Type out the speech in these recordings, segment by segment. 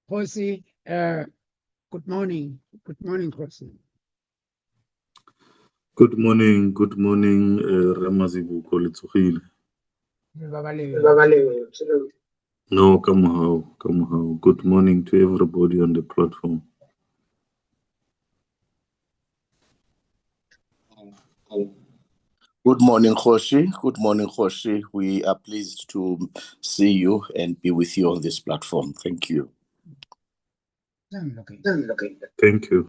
Khosi, good morning. Good morning, Khosi. Good morning, Ramazibuko Letsogile. No, come how. Good morning to everybody on the platform. Good morning, Khosi. Good morning, Khosi. We are pleased to see you and be with you on this platform. Thank you. Thank you.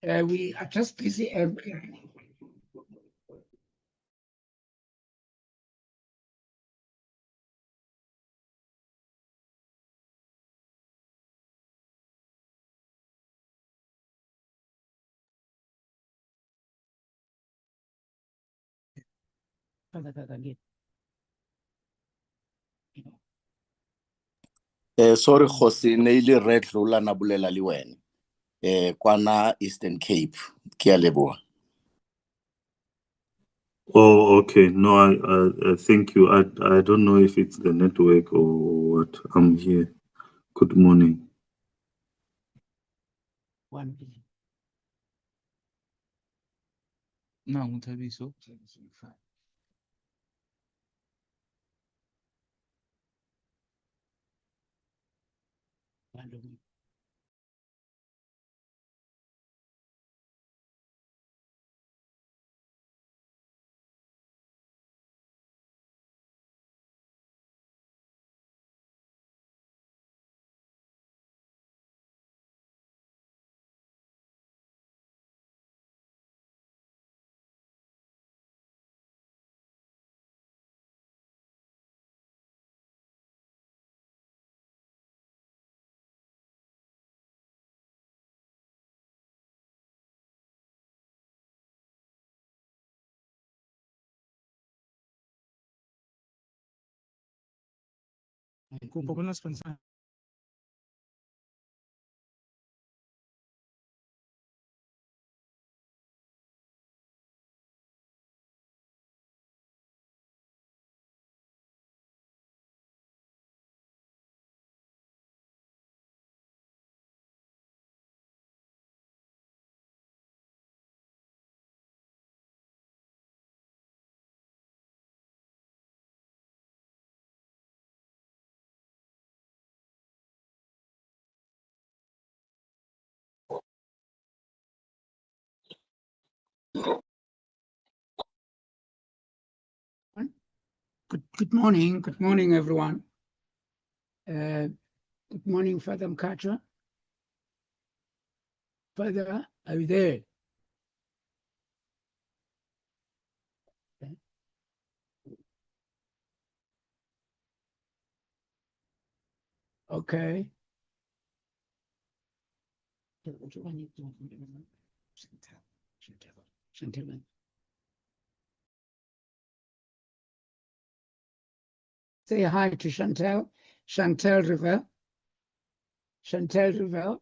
We are just busy. Sorry, Khosi, neile red rula na bulela li wena. Kwana Eastern Cape. Ke a leboha. Oh, okay. No, I thank you. I don't know if it's the network or what. I'm here. Good morning. No, Mutabiso. Good morning, everyone. Good morning, Father Mkacha. Father, are you there? Okay. Say hi to Chantel. Chantel Rivel. Chantel Rivel.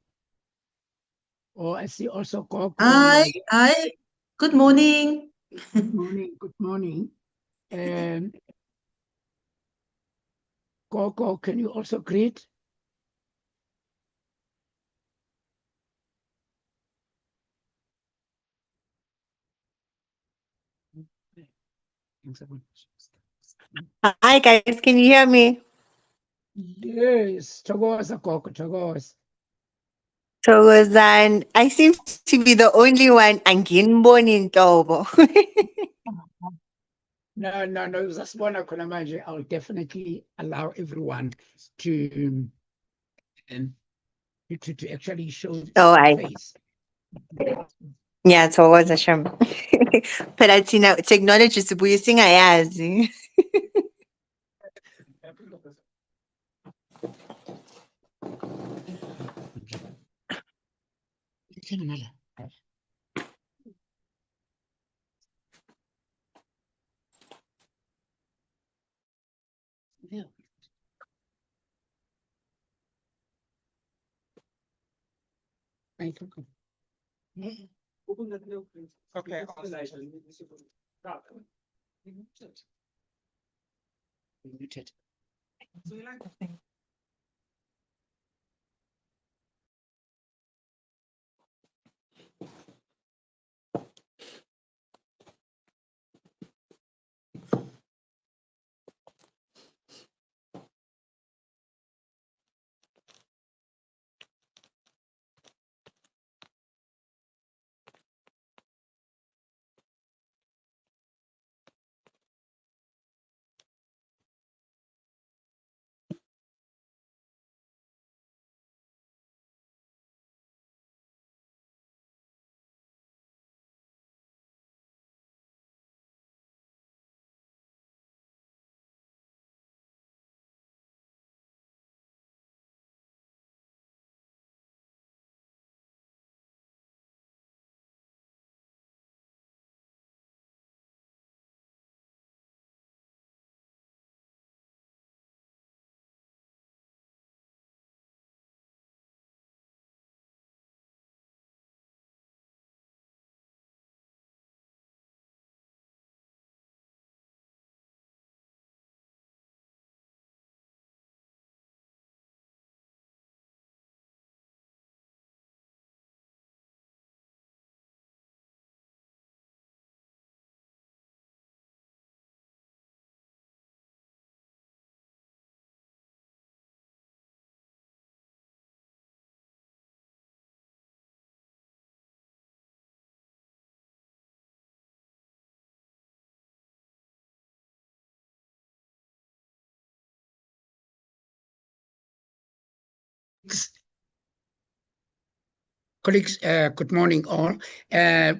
Oh, I see also Coco. Hi. Good morning. Good morning. Coco, can you also greet? Hi guys, can you hear me? Yes, Togoza Coco, Togoza. Khoisan, I seem to be the only one anginiboni intobo. No, Zasbona Konamanje, I'll definitely allow everyone to actually show I face. yeah, thokoza Shem. Phela thina technology sibuye singayazi. Okay. Muted. Muted. Colleagues, good morning all.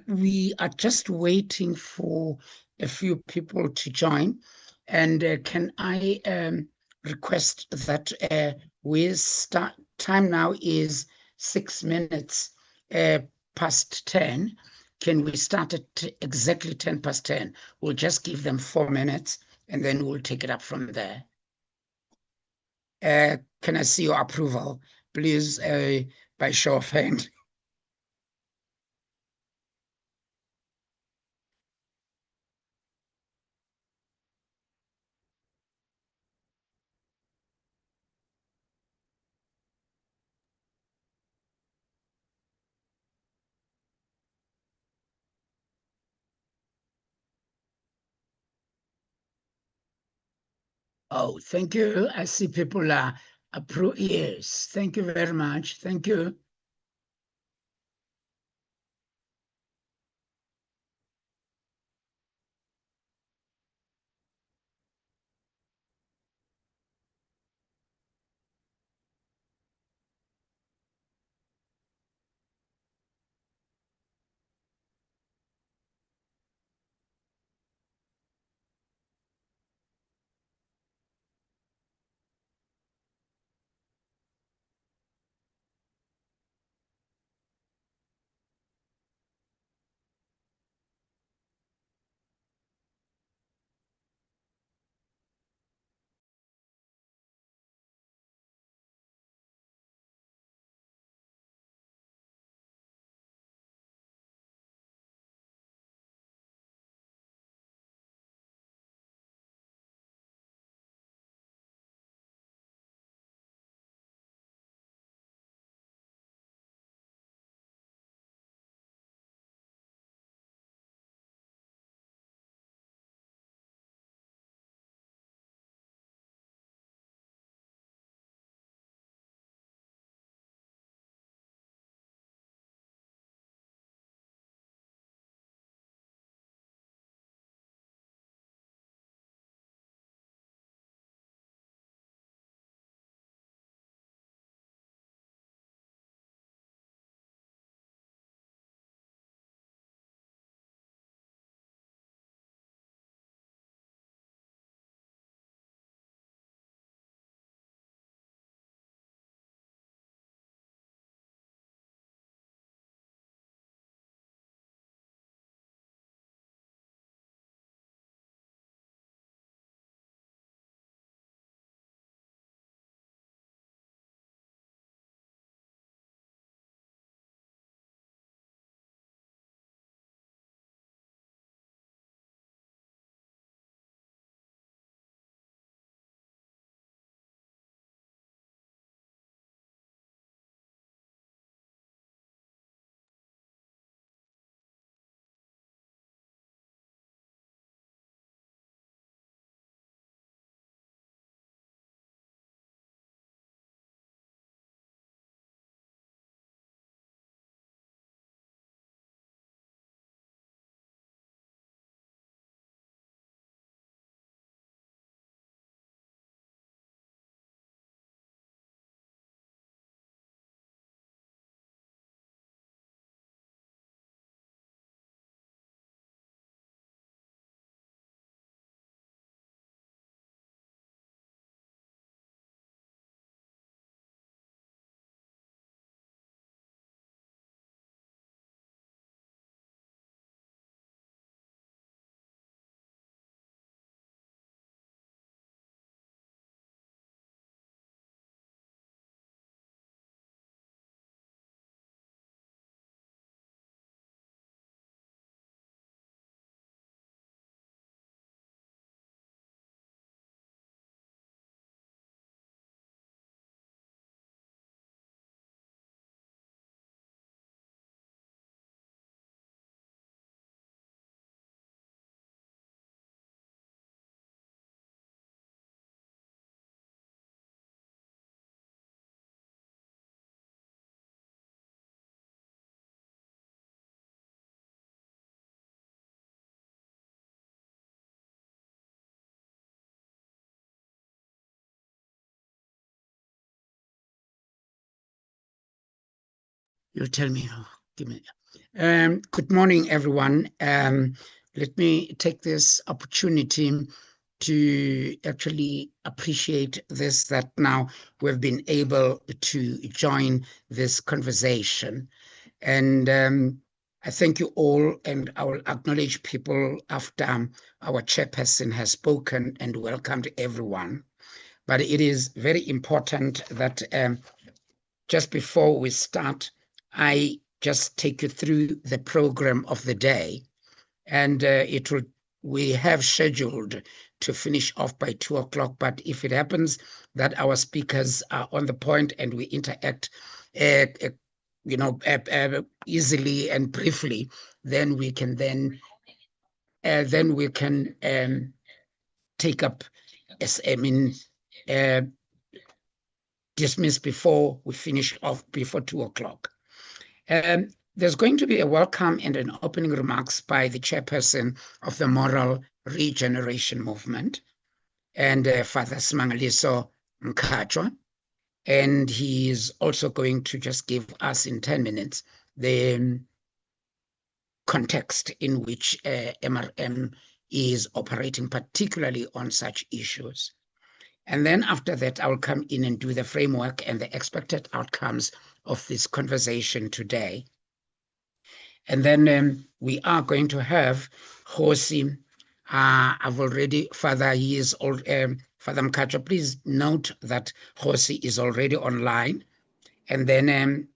We are just waiting for a few people to join. And can I request that we start, time now is 6 minutes past 10. Can we start at exactly 10 past 10? We'll just give them 4 minutes and then we'll take it up from there. Can I see your approval, please, by show of hand? Oh, thank you. I see people are approve. Yes, thank you very much. Thank you. You'll tell me. Give me. Good morning, everyone. Let me take this opportunity to actually appreciate this, that now we've been able to join this conversation. And I thank you all, and I will acknowledge people after our chairperson has spoken and welcomed everyone. But it is very important that just before we start, I just take you through the program of the day. And we have scheduled to finish off by 2 o'clock, but if it happens that our speakers are on the point and we interact easily and briefly, then we can take up, dismiss before we finish off before 2 o'clock. There's going to be a welcome and an opening remarks by the chairperson of the Moral Regeneration Movement, and Father Smangaliso Mkhatshwa. And he is also going to just give us in 10 minutes the context in which MRM is operating, particularly on such issues. And then after that, I will come in and do the framework and the expected outcomes of this conversation today. And then we are going to have Khoisan. I've already, Father, he is old. Father Mkhatshwa, please note that Khoisan is already online. And then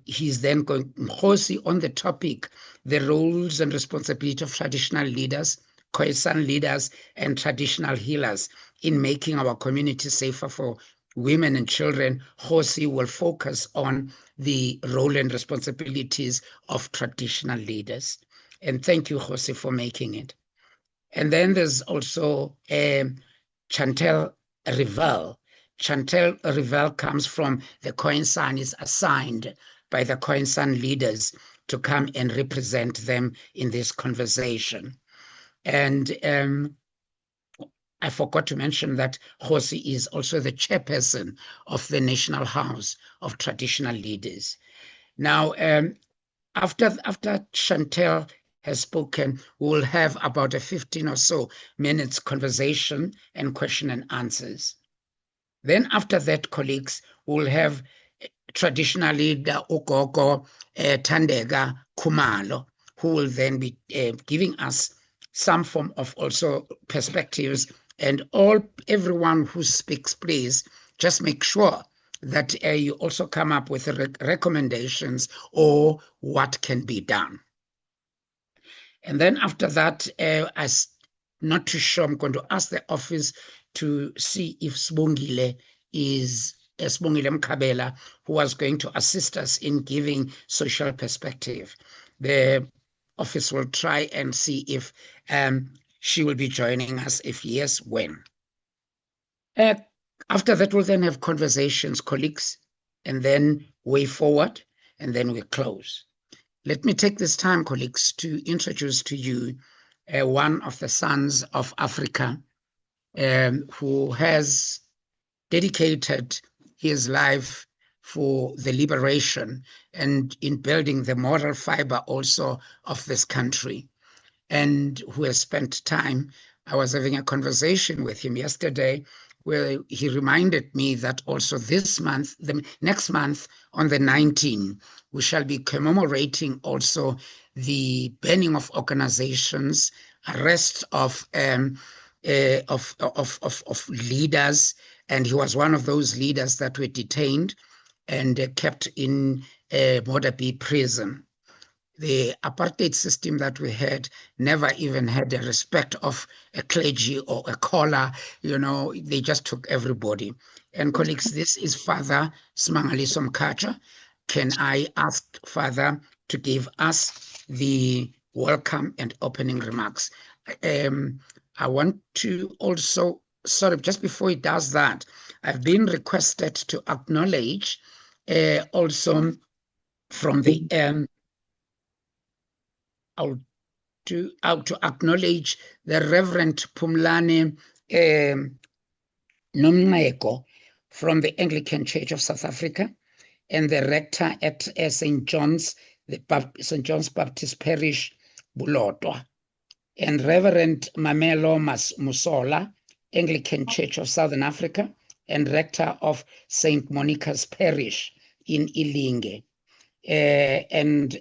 he's then going, Khoisan, on the topic, the roles and responsibility of traditional leaders, Khoisan leaders, and traditional healers in making our community safer for women and children. Khoisan will focus on the role and responsibilities of traditional leaders. And thank you, Khoisan, for making it. And then there's also Chantel Rivel. Chantel Rivel comes from the Khoisan, is assigned by the Khoisan leaders to come and represent them in this conversation. And I forgot to mention that Khoisan is also the chairperson of the National House of Traditional Leaders. Now, after Chantel has spoken, we will have about a 15 or so minutes conversation and question and answers. Then after that, colleagues, we'll have traditional leader Ogogo Tandega Khumalo, who will then be giving us some form of also perspectives. And everyone who speaks, please just make sure that you also come up with recommendations or what can be done. And then after that, I'm not too sure, I'm going to ask the office to see if Sibongile Mkhabela, who was going to assist us in giving social perspective. The office will try and see if she will be joining us. If yes, when. After that, we'll then have conversations, colleagues, and then way forward, and then we close. Let me take this time, colleagues, to introduce to you one of the sons of Africa who has dedicated his life for the liberation and in building the moral fiber also of this country, and who has spent time. I was having a conversation with him yesterday where he reminded me that also this month, the next month on the 19th, we shall be commemorating also the banning of organizations, arrest of leaders, and he was one of those leaders that were detained and kept in Modabi prison. The apartheid system that we had never even had a respect of a clergy or a collar, they just took everybody. And colleagues, this is Father Smangaliso Mkhatshwa. Can I ask Father to give us the welcome and opening remarks? I want to also, just before he does that, I've been requested to acknowledge also from the to acknowledge the Reverend Pumlane Nomngeko from the Anglican Church of South Africa. and the rector at St. John's Baptist Parish, Bulotwa, and Reverend Mamelo Musola, Anglican Church of Southern Africa, and rector of St. Monica's Parish in Ilinge, and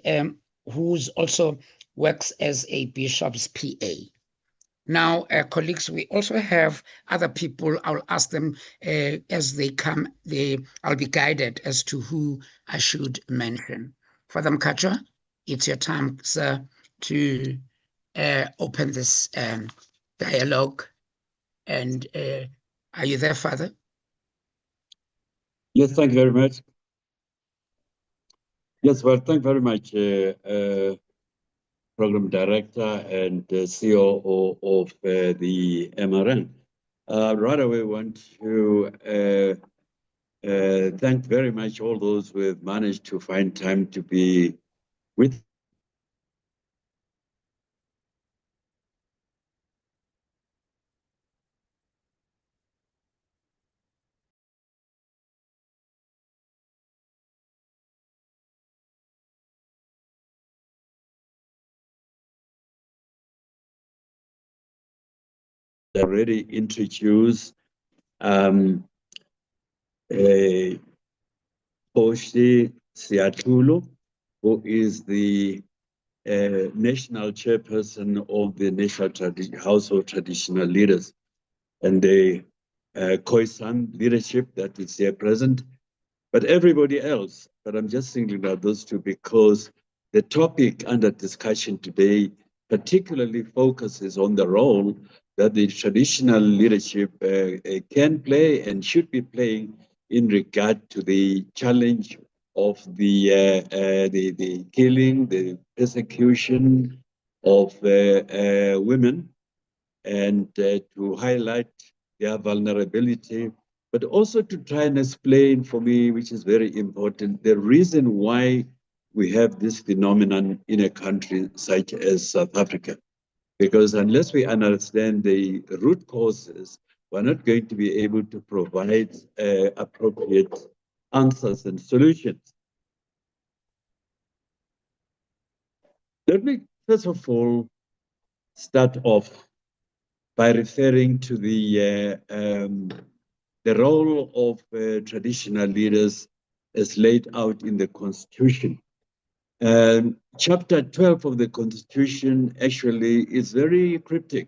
who's also works as a bishop's PA. Now, colleagues, we also have other people. I'll ask them as they come. I'll be guided as to who I should mention. Father Mkachwa, it's your time, sir, to open this dialogue. And are you there, Father? Yes, thank you very much. Yes, well, thank you very much, Program Director and COO of the MRN. Right away, want to thank very much all those who have managed to find time to be with already introduced Khoisan Siatulu, who is the national chairperson of the National House of Traditional Leaders, and the Khoisan leadership that is here present, but everybody else. But I'm just thinking about those two because the topic under discussion today particularly focuses on the role that the traditional leadership can play and should be playing in regard to the challenge of the killing, the persecution of women, and to highlight their vulnerability, but also to try and explain for me, which is very important, the reason why we have this phenomenon in a country such as South Africa. Because unless we understand the root causes, we're not going to be able to provide appropriate answers and solutions. Let me, first of all, start off by referring to the role of traditional leaders as laid out in the Constitution. Chapter 12 of the Constitution actually is very cryptic.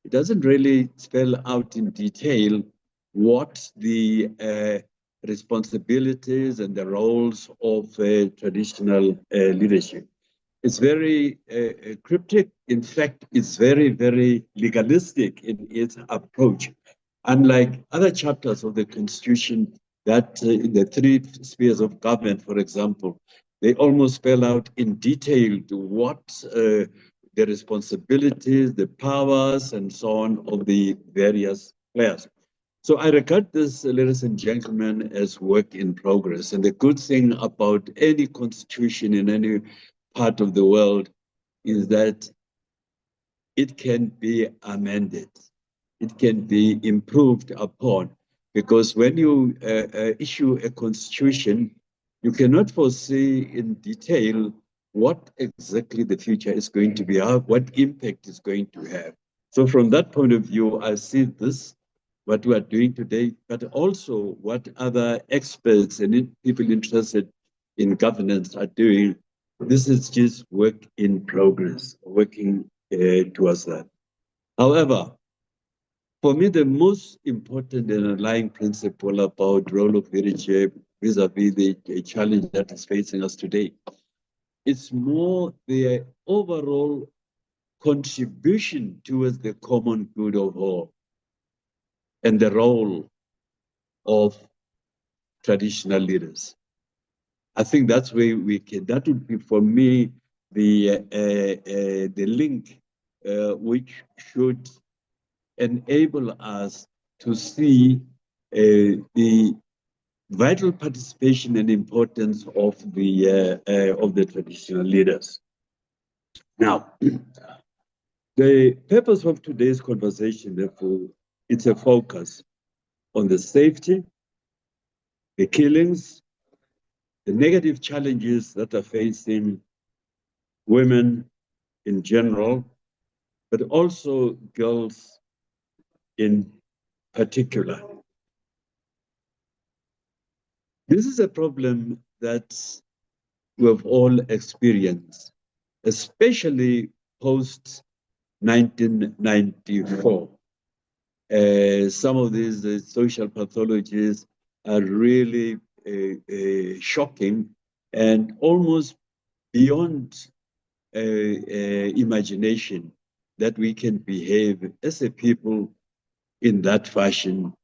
It doesn't really spell out in detail what the responsibilities and the roles of traditional leadership. It's very cryptic. In fact, it's very, very legalistic in its approach. Unlike other chapters of the Constitution that in the three spheres of government, for example, they almost spell out in detail to what the responsibilities, the powers, and so on of the various players. So I regard this, ladies and gentlemen, as work in progress. And the good thing about any constitution in any part of the world is that it can be amended. It can be improved upon, because when you issue a constitution, you cannot foresee in detail what exactly the future is going to be, what impact it's going to have. So from that point of view, I see this, what we are doing today, but also what other experts and people interested in governance are doing. This is just work in progress, working towards that. However, for me, the most important and underlying principle about role of leadership vis-a-vis the challenge that is facing us today, it's more the overall contribution towards the common good of all and the role of traditional leaders. I think that's where we can, that would be for me the link which should enable us to see the vital participation and importance of the traditional leaders. Now, the purpose of today's conversation, therefore, it's a focus on the safety, the killings, the negative challenges that are facing women in general, but also girls in particular. This is a problem that we've all experienced, especially post 1994. Some of these social pathologies are really shocking and almost beyond imagination that we can behave as a people in that fashion,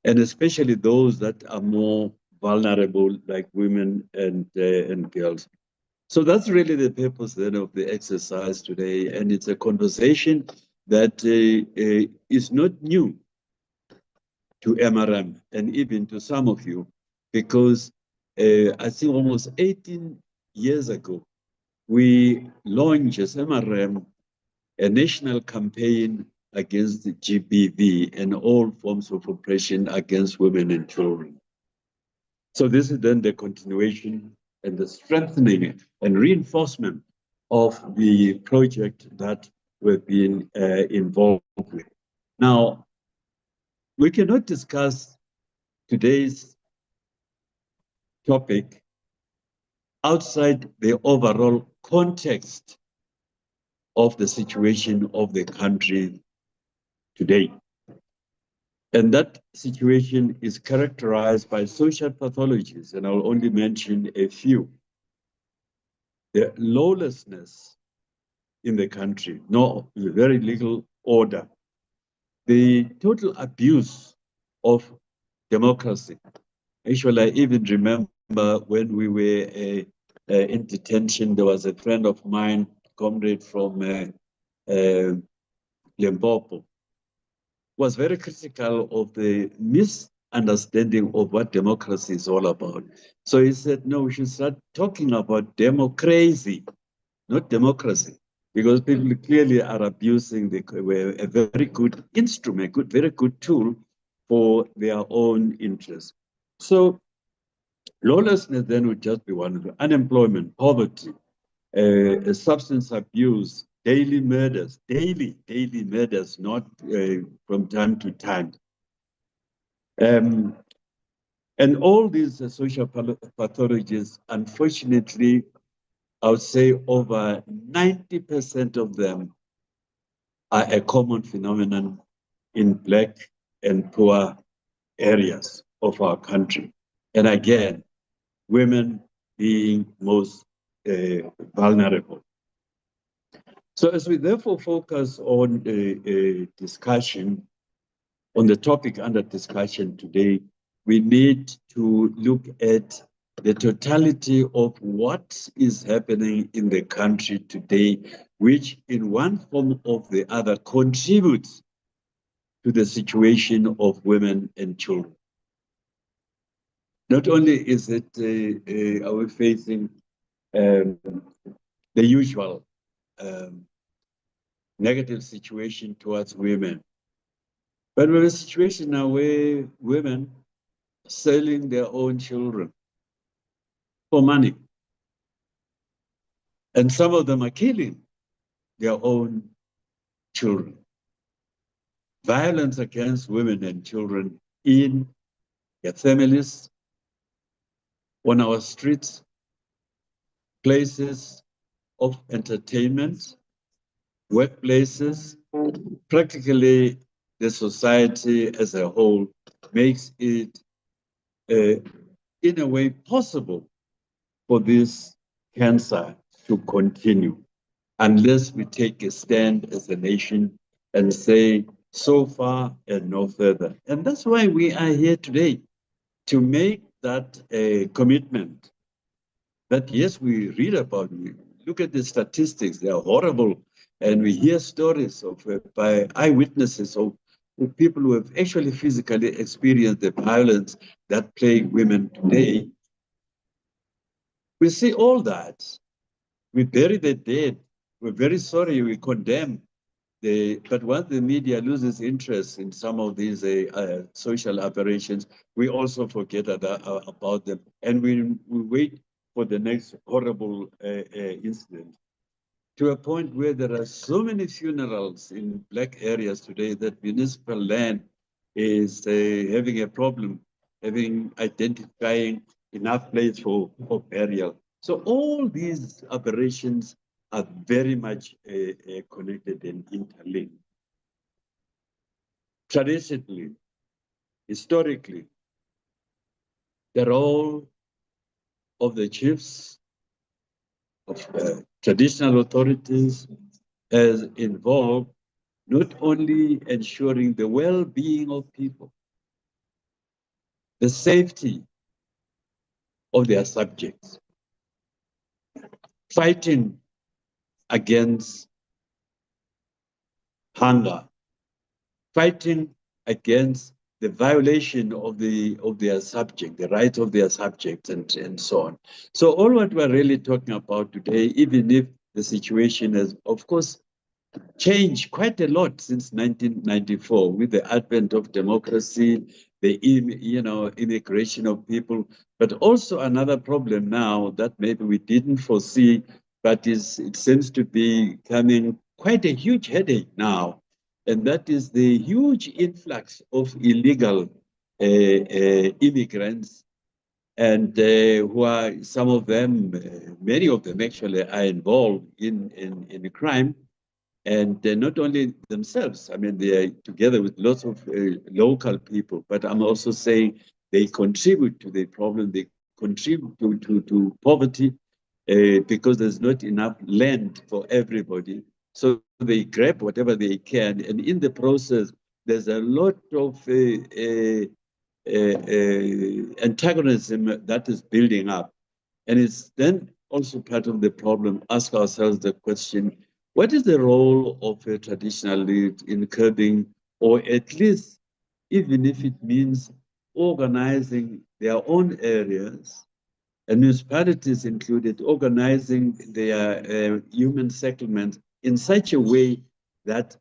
and especially those that are more vulnerable, like women and girls. So that's really the purpose then of the exercise today, and it's a conversation that is not new to MRM and even to some of you, because I think almost 18 years ago, we launched as MRM a national campaign against the GBV and all forms of oppression against women and children. So this is then the continuation and the strengthening and reinforcement of the project that we've been involved with. Now, we cannot discuss today's topic outside the overall context of the situation of the country today. And that situation is characterized by social pathologies, and I'll only mention a few. The lawlessness in the country, very little order. The total abuse of democracy. Actually, I even remember when we were in detention, there was a friend of mine, comrade from Limpopo, was very critical of the misunderstanding of what democracy is all about. So he said, no, we should start talking about democracy, not democracy, because people clearly are abusing a very good instrument, very good tool for their own interests. So lawlessness then would just be one of them. Unemployment, poverty, substance abuse, daily murders, daily murders, not from time to time. And all these social pathologies, unfortunately, I would say over 90% of them are a common phenomenon in Black and poor areas of our country. And again, women being most vulnerable. So as we therefore focus on a discussion, on the topic under discussion today, we need to look at the totality of what is happening in the country today, which in one form or the other contributes to the situation of women and children. Not only is it, are we facing the usual negative situation towards women, but we're in a situation now where women are selling their own children for money. And some of them are killing their own children. Violence against women and children in their families, on our streets, places of entertainment, workplaces, practically the society as a whole makes it in a way possible for this cancer to continue unless we take a stand as a nation and say so far and no further. And that's why we are here today, to make that a commitment that yes, we read about it. Look at the statistics, they are horrible. And we hear stories of by eyewitnesses of people who have actually physically experienced the violence that plague women today. We see all that. We bury the dead. We're very sorry, we condemn But once the media loses interest in some of these social operations, we also forget about them, and we wait for the next horrible incident. To a point where there are so many funerals in black areas today that municipal land is having a problem, identifying enough place for burial. So all these aberrations are very much connected and interlinked. Traditionally, historically, the role of the chiefs, of traditional authorities, has involved not only ensuring the well-being of people, the safety of their subjects, fighting against hunger, fighting against the violation of their subject, the rights of their subjects, and so on. So all what we're really talking about today, even if the situation has, of course, changed quite a lot since 1994 with the advent of democracy, the immigration of people, but also another problem now that maybe we didn't foresee, but it seems to be becoming quite a huge headache now, and that is the huge influx of illegal immigrants, and who are some of them, many of them actually are involved in crime. And not only themselves, I mean, they are together with lots of local people, but I'm also saying they contribute to the problem, they contribute to poverty because there's not enough land for everybody. So they grab whatever they can, and in the process, there's a lot of antagonism that is building up. And it's then also part of the problem, ask ourselves the question, what is the role of a traditional lead in curbing, or at least, even if it means organizing their own areas, and municipalities included, organizing their human settlements in such a way that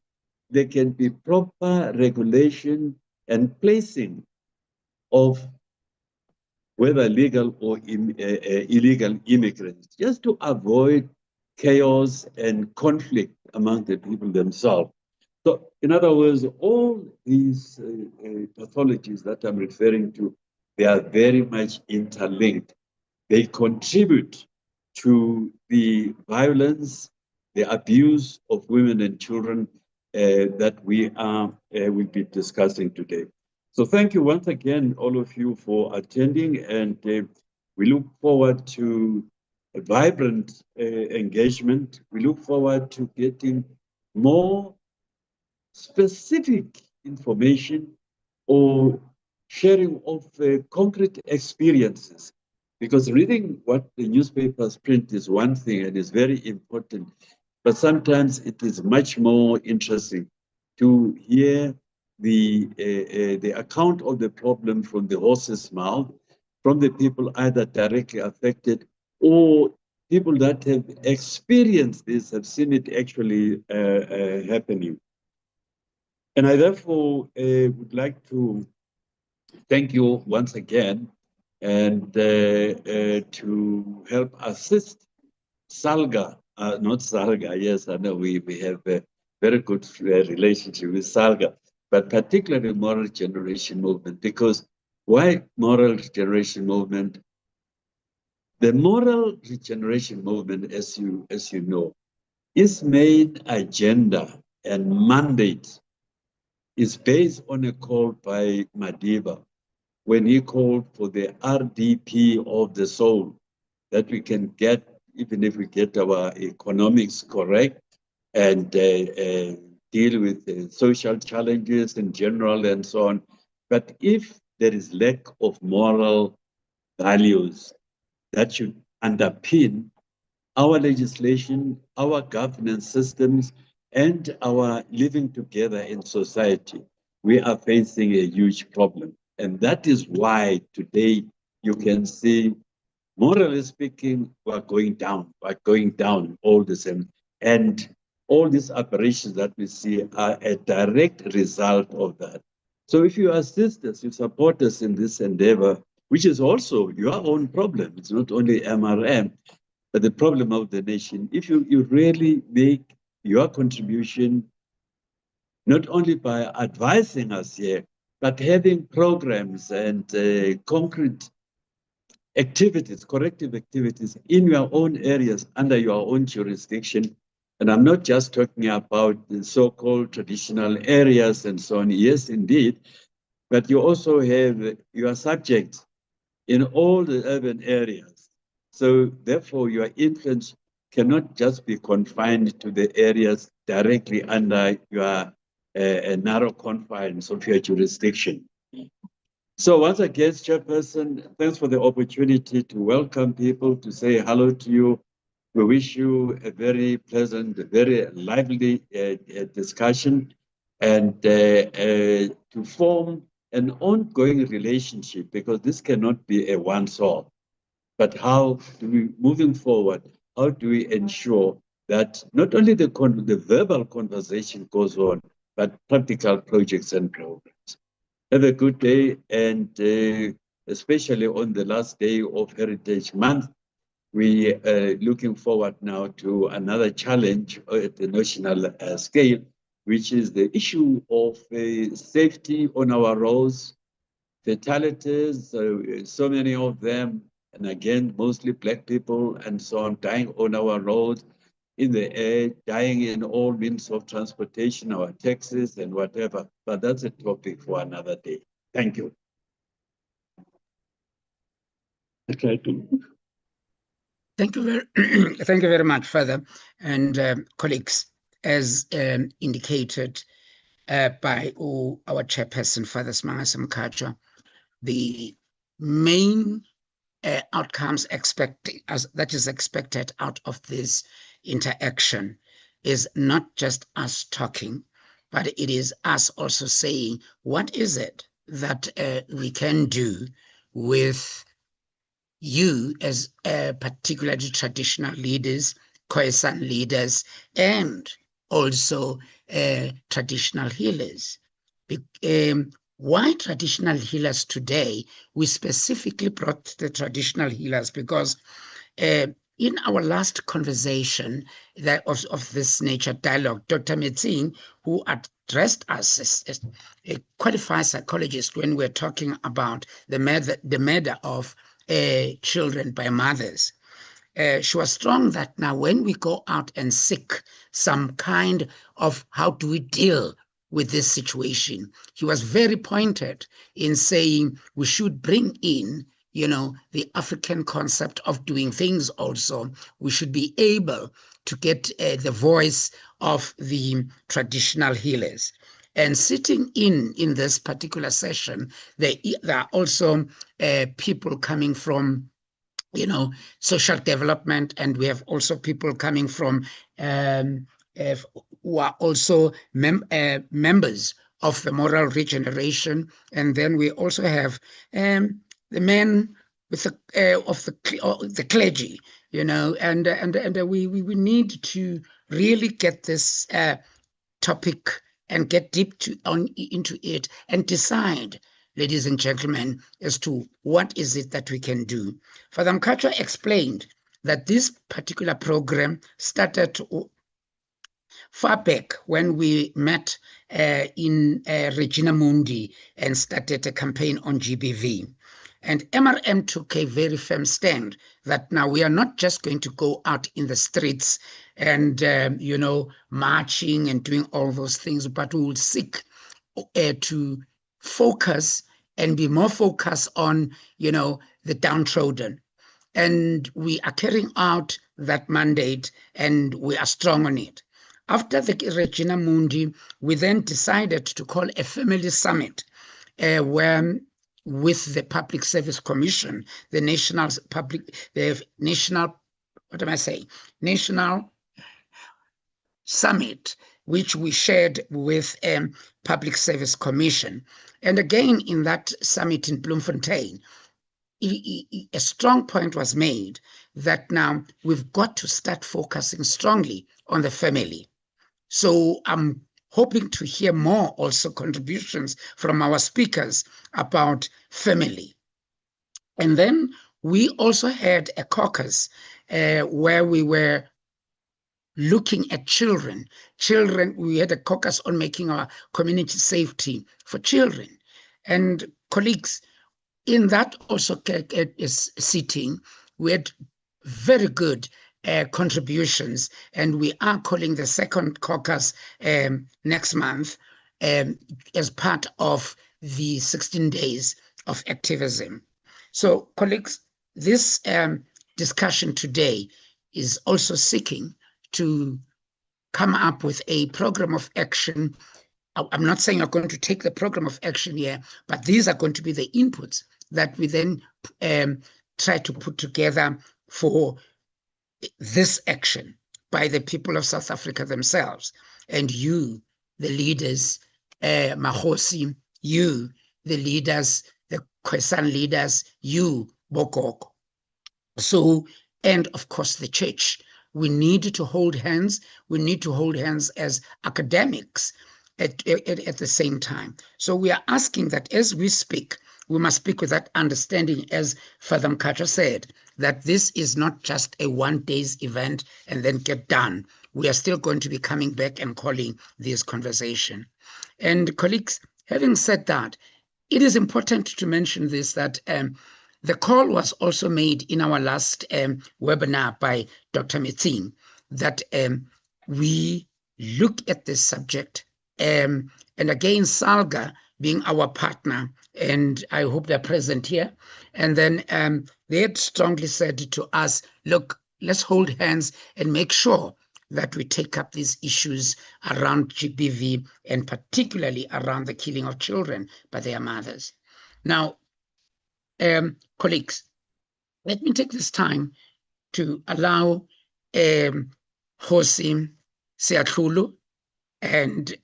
there can be proper regulation and placing of whether legal or illegal immigrants, just to avoid chaos and conflict among the people themselves. So, in other words, all these pathologies that I'm referring to, they are very much interlinked. They contribute to the violence, the abuse of women and children that we will be discussing today. So thank you once again, all of you, for attending, and we look forward to a vibrant engagement. We look forward to getting more specific information or sharing of concrete experiences, because reading what the newspapers print is one thing and is very important, but sometimes it is much more interesting to hear the account of the problem from the horse's mouth, from the people either directly affected or people that have experienced this, have seen it actually happening. And I therefore would like to thank you once again, and to help assist Salga, not Salga, yes, I know we have a very good relationship with Salga, but particularly Moral Regeneration Movement, because why Moral Regeneration Movement? The Moral Regeneration Movement, as you know, its main agenda and mandate is based on a call by Madiba, when he called for the RDP of the soul, that we can get, even if we get our economics correct and deal with social challenges in general and so on. But if there is lack of moral values that should underpin our legislation, our governance systems, and our living together in society, we are facing a huge problem. And that is why today you can see, morally speaking, we're going down all the same. And all these aberrations that we see are a direct result of that. So if you assist us, you support us in this endeavor, which is also your own problem. It's not only MRM, but the problem of the nation. If you really make your contribution, not only by advising us here, but having programs and concrete activities, corrective activities in your own areas under your own jurisdiction. And I'm not just talking about the so-called traditional areas and so on. Yes, indeed. But you also have your subjects in all the urban areas. So therefore, your influence cannot just be confined to the areas directly under your narrow confines of your jurisdiction. So once again, Chairperson, thanks for the opportunity to welcome people, to say hello to you. We wish you a very pleasant, very lively discussion, and to form an ongoing relationship, because this cannot be a once-off. But how do we, moving forward, how do we ensure that not only the verbal conversation goes on, but practical projects and programs? Have a good day, and especially on the last day of Heritage Month, we are looking forward now to another challenge at the national scale, which is the issue of safety on our roads, fatalities, so many of them, and again, mostly Black people and so on, dying on our roads, in the air, dying in all means of transportation, our taxis and whatever. But that's a topic for another day. Thank you. Thank you very much, Father, and colleagues. As indicated by our chairperson, Father Smangas Mkhatshwa, the main outcomes that is expected out of this interaction is not just us talking, but it is us also saying, what is it that we can do with you as particularly traditional leaders, Khoisan leaders, and also traditional healers. Why traditional healers today? We specifically brought the traditional healers because in our last conversation of this nature dialogue, Dr. Metsing, who addressed us as a qualified psychologist when we're talking about the murder of children by mothers, she was strong that now when we go out and seek some kind of how do we deal with this situation, he was very pointed in saying we should bring in, the African concept of doing things also. We should be able to get the voice of the traditional healers. And sitting in this particular session, there are also people coming from social development, and we have also people coming from who are also members of the moral regeneration, and then we also have the men with the clergy, and we need to really get this topic and get deep into it and decide, ladies and gentlemen, as to what is it that we can do. Father Mkhatshwa explained that this particular program started far back when we met in Regina Mundi and started a campaign on GBV. And MRM took a very firm stand that now we are not just going to go out in the streets and, marching and doing all those things, but we will seek to focus and be more focused on, the downtrodden. And we are carrying out that mandate, and we are strong on it. After the Regina Mundi, we then decided to call a family summit where, with the Public Service Commission, the National Summit, which we shared with Public Service Commission. And again, in that summit in Bloemfontein, a strong point was made that now we've got to start focusing strongly on the family. So I'm hoping to hear more also contributions from our speakers about family. And then we also had a caucus where we were looking at children. We had a caucus on making our community safety for children. And colleagues, in that also is sitting, we had very good contributions, and we are calling the second caucus next month as part of the 16 days of activism. So, colleagues, this discussion today is also seeking to come up with a program of action. I'm not saying you're going to take the program of action here, but these are going to be the inputs that we then try to put together for this action by the people of South Africa themselves. And you, the leaders, Mahosi, you, the leaders, the Khoisan leaders, you, Bokoko. So, and of course, the church. We need to hold hands. We need to hold hands as academics at the same time. So we are asking that as we speak, we must speak with that understanding, as Father Mkhatshwa said, that this is not just a one-day's event and then get done. We are still going to be coming back and calling this conversation. And colleagues, having said that, it is important to mention this, that the call was also made in our last webinar by Dr. Metsing, that we look at this subject, and again, Salga being our partner, and I hope they're present here, and then they had strongly said to us, look, let's hold hands and make sure that we take up these issues around GBV, and particularly around the killing of children by their mothers. Now, colleagues, let me take this time to allow Khosi Seatlhulu and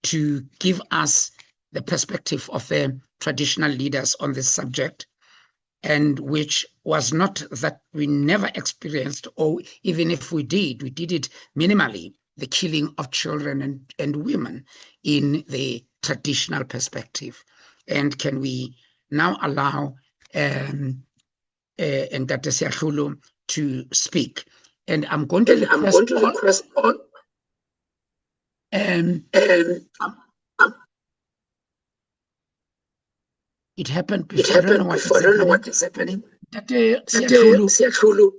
to give us the perspective of the traditional leaders on this subject, and which was not that we never experienced, or even if we did it minimally, the killing of children and women in the traditional perspective. And can we now allow Dr. Seatlhulu to speak? And I'm going to request all. It happened before. I don't know what is happening. Dr. Seatlhulu.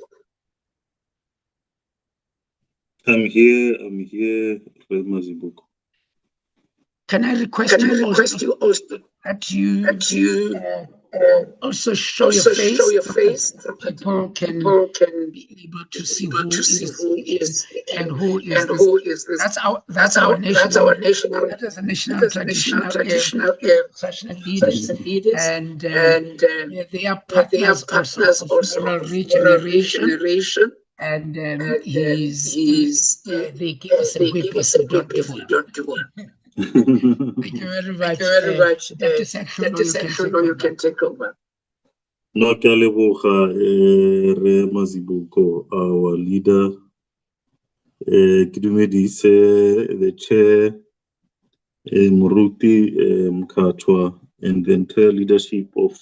I'm here, Mazibuko. Can I request you also that you also show your face? People can be able to see who is and who is this. That's our national. That is a national traditional leaders, and they are partners also of moral regeneration. And they give us a whip if we don't do it. Thank you very much. Dr. Seatlhulu, you can take over. No, Kaleboga, Re Mazibuko, our leader, Kidumedis, the chair, Muruti Mkhatshwa, and the entire leadership of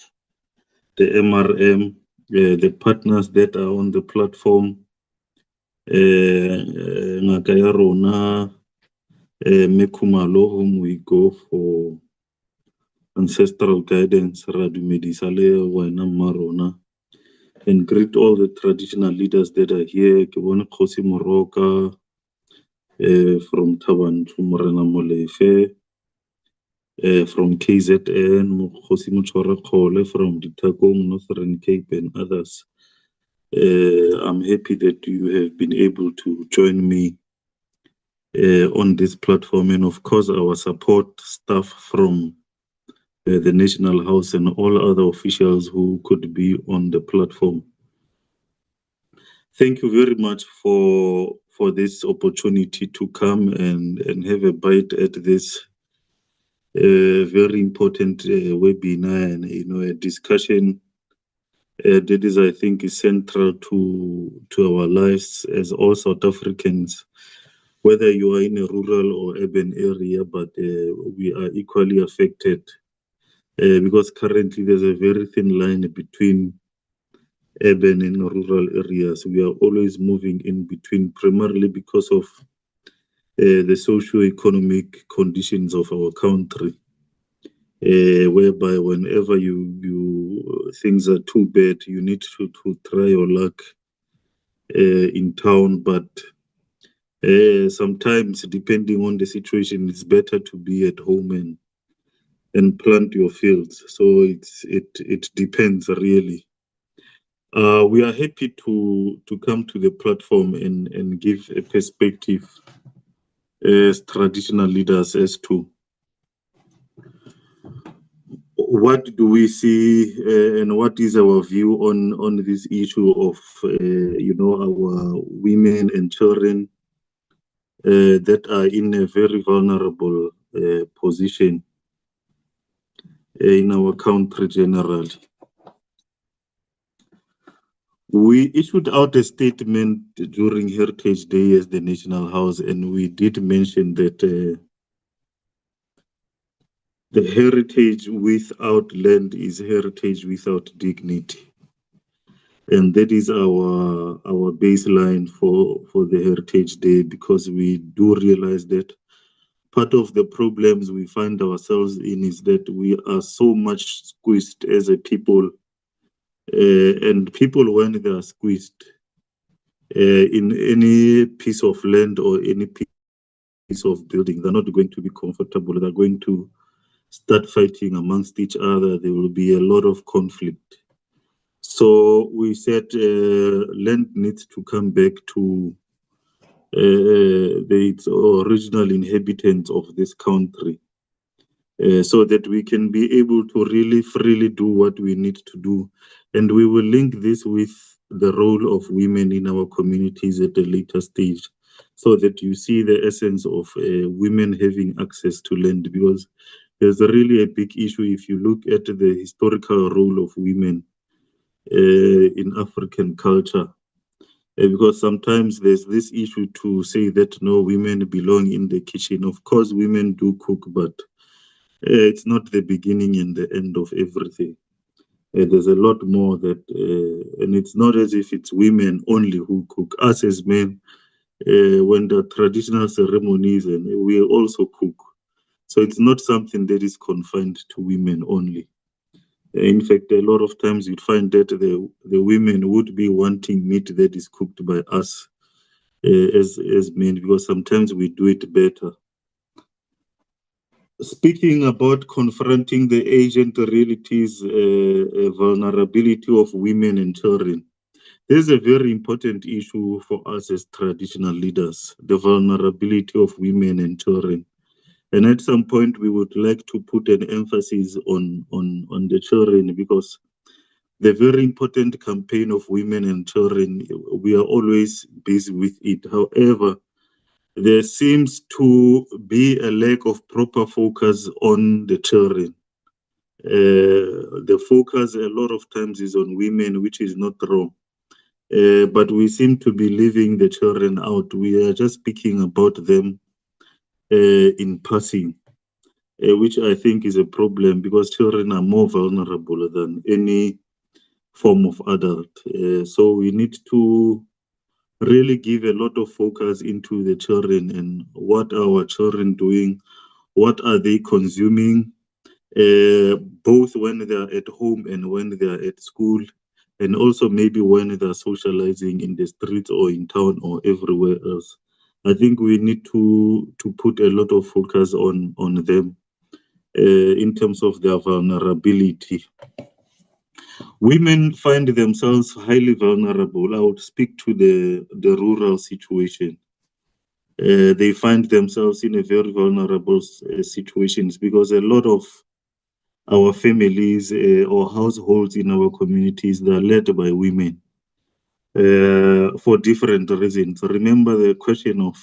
the MRM, the partners that are on the platform, Ngakaya Rona, Mekumalo, whom we go for ancestral guidance, Radumedisale, Waina Marona, and greet all the traditional leaders that are here. Kibone Khosi Moroka from Taban to Morena Molefe, from KZN, Khosi Muchora Khole from Ditagong, Northern Cape, and others. I'm happy that you have been able to join me on this platform, and of course our support staff from the National House and all other officials who could be on the platform. Thank you very much for this opportunity to come and have a bite at this very important webinar, and a discussion that is, I think, is central to our lives as all South Africans whether you are in a rural or urban area, but we are equally affected because currently there's a very thin line between urban and rural areas. We are always moving in between, primarily because of the socio-economic conditions of our country, whereby whenever you things are too bad, you need to try your luck in town. But sometimes, depending on the situation, it's better to be at home and plant your fields. So it depends really. We are happy to come to the platform and give a perspective as traditional leaders as to what do we see and what is our view on this issue of our women and children that are in a very vulnerable position in our country generally. We issued out a statement during Heritage Day as the National House, and we did mention that the heritage without land is heritage without dignity. And that is our baseline for the Heritage Day, because we do realize that part of the problems we find ourselves in is that we are so much squeezed as a people, and people, when they are squeezed in any piece of land or any piece of building, they're not going to be comfortable. They're going to start fighting amongst each other. There will be a lot of conflict. So we said land needs to come back to its original inhabitants of this country, so that we can be able to really freely do what we need to do. And we will link this with the role of women in our communities at a later stage, so that you see the essence of women having access to land, because there's really a big issue if you look at the historical role of women in African culture. Because sometimes there's this issue to say that no, women belong in the kitchen. Of course, women do cook, but it's not the beginning and the end of everything. There's a lot more that, and it's not as if it's women only who cook. Us as men, when the traditional ceremonies, and we also cook. So it's not something that is confined to women only. In fact, a lot of times you'd find that the women would be wanting meat that is cooked by us as men, because sometimes we do it better. Speaking about confronting the agent realities, vulnerability of women and children, this is a very important issue for us as traditional leaders, the vulnerability of women and children. And at some point, we would like to put an emphasis on the children, because the very important campaign of women and children, we are always busy with it. However, there seems to be a lack of proper focus on the children. The focus a lot of times is on women, which is not wrong. But we seem to be leaving the children out. We are just speaking about them in passing, which I think is a problem, because children are more vulnerable than any form of adult. So we need to really give a lot of focus into the children and what are our children doing, what are they consuming, both when they are at home and when they are at school, and also maybe when they are socializing in the streets or in town or everywhere else. I think we need to put a lot of focus on them in terms of their vulnerability. Women find themselves highly vulnerable. I would speak to the rural situation. They find themselves in a very vulnerable situations, because a lot of our families or households in our communities, they are led by women for different reasons. Remember the question of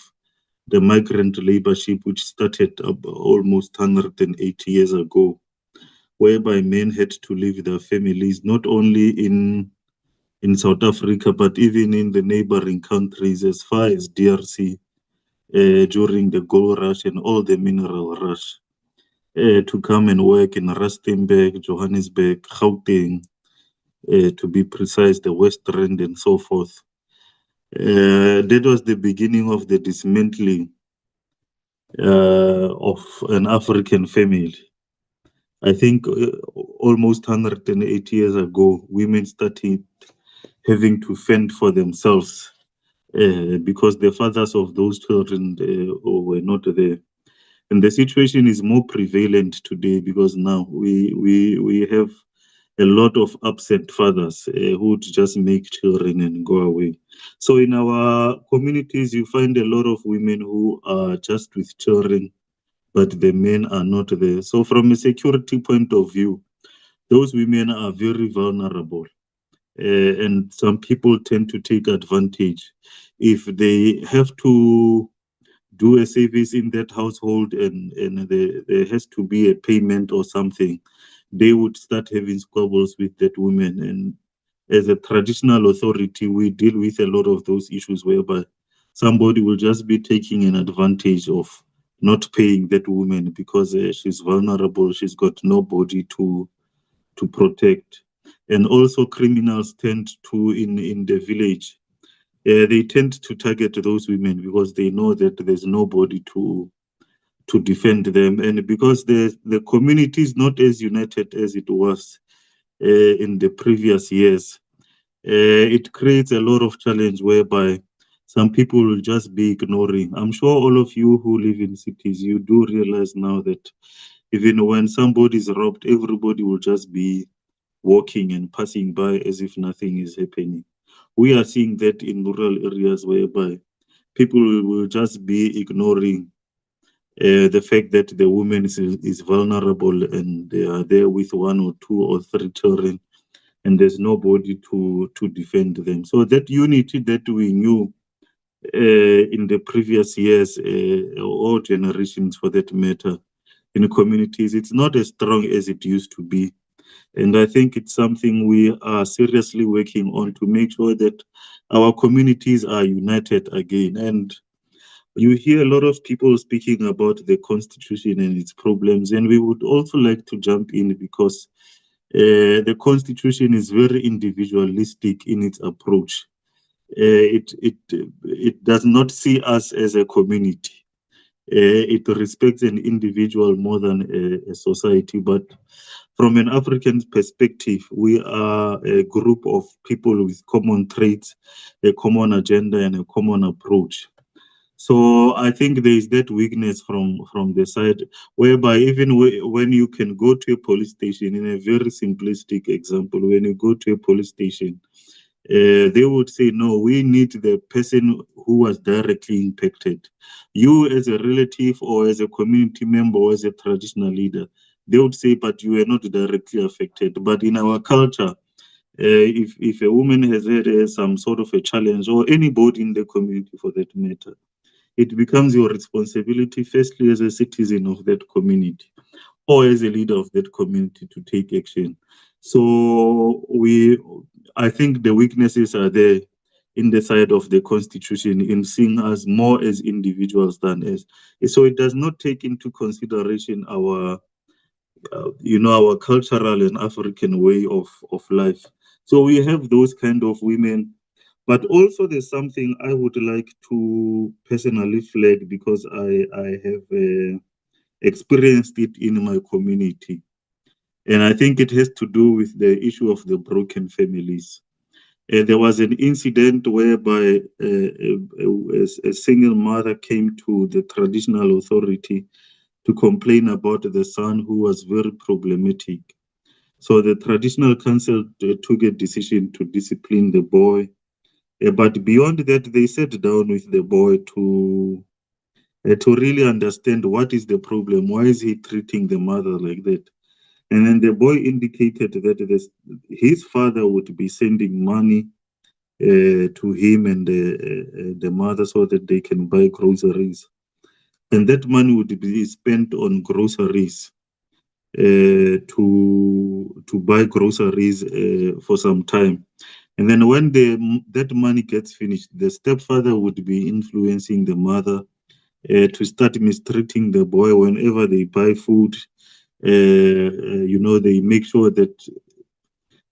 the migrant laborship, which started almost 180 years ago, whereby men had to leave their families, not only in South Africa, but even in the neighboring countries as far as DRC, during the gold rush and all the mineral rush, to come and work in Rustenburg, Johannesburg, Gauteng, to be precise, the West Rand and so forth. That was the beginning of the dismantling of an African family. I think almost 108 years ago, women started having to fend for themselves because the fathers of those children were not there. And the situation is more prevalent today because now we have a lot of absent fathers who would just make children and go away. So in our communities, you find a lot of women who are just with children, but the men are not there. So from a security point of view, those women are very vulnerable. And some people tend to take advantage. If they have to do a service in that household and there has to be a payment or something, they would start having squabbles with that woman. And as a traditional authority, we deal with a lot of those issues whereby somebody will just be taking an advantage of not paying that woman because she's vulnerable, she's got nobody to protect. And also criminals tend to, in the village, they tend to target those women because they know that there's nobody to defend them. And because the community is not as united as it was in the previous years, it creates a lot of challenge whereby some people will just be ignoring. I'm sure all of you who live in cities, you do realize now that even when somebody is robbed, everybody will just be walking and passing by as if nothing is happening. We are seeing that in rural areas whereby people will just be ignoring the fact that the woman is vulnerable and they are there with 1 or 2 or 3 children and there's nobody to defend them. So that unity that we knew in the previous years, or generations for that matter, in communities, it's not as strong as it used to be. And I think it's something we are seriously working on to make sure that our communities are united again. And you hear a lot of people speaking about the Constitution and its problems, and we would also like to jump in because the Constitution is very individualistic in its approach. It does not see us as a community. It respects an individual more than a society, but from an African perspective, we are a group of people with common traits, a common agenda, and a common approach. So I think there is that weakness from the side whereby even when you can go to a police station, in a very simplistic example, when you go to a police station, they would say, no, we need the person who was directly impacted. You as a relative or as a community member or as a traditional leader, they would say, but you are not directly affected. But in our culture, if a woman has had some sort of a challenge, or anybody in the community for that matter, it becomes your responsibility, firstly, as a citizen of that community or as a leader of that community to take action. So I think the weaknesses are there in the side of the Constitution in seeing us more as individuals than as. So it does not take into consideration our our cultural and African way of life. So we have those kind of women, but also there's something I would like to personally flag because I have experienced it in my community. And I think it has to do with the issue of the broken families. There was an incident whereby a single mother came to the traditional authority to complain about the son who was very problematic. So the traditional council took a decision to discipline the boy. But beyond that, they sat down with the boy to really understand what is the problem. Why is he treating the mother like that? And then the boy indicated that his father would be sending money to him and the mother so that they can buy groceries. And that money would be spent on groceries to buy groceries for some time. And then when that money gets finished, the stepfather would be influencing the mother to start mistreating the boy whenever they buy food. They make sure that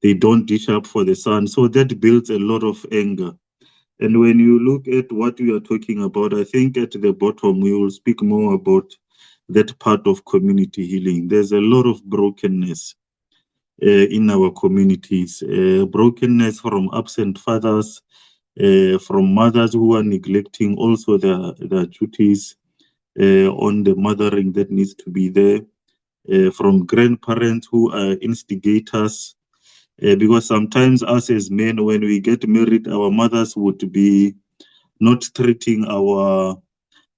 they don't dish up for the son. So that builds a lot of anger. And when you look at what we are talking about, I think at the bottom, we will speak more about that part of community healing. There's a lot of brokenness in our communities, brokenness from absent fathers, from mothers who are neglecting also their duties on the mothering that needs to be there, from grandparents who are instigators, because sometimes us as men, when we get married, our mothers would be not treating our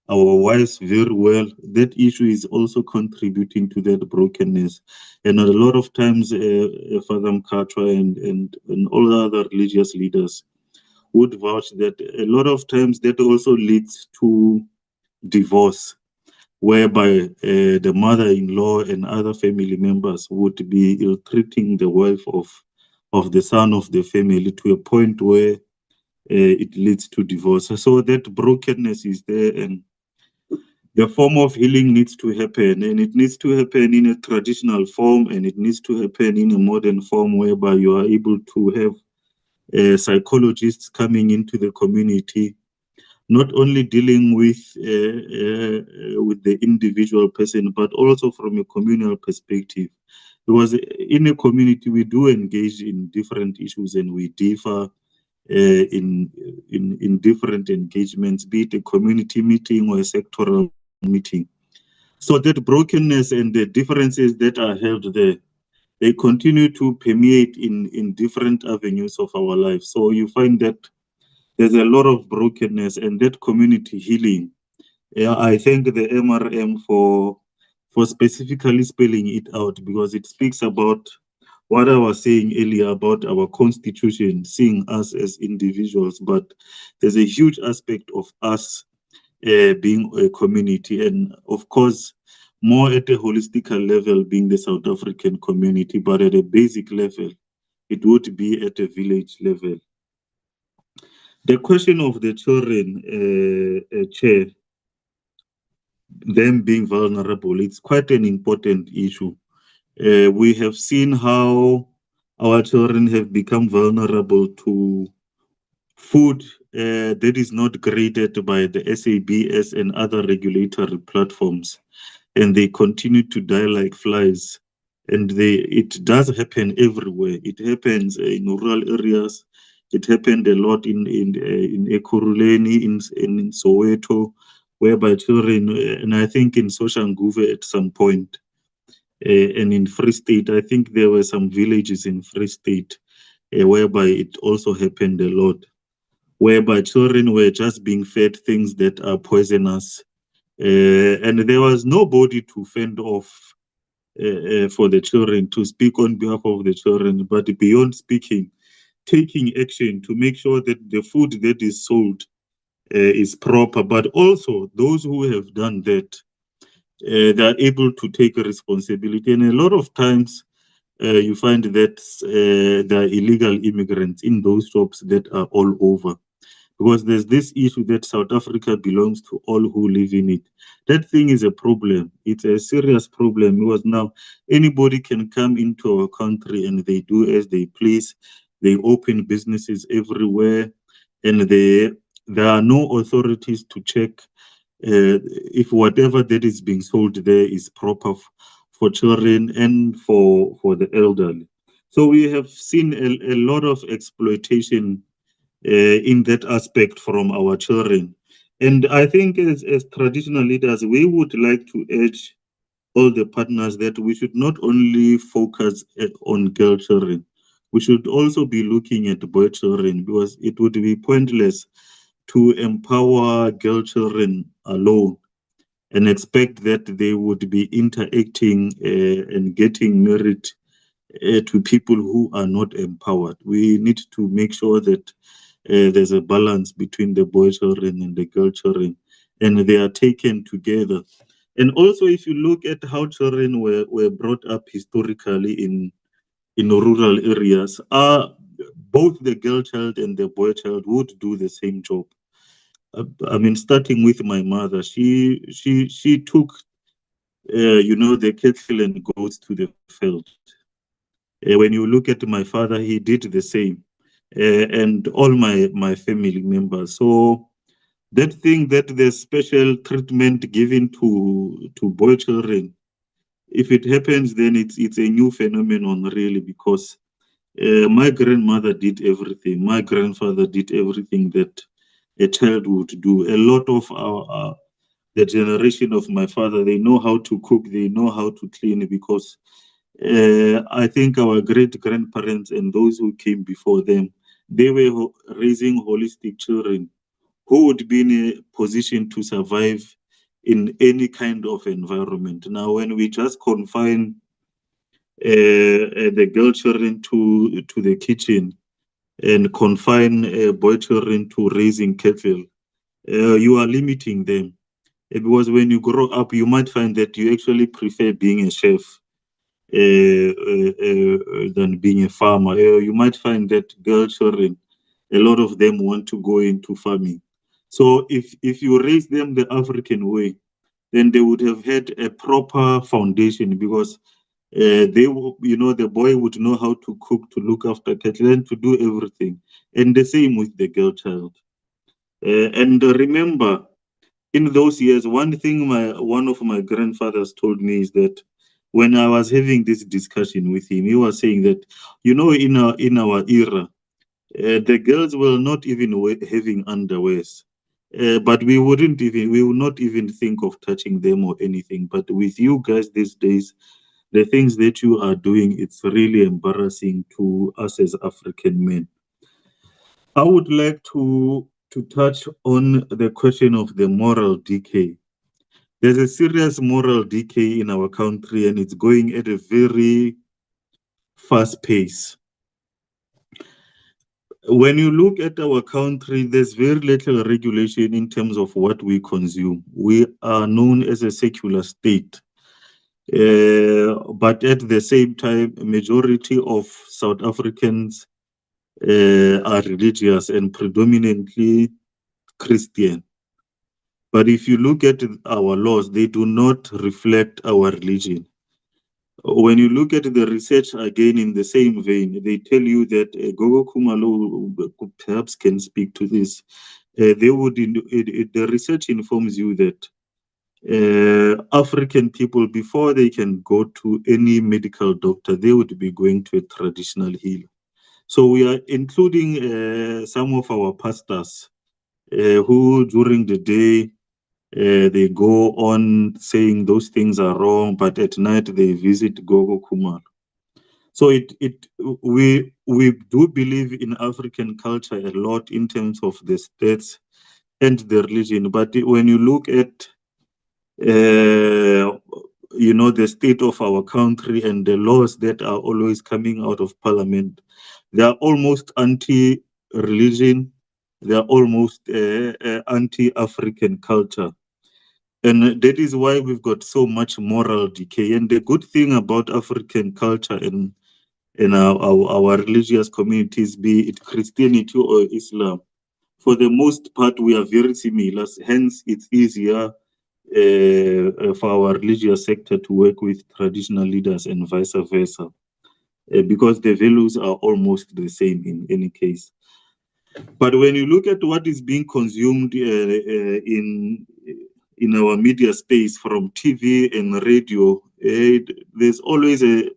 wives very well. That issue is also contributing to that brokenness. And a lot of times, Father Mkhatshwa and all the other religious leaders would vouch that a lot of times that also leads to divorce, whereby the mother-in-law and other family members would be ill-treating the wife of the son of the family to a point where it leads to divorce. So that brokenness is there, and the form of healing needs to happen, and it needs to happen in a traditional form, and it needs to happen in a modern form whereby you are able to have psychologists coming into the community, not only dealing with the individual person, but also from a communal perspective. Because in a community, we do engage in different issues and we differ in different engagements, be it a community meeting or a sectoral meeting. So that brokenness and the differences that are held there, they continue to permeate in different avenues of our life. So you find that there's a lot of brokenness, and that community healing. I thank the MRM for specifically spelling it out, because it speaks about what I was saying earlier about our constitution, seeing us as individuals, but there's a huge aspect of us being a community, and of course, more at a holistic level being the South African community, but at a basic level, it would be at a village level. The question of the children, Chair, them being vulnerable, it's quite an important issue. We have seen how our children have become vulnerable to food that is not graded by the SABS and other regulatory platforms, and they continue to die like flies. And it does happen everywhere. It happens in rural areas. It happened a lot in Ekurhuleni, in Soweto, whereby children, and I think in Soshanguve at some point, and in Free State, I think there were some villages in Free State whereby it also happened a lot, whereby children were just being fed things that are poisonous, and there was nobody to fend off for the children, to speak on behalf of the children, but beyond speaking, taking action to make sure that the food that is sold is proper, but also those who have done that, they are able to take responsibility. And a lot of times you find that there are illegal immigrants in those shops that are all over, because there's this issue that South Africa belongs to all who live in it. That thing is a problem. It's a serious problem, because now anybody can come into our country and they do as they please. They open businesses everywhere, and there are no authorities to check if whatever that is being sold there is proper for children and for the elderly. So we have seen a lot of exploitation in that aspect from our children. And I think as traditional leaders, we would like to urge all the partners that we should not only focus on girl children, we should also be looking at boy children, because it would be pointless to empower girl children alone and expect that they would be interacting and getting married to people who are not empowered. We need to make sure that there's a balance between the boy children and the girl children, and they are taken together. And also, if you look at how children were brought up historically in rural areas, both the girl child and the boy child would do the same job. starting with my mother, she took, the cattle and goats to the field. When you look at my father, he did the same, and all my family members. So that thing that there's special treatment given to boy children, if it happens, then it's a new phenomenon, really, because my grandmother did everything. My grandfather did everything that a child would do. A lot of the generation of my father, they know how to cook, they know how to clean, because I think our great grandparents and those who came before them, they were raising holistic children who would be in a position to survive in any kind of environment. Now, when we just confine the girl children to the kitchen and confine boy children to raising cattle, you are limiting them. Because when you grow up, you might find that you actually prefer being a chef than being a farmer. You might find that girl children, a lot of them want to go into farming. So if you raise them the African way, then they would have had a proper foundation, because the boy would know how to cook, to look after cattle, and to do everything. And the same with the girl child. And remember, in those years, one thing one of my grandfathers told me is that when I was having this discussion with him, he was saying that, in our era, the girls were not even having underwears. But we will not even think of touching them or anything. But with you guys these days, the things that you are doing, it's really embarrassing to us as African men. I would like to touch on the question of the moral decay. There's a serious moral decay in our country, and it's going at a very fast pace. When you look at our country, there's very little regulation in terms of what we consume. We are known as a secular state. But at the same time, a majority of South Africans are religious and predominantly Christian. But if you look at our laws, they do not reflect our religion. When you look at the research again in the same vein, they tell you that Gogo Khumalo perhaps can speak to this. The research informs you that African people, before they can go to any medical doctor, they would be going to a traditional healer. So we are including some of our pastors who during the day they go on saying those things are wrong, but at night they visit Gogo Kumar. So we do believe in African culture a lot in terms of the states and the religion. But when you look at the state of our country and the laws that are always coming out of parliament, they are almost anti-religion, they are almost anti-African culture. And that is why we've got so much moral decay. And the good thing about African culture and our religious communities, be it Christianity or Islam, for the most part, we are very similar. Hence, it's easier for our religious sector to work with traditional leaders and vice versa, because the values are almost the same in any case. But when you look at what is being consumed in our media space, from TV and radio, there's always an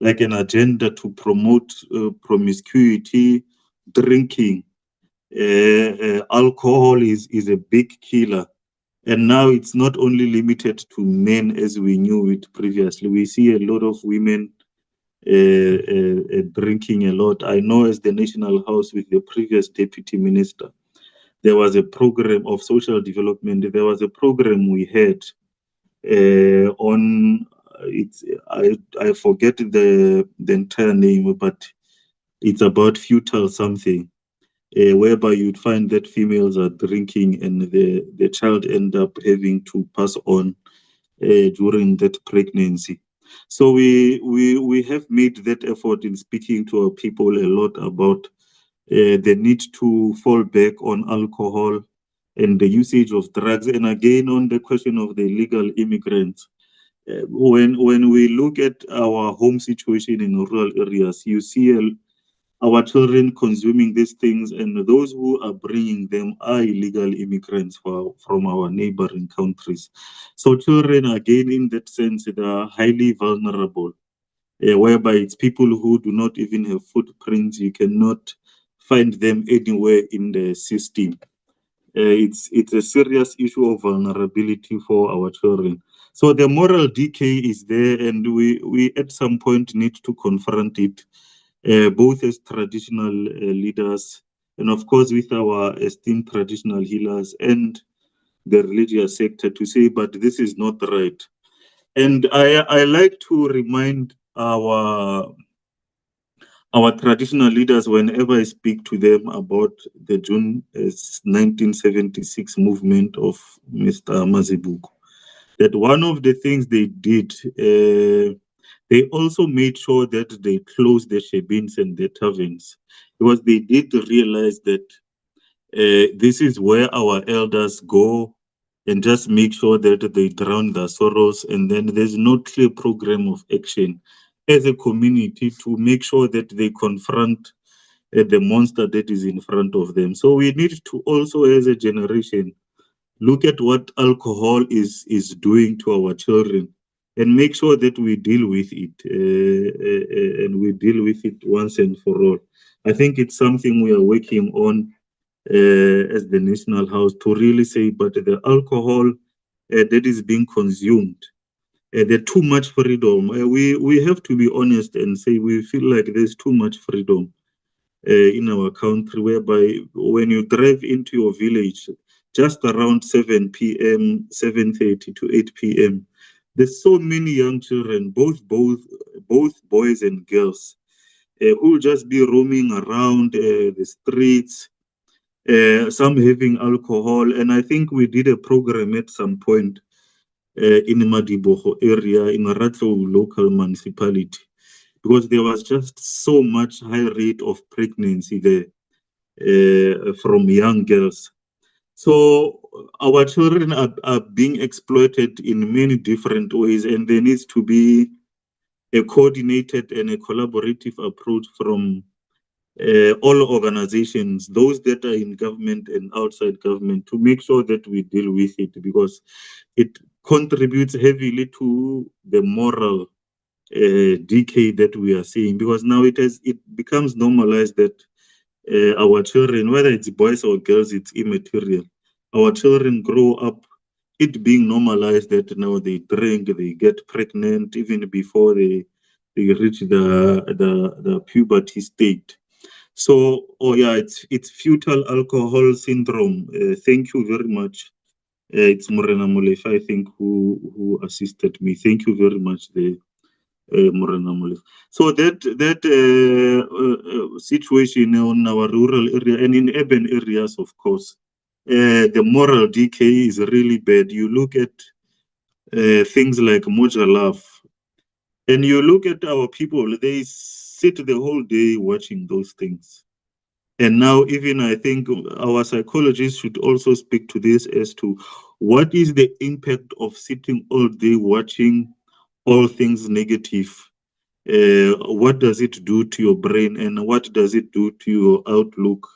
agenda to promote promiscuity, drinking. Alcohol is a big killer. And now it's not only limited to men as we knew it previously. We see a lot of women drinking a lot. I know as the National House with the previous deputy minister, there was a program of social development. There was a program we had on, I forget the entire name, but it's about futile something. Whereby you'd find that females are drinking and the child end up having to pass on during that pregnancy. So we have made that effort in speaking to our people a lot about the need to fall back on alcohol and the usage of drugs. And again, on the question of the illegal immigrants, when we look at our home situation in rural areas, you see our children consuming these things, and those who are bringing them are illegal immigrants from our neighboring countries. So children, again, in that sense, they are highly vulnerable, whereby it's people who do not even have footprints. You cannot find them anywhere in the system. It's a serious issue of vulnerability for our children. So the moral decay is there, and we at some point need to confront it, both as traditional leaders and of course with our esteemed traditional healers and the religious sector, to say, but this is not right. And I like to remind our traditional leaders, whenever I speak to them about the June 1976 movement of Mr. Mazibuko, that one of the things they did, they also made sure that they closed the shebins and the taverns, because they did realize that this is where our elders go and just make sure that they drown their sorrows, and then there's no clear program of action as a community to make sure that they confront the monster that is in front of them. So we need to also, as a generation, look at what alcohol is doing to our children and make sure that we deal with it, and we deal with it once and for all. I think it's something we are working on as the National House to really say, but the alcohol that is being consumed, there's too much freedom. We have to be honest and say we feel like there's too much freedom in our country, whereby when you drive into your village just around 7 p.m., 7:30 to 8 p.m., there's so many young children, both boys and girls, who will just be roaming around the streets, some having alcohol. And I think we did a program at some point in Madibogo area, in Ratlo local municipality, because there was just so much high rate of pregnancy there from young girls. So our children are being exploited in many different ways, and there needs to be a coordinated and a collaborative approach from all organizations, those that are in government and outside government, to make sure that we deal with it, because it contributes heavily to the moral decay that we are seeing, because now it becomes normalized that our children, whether it's boys or girls, it's immaterial. Our children grow up, it being normalized that now they drink, they get pregnant even before they reach the puberty state. So, it's fetal alcohol syndrome. Thank you very much. It's Morena Molefe, I think, who assisted me. Thank you very much, Morena Molefe. So that situation on our rural area and in urban areas, of course, the moral decay is really bad. You look at things like Moja Love, and you look at our people, they sit the whole day watching those things. And now, even I think our psychologists should also speak to this as to what is the impact of sitting all day watching all things negative. What does it do to your brain, and what does it do to your outlook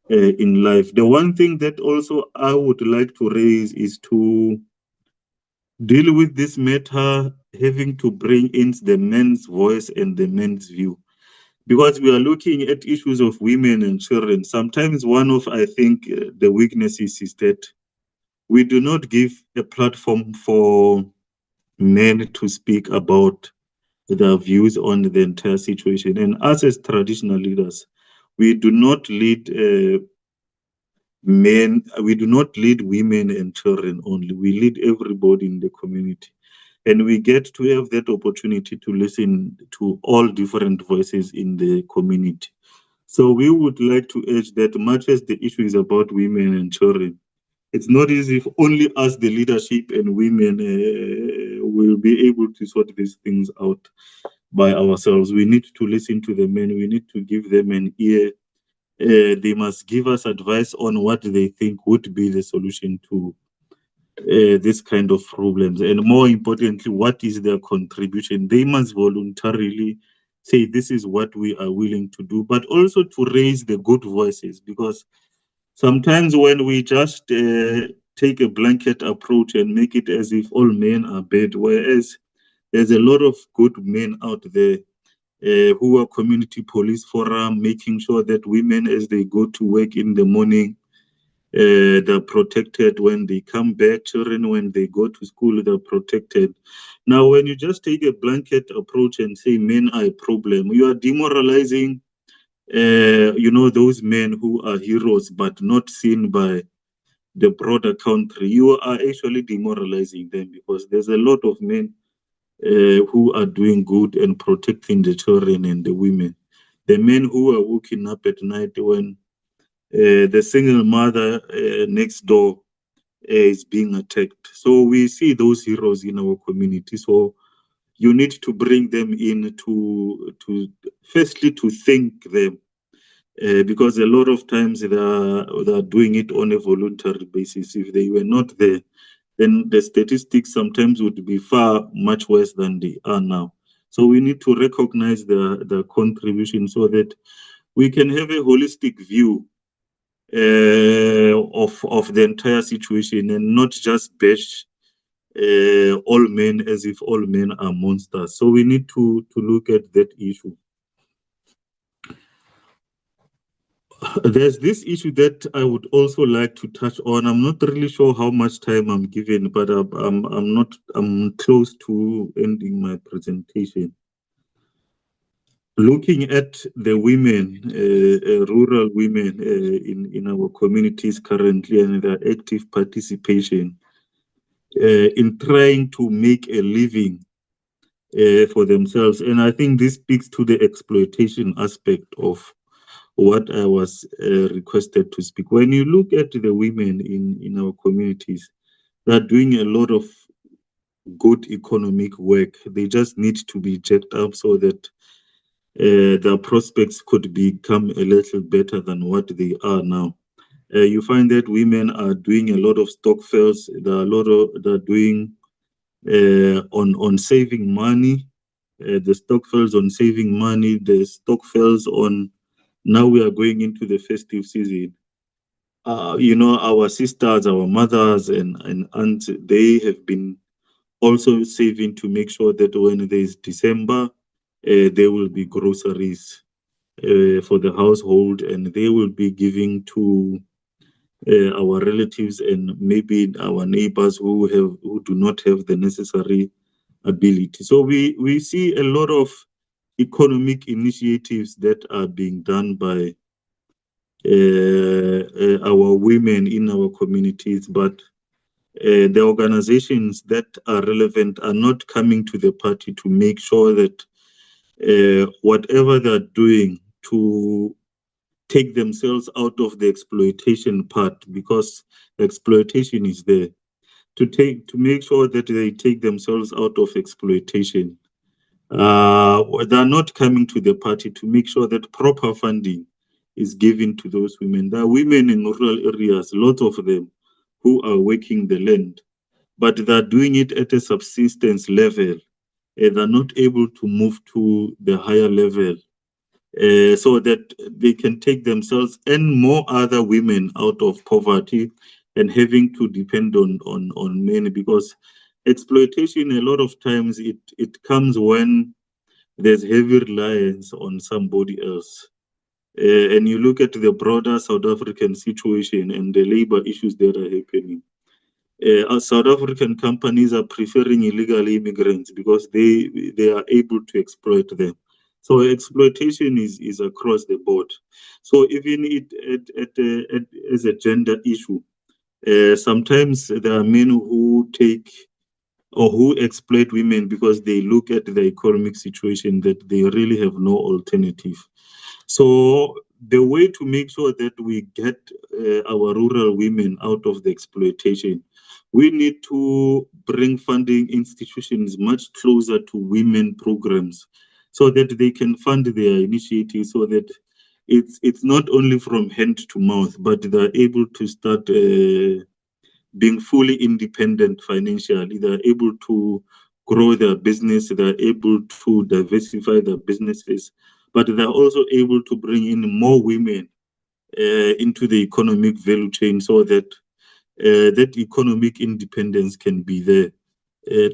in life? The one thing that also I would like to raise is to deal with this matter, having to bring in the men's voice and the men's view. Because we are looking at issues of women and children. Sometimes one of, I think, the weaknesses is that we do not give a platform for men to speak about their views on the entire situation. And us as traditional leaders, we do not lead men, we do not lead women and children only. We lead everybody in the community. And we get to have that opportunity to listen to all different voices in the community. So we would like to urge that much as the issue is about women and children, it's not as if only us, the leadership and women, will be able to sort these things out by ourselves. We need to listen to the men. We need to give them an ear they must give us advice on what they think would be the solution to this kind of problems. And more importantly, what is their contribution? They must voluntarily say, this is what we are willing to do, but also to raise the good voices, because sometimes when we just take a blanket approach and make it as if all men are bad, whereas there's a lot of good men out there who are community police forum, making sure that women, as they go to work in the morning, they're protected. When they come back, children, when they go to school, they're protected. Now, when you just take a blanket approach and say men are a problem, you are demoralizing, those men who are heroes but not seen by the broader country. You are actually demoralizing them, because there's a lot of men who are doing good and protecting the children and the women. The men who are waking up at night when the single mother next door is being attacked. So we see those heroes in our community. So you need to bring them in to firstly to thank them, because a lot of times they are doing it on a voluntary basis. If they were not there, then the statistics sometimes would be far much worse than they are now. So we need to recognize the contribution so that we can have a holistic view of the entire situation, and not just bash all men as if all men are monsters. So we need to look at that issue. There's this issue that I would also like to touch on. I'm not really sure how much time I'm given, but I'm close to ending my presentation. Looking at the women, rural women in our communities currently, and their active participation in trying to make a living for themselves. And I think this speaks to the exploitation aspect of what I was requested to speak. When you look at the women in our communities, they're doing a lot of good economic work. They just need to be jacked up so that their prospects could become a little better than what they are now. You find that women are doing a lot of stock fails. They're doing on saving money. The stock fails on saving money. The stock fails on, now we are going into the festive season. Our sisters, our mothers and aunts, they have been also saving to make sure that when there is December, there will be groceries for the household, and they will be giving to our relatives and maybe our neighbors who do not have the necessary ability. So we see a lot of economic initiatives that are being done by our women in our communities, but the organizations that are relevant are not coming to the party to make sure that whatever they're doing to take themselves out of the exploitation part, because exploitation is there, to make sure that they take themselves out of exploitation. They're not coming to the party to make sure that proper funding is given to those women. There are women in rural areas, a lot of them, who are working the land, but they're doing it at a subsistence level. They're not able to move to the higher level so that they can take themselves and more other women out of poverty and having to depend on men, because exploitation a lot of times it comes when there's heavy reliance on somebody else. And you look at the broader South African situation and the labor issues that are happening. South African companies are preferring illegal immigrants because they are able to exploit them. So exploitation is across the board. So even as a gender issue, sometimes there are men who take or who exploit women because they look at the economic situation that they really have no alternative. So the way to make sure that we get our rural women out of the exploitation, we need to bring funding institutions much closer to women programs so that they can fund their initiatives, so that it's not only from hand to mouth, but they're able to start being fully independent financially. They're able to grow their business. They're able to diversify their businesses, but they're also able to bring in more women into the economic value chain, so that that economic independence can be there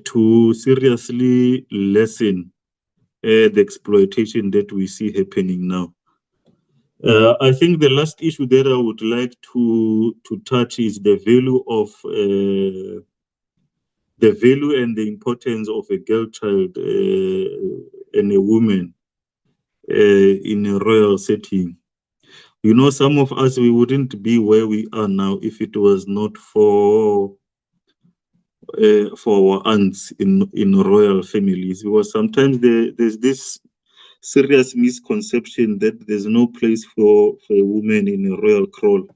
to seriously lessen the exploitation that we see happening now. I think the last issue that I would like to touch is the value of the value and the importance of a girl child and a woman in a royal setting. You know, some of us, we wouldn't be where we are now if it was not for our aunts in royal families, because sometimes there's this serious misconception that there's no place for a woman in a royal crawl.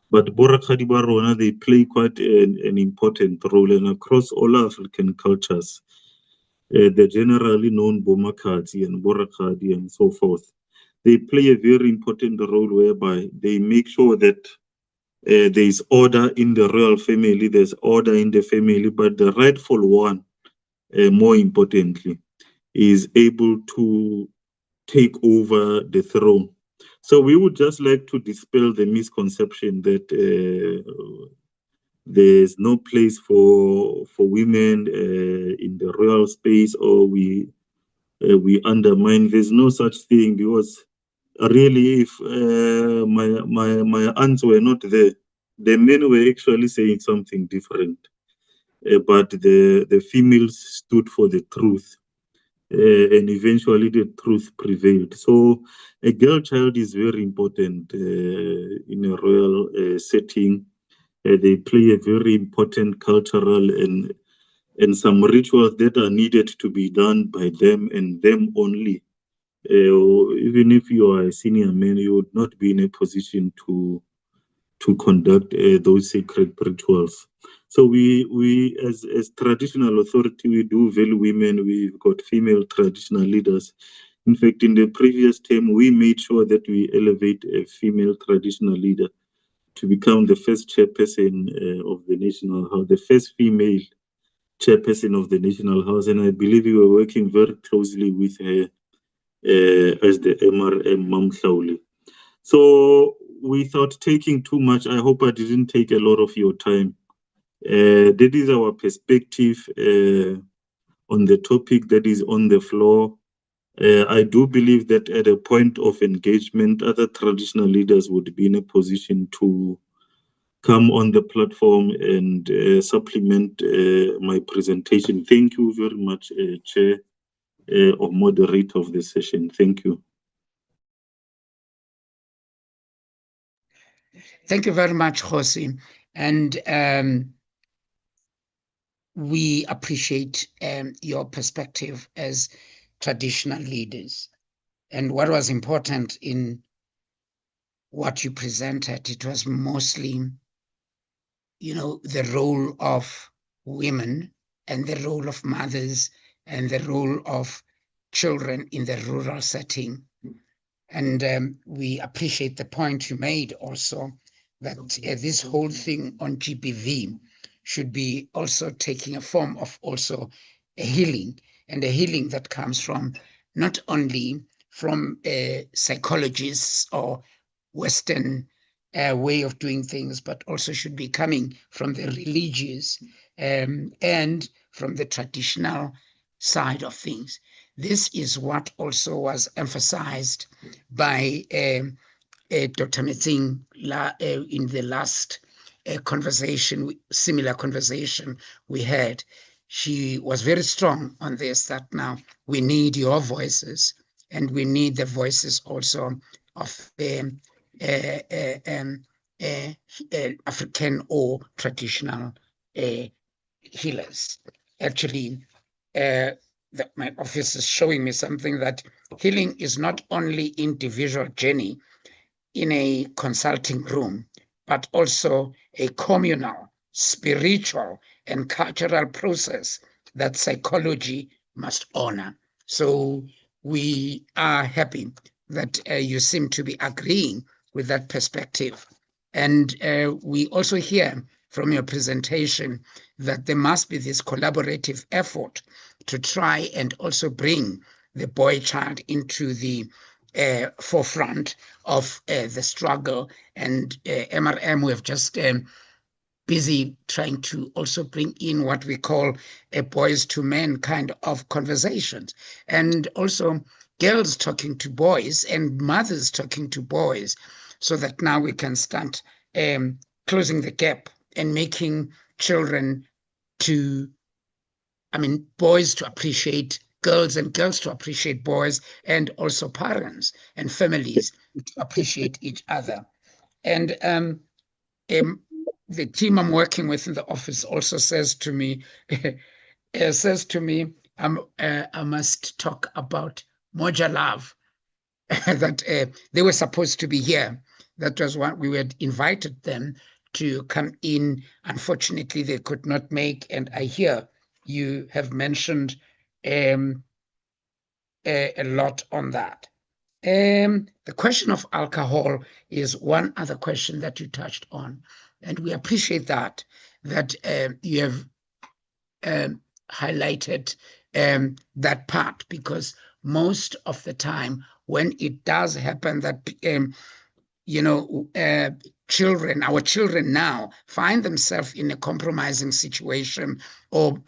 But Borakadi Barona, they play quite an important role, and across all African cultures, the generally known Bomakadi and Borakadi and so forth, they play a very important role whereby they make sure that there is order in the royal family, there's order in the family, but the rightful one, more importantly, is able to take over the throne. So we would just like to dispel the misconception that there's no place for women in the royal space, or we undermine. There's no such thing, because really, if my aunts were not there, the men were actually saying something different. But the females stood for the truth. And eventually the truth prevailed. So a girl child is very important in a royal setting. They play a very important cultural and some rituals that are needed to be done by them and them only. Even if you are a senior man, you would not be in a position to conduct those sacred rituals. So we as traditional authority, we do value women. We've got female traditional leaders. In fact, in the previous term, we made sure that we elevate a female traditional leader to become the first chairperson of the National House, the first female chairperson of the National House. And I believe we were working very closely with her as the MRM Mamhlauli. So without taking too much, I hope I didn't take a lot of your time. That is our perspective on the topic that is on the floor. I do believe that at a point of engagement, other traditional leaders would be in a position to come on the platform and supplement my presentation. Thank you very much, Chair or moderator of the session. Thank you. Thank you very much, Khoisan. And we appreciate your perspective as traditional leaders. And what was important in what you presented, it was mostly, the role of women and the role of mothers and the role of children in the rural setting. And we appreciate the point you made also, that this whole thing on GBV should be also taking a form of also a healing, and a healing that comes from not only from psychologists or Western way of doing things, but also should be coming from the religious and from the traditional side of things. This is what also was emphasized by Dr. Metsing in the last similar conversation we had. She was very strong on this, that now we need your voices, and we need the voices also of African or traditional healers. Actually, my office is showing me something, that healing is not only individual journey in a consulting room, but also a communal, spiritual, and cultural process that psychology must honor. So we are happy that you seem to be agreeing with that perspective. And we also hear from your presentation that there must be this collaborative effort to try and also bring the boy child into the forefront of the struggle. And MRM, we have just busy trying to also bring in what we call a boys to men kind of conversations, and also girls talking to boys and mothers talking to boys, so that now we can start closing the gap and making children to, boys to appreciate girls and girls to appreciate boys, and also parents and families to appreciate each other. And the team I'm working with in the office also says to me, I must talk about Moja Love, that they were supposed to be here. That was what we had invited them to come in. Unfortunately, they could not make, and I hear you have mentioned a lot on that. The question of alcohol is one other question that you touched on, and we appreciate that you have highlighted that part, because most of the time when it does happen that our children now find themselves in a compromising situation or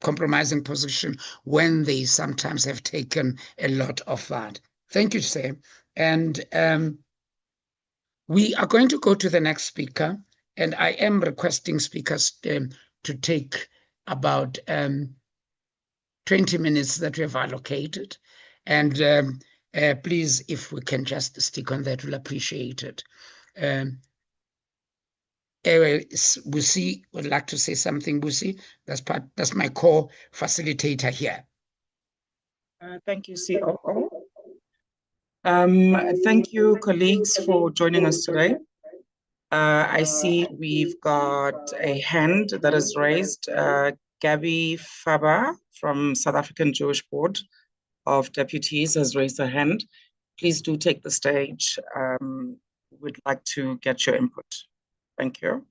compromising position when they sometimes have taken a lot of that. Thank you, sir. And we are going to go to the next speaker, and I am requesting speakers to take about 20 minutes that we have allocated. And please, if we can just stick on that, we'll appreciate it. Busi would like to say something. Busi, that's my core facilitator here. Thank you, COO. Thank you, colleagues, for joining us today. I see we've got a hand that is raised. Gabby Faba from South African Jewish Board of Deputies has raised her hand. Please do take the stage. We'd like to get your input. Thank you.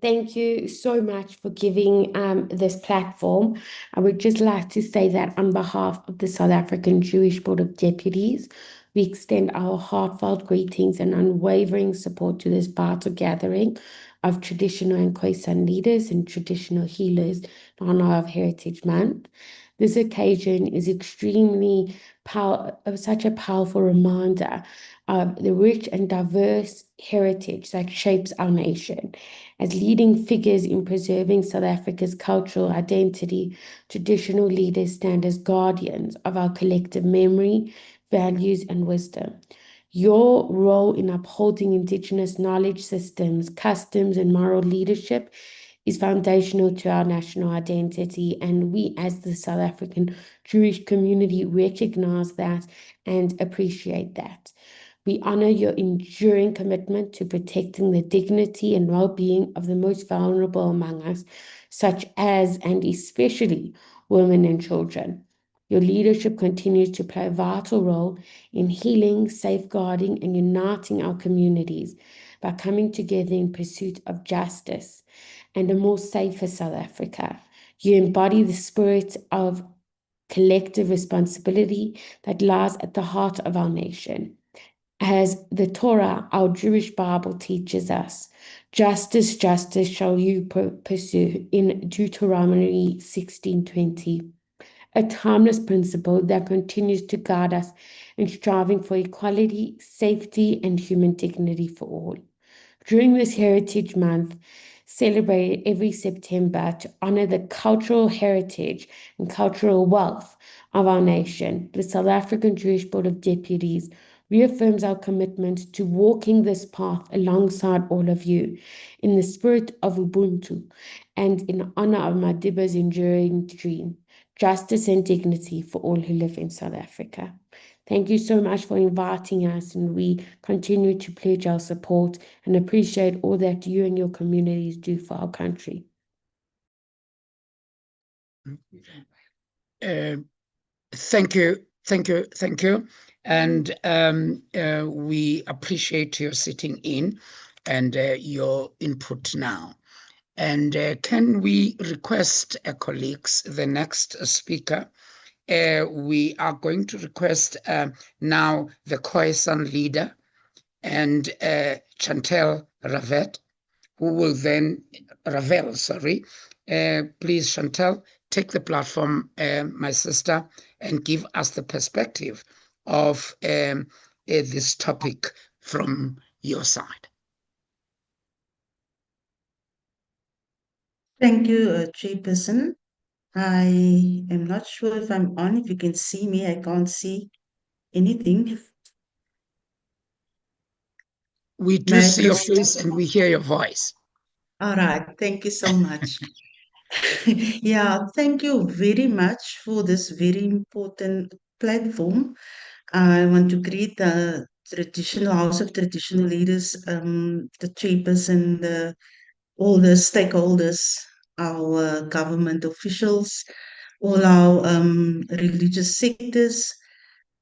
Thank you so much for giving this platform. I would just like to say that on behalf of the South African Jewish Board of Deputies, we extend our heartfelt greetings and unwavering support to this vital gathering of traditional and Khoisan leaders and traditional healers in honor of Heritage Month. This occasion is extremely such a powerful reminder of the rich and diverse heritage that shapes our nation. As leading figures in preserving South Africa's cultural identity, traditional leaders stand as guardians of our collective memory, values, and wisdom. Your role in upholding Indigenous knowledge systems, customs, and moral leadership is foundational to our national identity, and we as the South African Jewish community recognize that and appreciate that. We honor your enduring commitment to protecting the dignity and well-being of the most vulnerable among us, such as and especially women and children. Your leadership continues to play a vital role in healing, safeguarding, and uniting our communities by coming together in pursuit of justice and a more safer South Africa. You embody the spirit of collective responsibility that lies at the heart of our nation. As the Torah, our Jewish Bible, teaches us, justice, justice shall you pursue in Deuteronomy 16:20, a timeless principle that continues to guide us in striving for equality, safety, and human dignity for all. During this Heritage Month, celebrated every September to honor the cultural heritage and cultural wealth of our nation, the South African Jewish Board of Deputies reaffirms our commitment to walking this path alongside all of you in the spirit of Ubuntu and in honor of Madiba's enduring dream, justice and dignity for all who live in South Africa. Thank you so much for inviting us, and we continue to pledge our support and appreciate all that you and your communities do for our country. Thank you, thank you, thank you. And we appreciate your sitting in and your input now. And can we request, colleagues, the next speaker? We are going to request now the Khoisan leader and Chantel Ravet, who will then, Ravel, sorry. Please, Chantel, take the platform, my sister, and give us the perspective of this topic from your side. Thank you, Chairperson. I am not sure if I'm on. If you can see me, I can't see anything. We do May I see your proceed? face and we hear your voice. All right. Thank you so much. Yeah, thank you very much for this very important platform. I want to greet the traditional House of Traditional Leaders, the chairperson, all the stakeholders, our government officials, all our religious sectors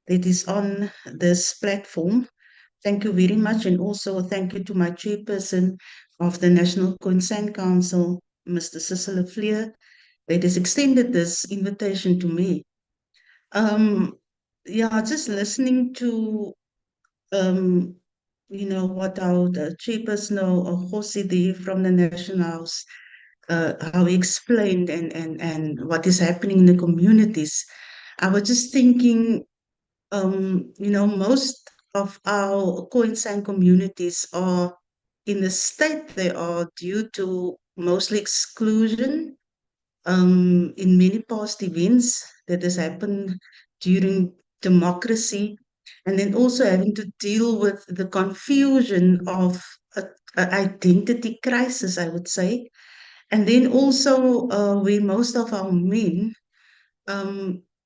that is on this platform. Thank you very much, and also thank you to my chairperson of the National Khoisan Council, Mr. Cecil Fleer, that has extended this invitation to me. Yeah, just listening to what our chairperson Jose there from the National House, how he explained and what is happening in the communities. I was just thinking, most of our Khoisan communities are in the state they are due to mostly exclusion in many past events that has happened during democracy, and then also having to deal with the confusion of a identity crisis, I would say, and then also where most of our men,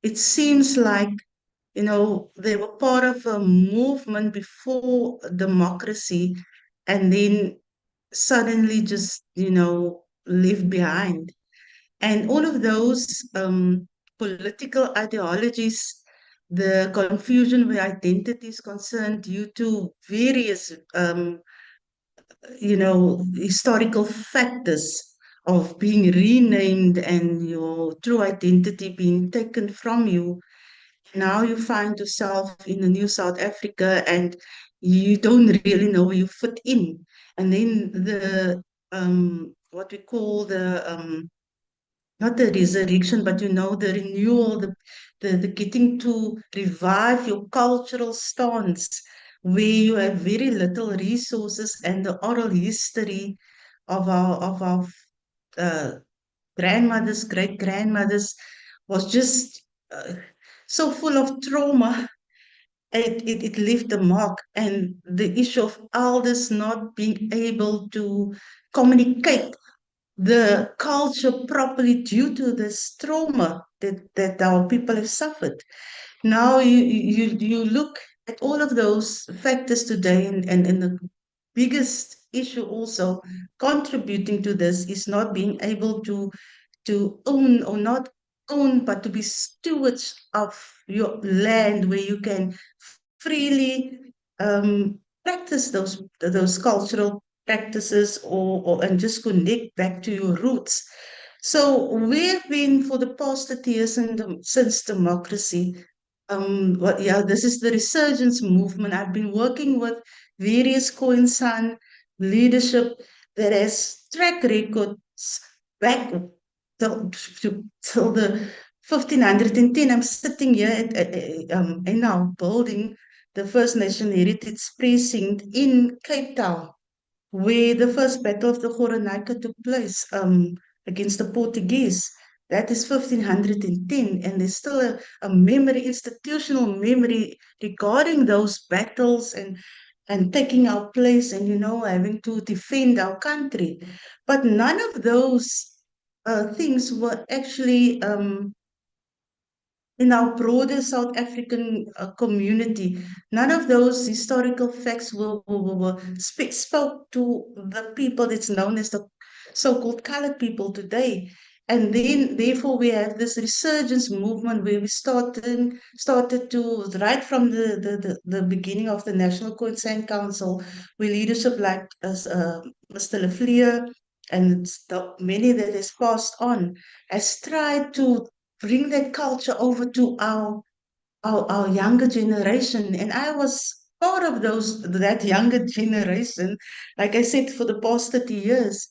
it seems like they were part of a movement before democracy, and then suddenly just left behind. And all of those political ideologies, the confusion with identity is concerned due to various, historical factors of being renamed and your true identity being taken from you. Now you find yourself in a new South Africa and you don't really know where you fit in. And then the what we call the not the resurrection, but the renewal, the getting to revive your cultural stance, where you have very little resources, and the oral history of our uh, grandmothers, great grandmothers, was just so full of trauma. It left a mark, and the issue of elders not being able to communicate the culture properly due to this trauma that our people have suffered. Now you look at all of those factors today, and the biggest issue also contributing to this is not being able to own, or not own, but to be stewards of your land, where you can freely practice those cultural practices, or and just connect back to your roots. So we've been for the past 30 years since democracy. This is the resurgence movement. I've been working with various Khoisan leadership that has track records back till the 1510. I'm sitting here in our building, the First Nation Heritage Precinct in Cape Town, where the first battle of the Goronaika took place against the Portuguese. That is 1510, and there's still a memory, institutional memory regarding those battles, and taking our place, and having to defend our country. But none of those things were actually in our broader South African community. None of those historical facts spoke to the people that's known as the so-called colored people today. And then, therefore, we have this resurgence movement where we started to, right from the beginning of the National Khoisan Council, where leadership like Mr. Lefleur and many that has passed on, has tried to bring that culture over to our younger generation. And I was part of that younger generation, like I said, for the past 30 years.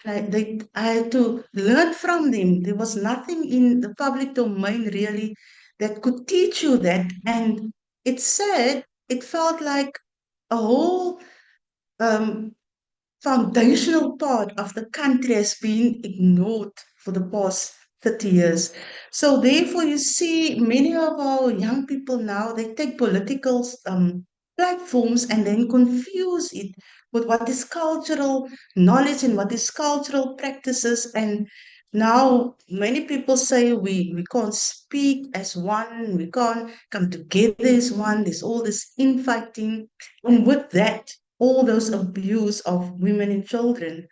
I had to learn from them. There was nothing in the public domain really that could teach you that. And it's sad, it felt like a whole um, foundational part of the country has been ignored for the past 30 years. So therefore, you see many of our young people now, they take political platforms and then confuse it with what is cultural knowledge and what is cultural practices. And now many people say we can't speak as one, we can't come together as one, there's all this infighting. And with that, all those abuse of women and children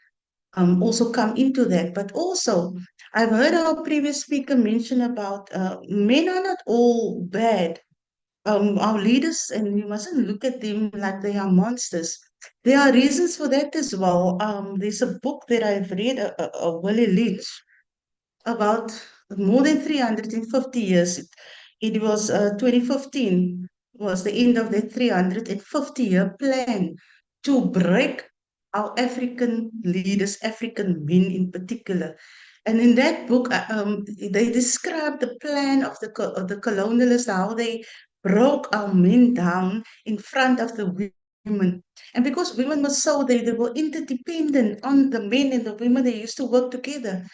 also come into that. But also, I've heard our previous speaker mention about men are not all bad. Our leaders, and you mustn't look at them like they are monsters. There are reasons for that as well. There's a book that I've read, Willie Lynch, about more than 350 years. It was 2015 was the end of the 350-year plan to break our African leaders, African men in particular. And in that book, they describe the plan of the colonialists, how they broke our men down in front of the women. And because women were so, they were interdependent on the men and the women, they used to work together.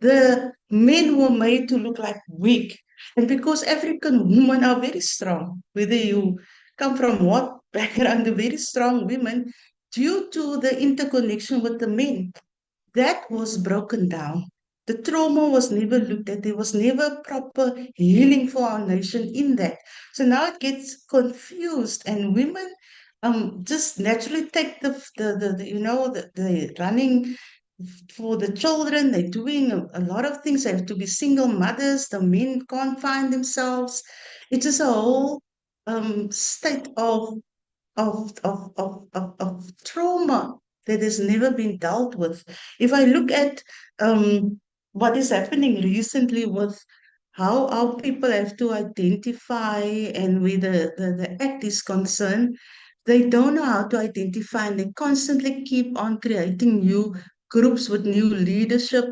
The men were made to look like weak. And because African women are very strong, whether you come from what background, they're very strong women, due to the interconnection with the men, that was broken down. The trauma was never looked at. There was never proper healing for our nation in that. So now it gets confused, and women just naturally take the running for the children. They're doing a lot of things. They have to be single mothers. The men can't find themselves. It's just a whole state of trauma that has never been dealt with. If I look at what is happening recently with how our people have to identify and where the act is concerned, they don't know how to identify, and they constantly keep on creating new groups with new leadership,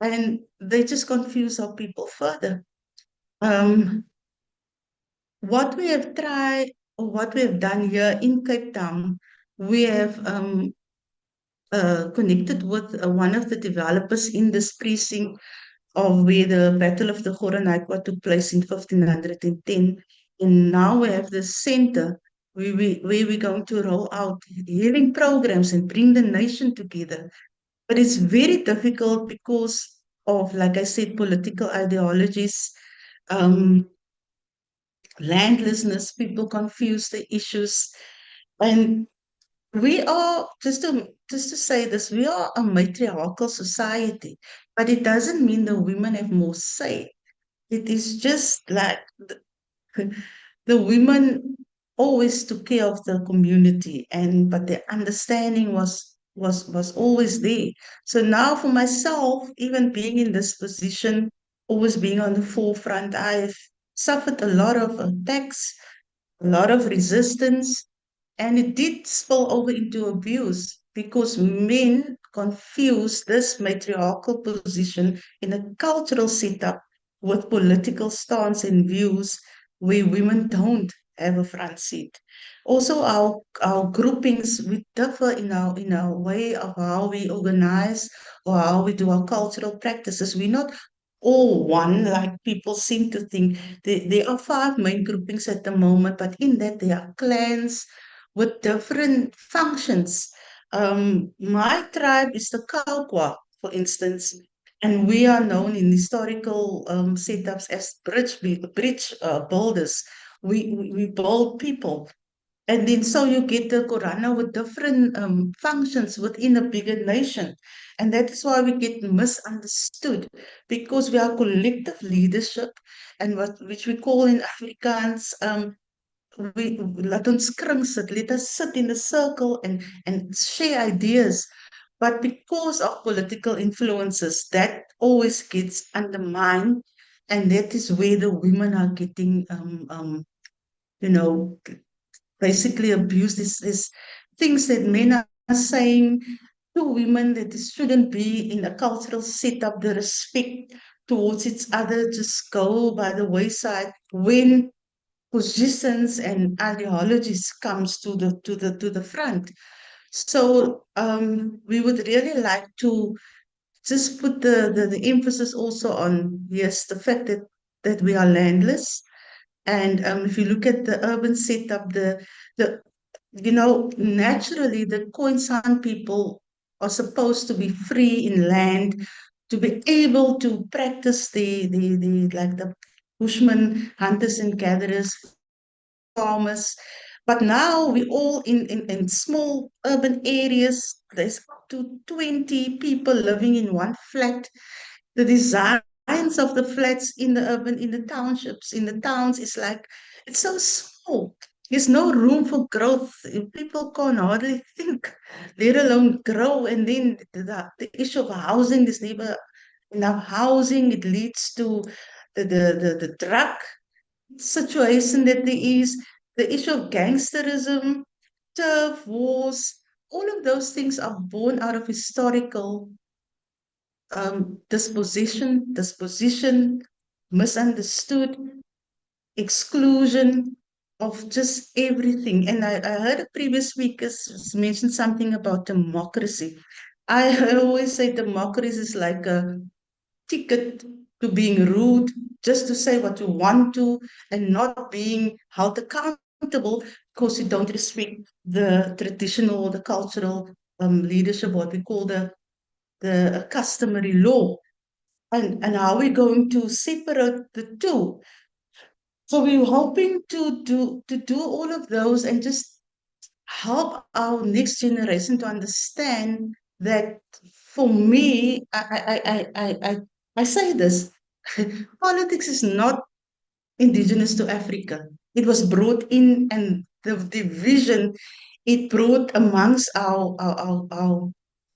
and they just confuse our people further. What we have tried, or what we have done here in Cape Town, we have connected with one of the developers in this precinct of where the Battle of the Khoisan took place in 1510. And now we have this center where we're going to roll out healing programs and bring the nation together. But it's very difficult because of, like I said, political ideologies, landlessness, people confuse the issues. And we are, just to say this, we are a matriarchal society, but it doesn't mean the women have more say. It is just like the women always took care of the community, and but the understanding was always there. So now for myself, even being in this position, always being on the forefront, I've suffered a lot of attacks, a lot of resistance, and it did spill over into abuse because men confuse this matriarchal position in a cultural setup with political stance and views where women don't have a front seat. Also, our groupings, we differ in our way of how we organize or how we do our cultural practices. We're not all one, like people seem to think. There are 5 main groupings at the moment, but in that there are clans with different functions. My tribe is the Kaukwa, for instance, and we are known in historical setups as bridge builders. We build people. And then so you get the Korana with different functions within a bigger nation. And that is why we get misunderstood, because we are collective leadership, and which we call in Afrikaans, we let ons kring sit, let us sit in a circle and share ideas. But because of political influences, that always gets undermined, and that is where the women are getting you know basically abused. This things that men are saying to women, that it shouldn't be in a cultural setup. The respect towards each other just go by the wayside when positions and ideologies comes to the front. So we would really like to just put the emphasis also on, yes, the fact that we are landless. And if you look at the urban setup, the naturally the Khoisan people are supposed to be free in land, to be able to practice the like the Bushman hunters and gatherers, farmers. But now we all in small urban areas. There's up to 20 people living in one flat. The designs of the flats in the urban, in the townships, in the towns is like, it's so small. There's no room for growth. People can't hardly think, let alone grow. And then the issue of housing, there's never enough housing. It leads to the drug situation that there is, the issue of gangsterism, turf wars. All of those things are born out of historical disposition, misunderstood, exclusion of just everything. And I heard a previous speaker mention something about democracy. I always say democracy is like a ticket to being rude, just to say what you want to, and not being held accountable because you don't respect the traditional, the cultural leadership, what we call the customary law. And how we're going to separate the two. So we're hoping to do all of those and just help our next generation to understand that. For me, I say this, politics is not indigenous to Africa. It was brought in, and the division it brought amongst our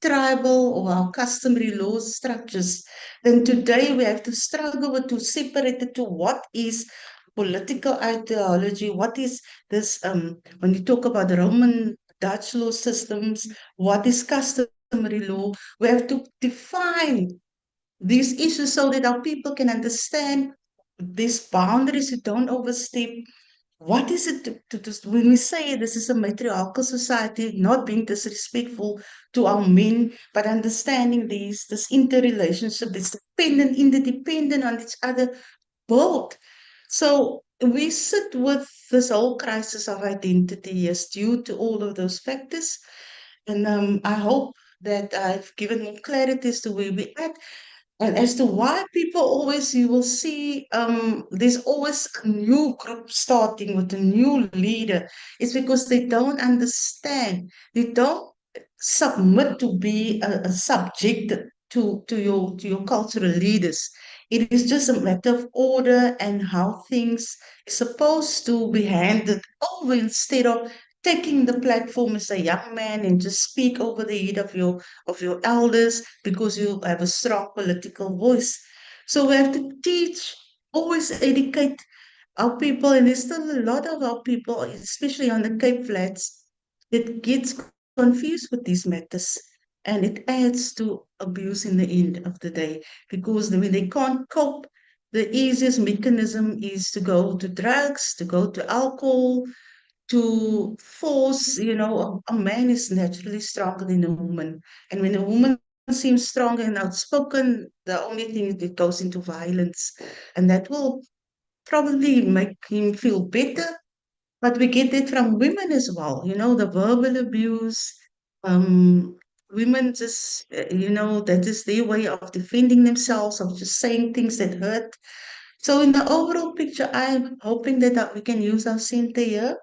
tribal or our customary laws structures. Then today we have to struggle with to separate it to what is political ideology, what is this when you talk about the Roman Dutch law systems, what is customary law. We have to define these issues so that our people can understand these boundaries, you don't overstep. What is it when we say this is a matriarchal society, not being disrespectful to our men, but understanding this interrelationship, this dependent, interdependent on each other, both. So we sit with this whole crisis of identity, yes, due to all of those factors. And I hope that I've given more clarity as to where we're at. And as to why people always, you will see, there's always a new group starting with a new leader. It's because they don't understand. They don't submit to be a subject to your cultural leaders. It is just a matter of order and how things is supposed to be handed over, instead of taking the platform as a young man and just speak over the head of your elders because you have a strong political voice. So we have to teach, always educate our people, and there's still a lot of our people, especially on the Cape Flats, that gets confused with these matters. And it adds to abuse in the end of the day, because when they can't cope, the easiest mechanism is to go to drugs, to go to alcohol, to force, a man is naturally stronger than a woman. And when a woman seems strong and outspoken, the only thing that goes into violence. And that will probably make him feel better. But we get it from women as well, the verbal abuse. Um, Women just, that is their way of defending themselves, of just saying things that hurt. So in the overall picture, I'm hoping that we can use our center here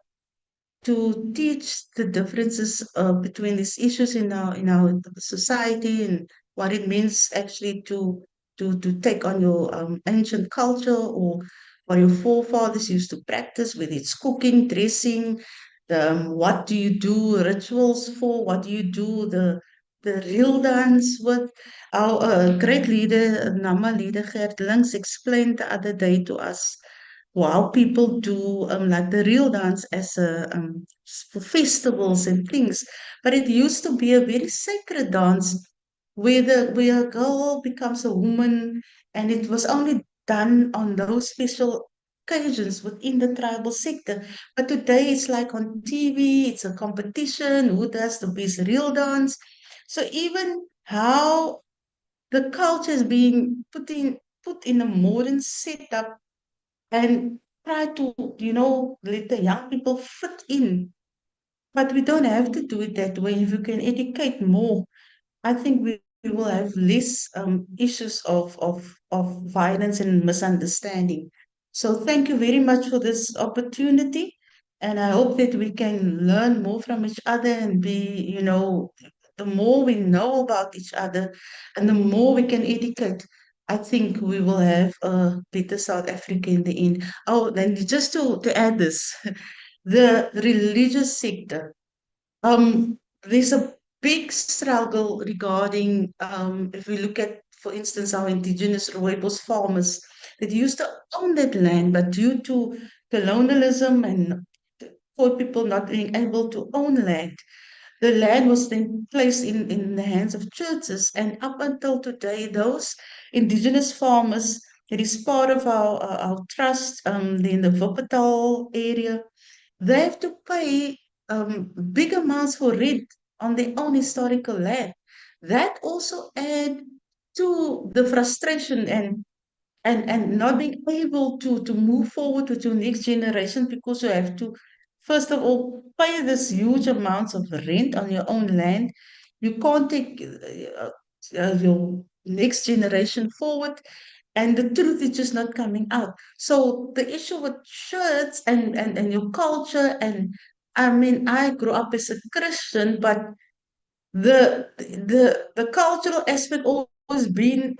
to teach the differences between these issues in our society and what it means actually to take on your ancient culture or what your forefathers used to practice, whether it's cooking, dressing, what do you do rituals for, what do you do the real dance with. Our great leader, Nama leader Gert Links, explained the other day to us how people do like the real dance as a for festivals and things. But it used to be a very sacred dance where a girl becomes a woman, and it was only done on those special occasions within the tribal sector. But today it's like on TV, it's a competition, who does the best real dance. So even how the culture is being put in a modern setup and try to, let the young people fit in. But we don't have to do it that way. If we can educate more, I think we will have less issues of violence and misunderstanding. So thank you very much for this opportunity. And I hope that we can learn more from each other and the more we know about each other and the more we can educate, I think we will have a better South Africa in the end. Oh, then just to add this, the religious sector. There's a big struggle regarding if we look at, for instance, our indigenous rooibos farmers that used to own that land, but due to colonialism and poor people not being able to own land, the land was then placed in the hands of churches. And up until today, those indigenous farmers, it is part of our trust in the Wuppertal area, they have to pay big amounts for rent on their own historical land. That also add to the frustration and not being able to move forward with your next generation because you have to, first of all, pay this huge amounts of rent on your own land. You can't take your next generation forward, and the truth is just not coming out. So the issue with shirts and your culture, and I mean, I grew up as a Christian, but the cultural aspect always been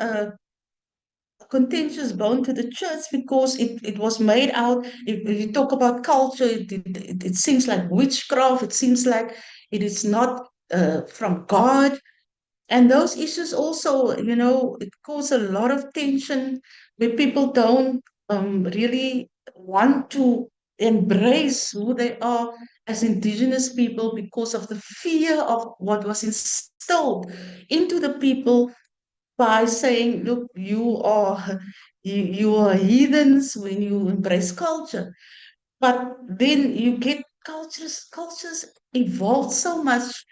contentious bone to the church because it was made out. If you talk about culture, it seems like witchcraft. It seems like it is not from God. And those issues also, it cause a lot of tension where people don't really want to embrace who they are as indigenous people because of the fear of what was instilled into the people by saying, look, you are heathens when you embrace culture. But then you get cultures evolved so much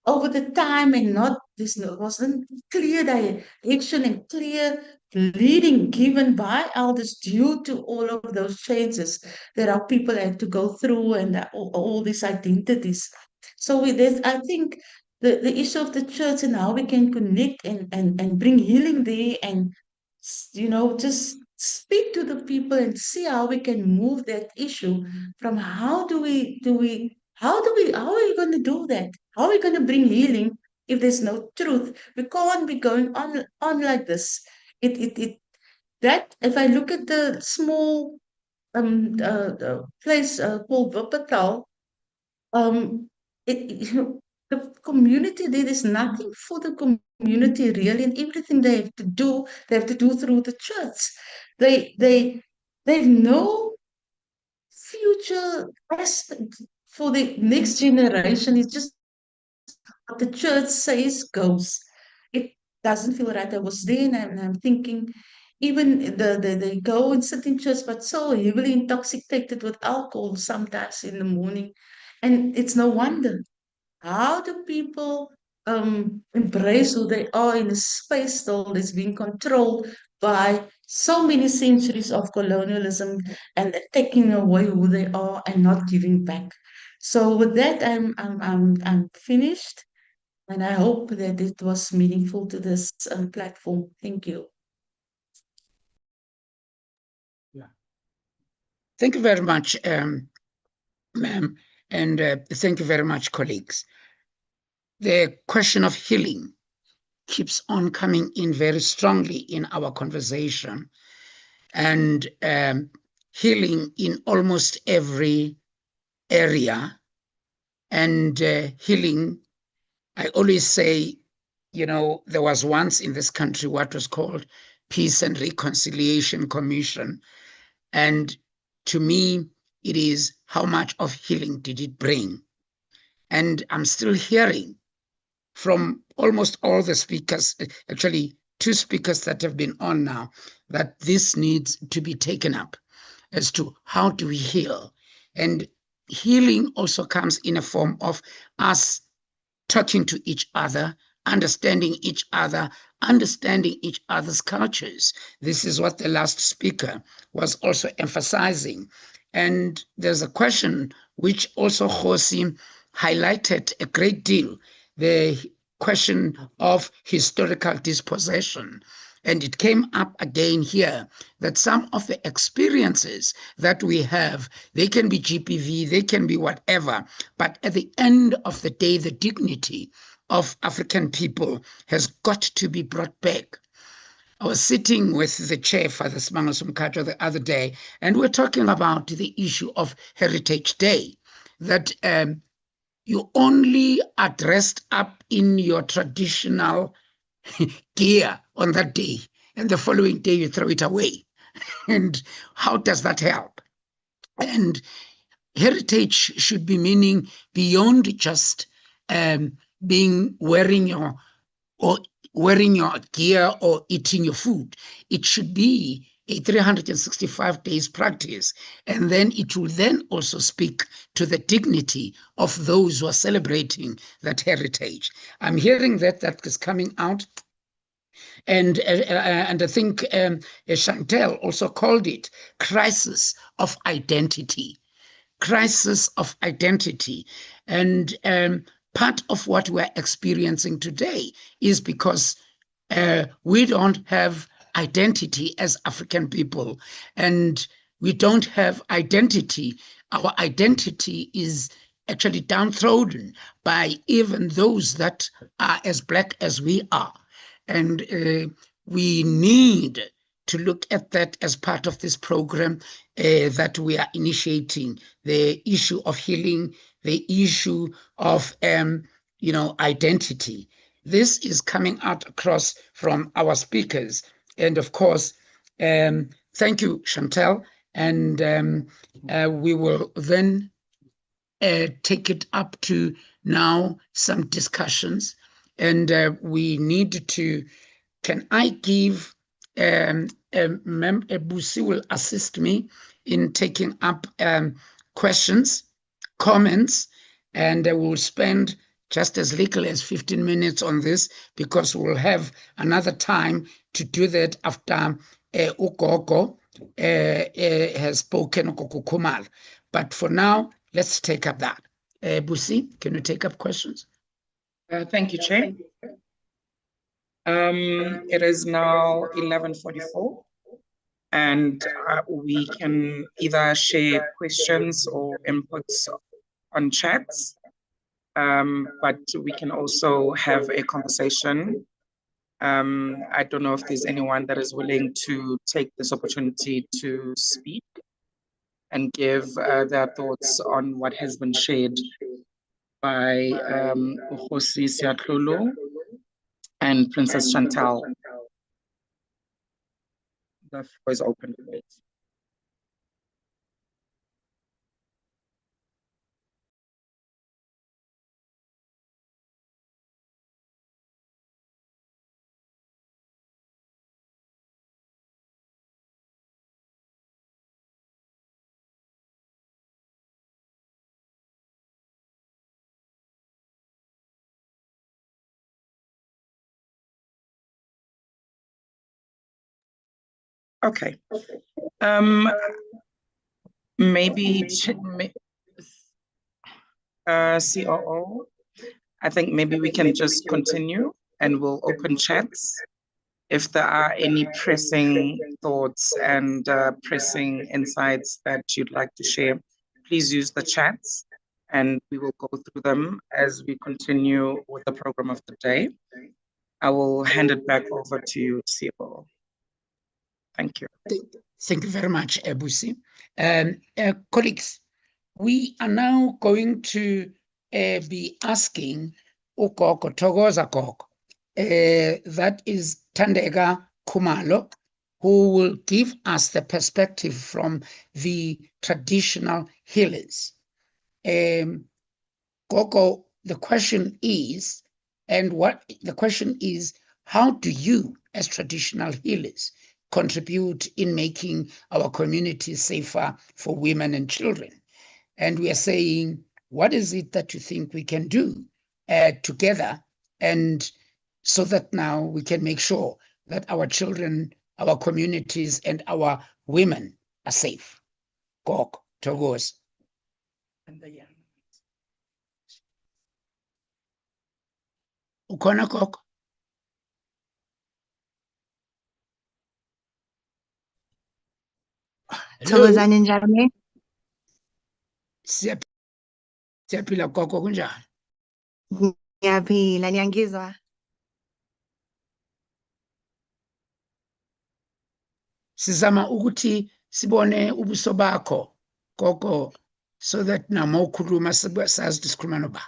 over the time, and not this wasn't clear direction and clear leading given by elders due to all of those changes that our people had to go through, and all these identities. So with this, I think the issue of the church and how we can connect and bring healing there, and just speak to the people and see how we can move that issue from how are we going to do that? How are we going to bring healing if there's no truth? We can't be going on like this. That if I look at the small place called Wuppertal, um, the community there is nothing for the community really, and everything they have to do through the church. They have no future aspect for the next generation. It's just what the church says goes. It doesn't feel right. I was there, and I'm thinking, even they go and sit in church, but so heavily intoxicated with alcohol sometimes in the morning. And it's no wonder. How do people embrace who they are in a space still that's being controlled by so many centuries of colonialism and taking away who they are and not giving back? So with that, I'm finished, and I hope that it was meaningful to this platform. Thank you. Thank you very much, ma'am. And thank you very much, colleagues. The question of healing keeps on coming in very strongly in our conversation, and healing in almost every area. And healing, I always say, you know, there was once in this country what was called Peace and Reconciliation Commission. And to me, it is how much of healing did it bring? And I'm still hearing from almost all the speakers, actually 2 speakers that have been on now, that this needs to be taken up as to how do we heal. And healing also comes in a form of us talking to each other, understanding each other, understanding each other's cultures. This is what the last speaker was also emphasizing. And there's a question which also Khosi highlighted a great deal, the question of historical dispossession. And it came up again here that some of the experiences that we have, they can be GBV, they can be whatever, but at the end of the day, the dignity of African people has got to be brought back. I was sitting with the chair, Father Simango Sumkhatshwa, the other day, and we're talking about the issue of Heritage Day, that you only are dressed up in your traditional gear on that day, and the following day you throw it away. And how does that help? And heritage should be meaning beyond just wearing your gear or eating your food. It should be a 365 days practice, and then it will then also speak to the dignity of those who are celebrating that heritage. I'm hearing that is coming out. And I think Chantel also called it crisis of identity. Crisis of identity. And part of what we're experiencing today is because we don't have identity as African people, and we don't have identity. Our identity is actually downtrodden by even those that are as Black as we are. And we need to look at that as part of this program that we are initiating, the issue of healing, the issue of identity. This is coming out across from our speakers. And of course, thank you, Chantel. And we will then take it up to now some discussions. And we need to, can I give, Busi will assist me in taking up questions, comments, and we'll spend just as little as 15 minutes on this, because we'll have another time to do that after Ugogo has spoken, Ugogo Kumal. But for now, let's take up that. Busi, can you take up questions? Thank you, Chair. It is now 11:44, and we can either share questions or inputs on chats, but we can also have a conversation. I don't know if there's anyone that is willing to take this opportunity to speak and give their thoughts on what has been shared by Khosi Siyatlulu and Princess Chantal. The floor is open, please. Okay. Maybe COO, I think maybe we can just continue and we'll open chats. If there are any pressing thoughts and pressing insights that you'd like to share, please use the chats. and we will go through them as we continue with the program of the day. I will hand it back over to you, Sibo. Thank you. Thank you very much, Busi. Colleagues, we are now going to be asking ugogo Thokoza Gogo, that is Thandeka Khumalo, who will give us the perspective from the traditional healers. Gogo, the question is, how do you, as traditional healers, contribute in making our communities safer for women and children? And we are saying, what is it that you think we can do together, and so that now we can make sure that our children, our communities, and our women are safe? Gogo, Thokoza. Ukhona Gogo? Hello? Thokozani njani? Siyaphila Gogo, kunjani? Ngiyaphila, niyangizwa? Sizama ukuthi sibone ubuso bakho Gogo, so that noma ukhuluma sazi ukuthi sikhuluma noba.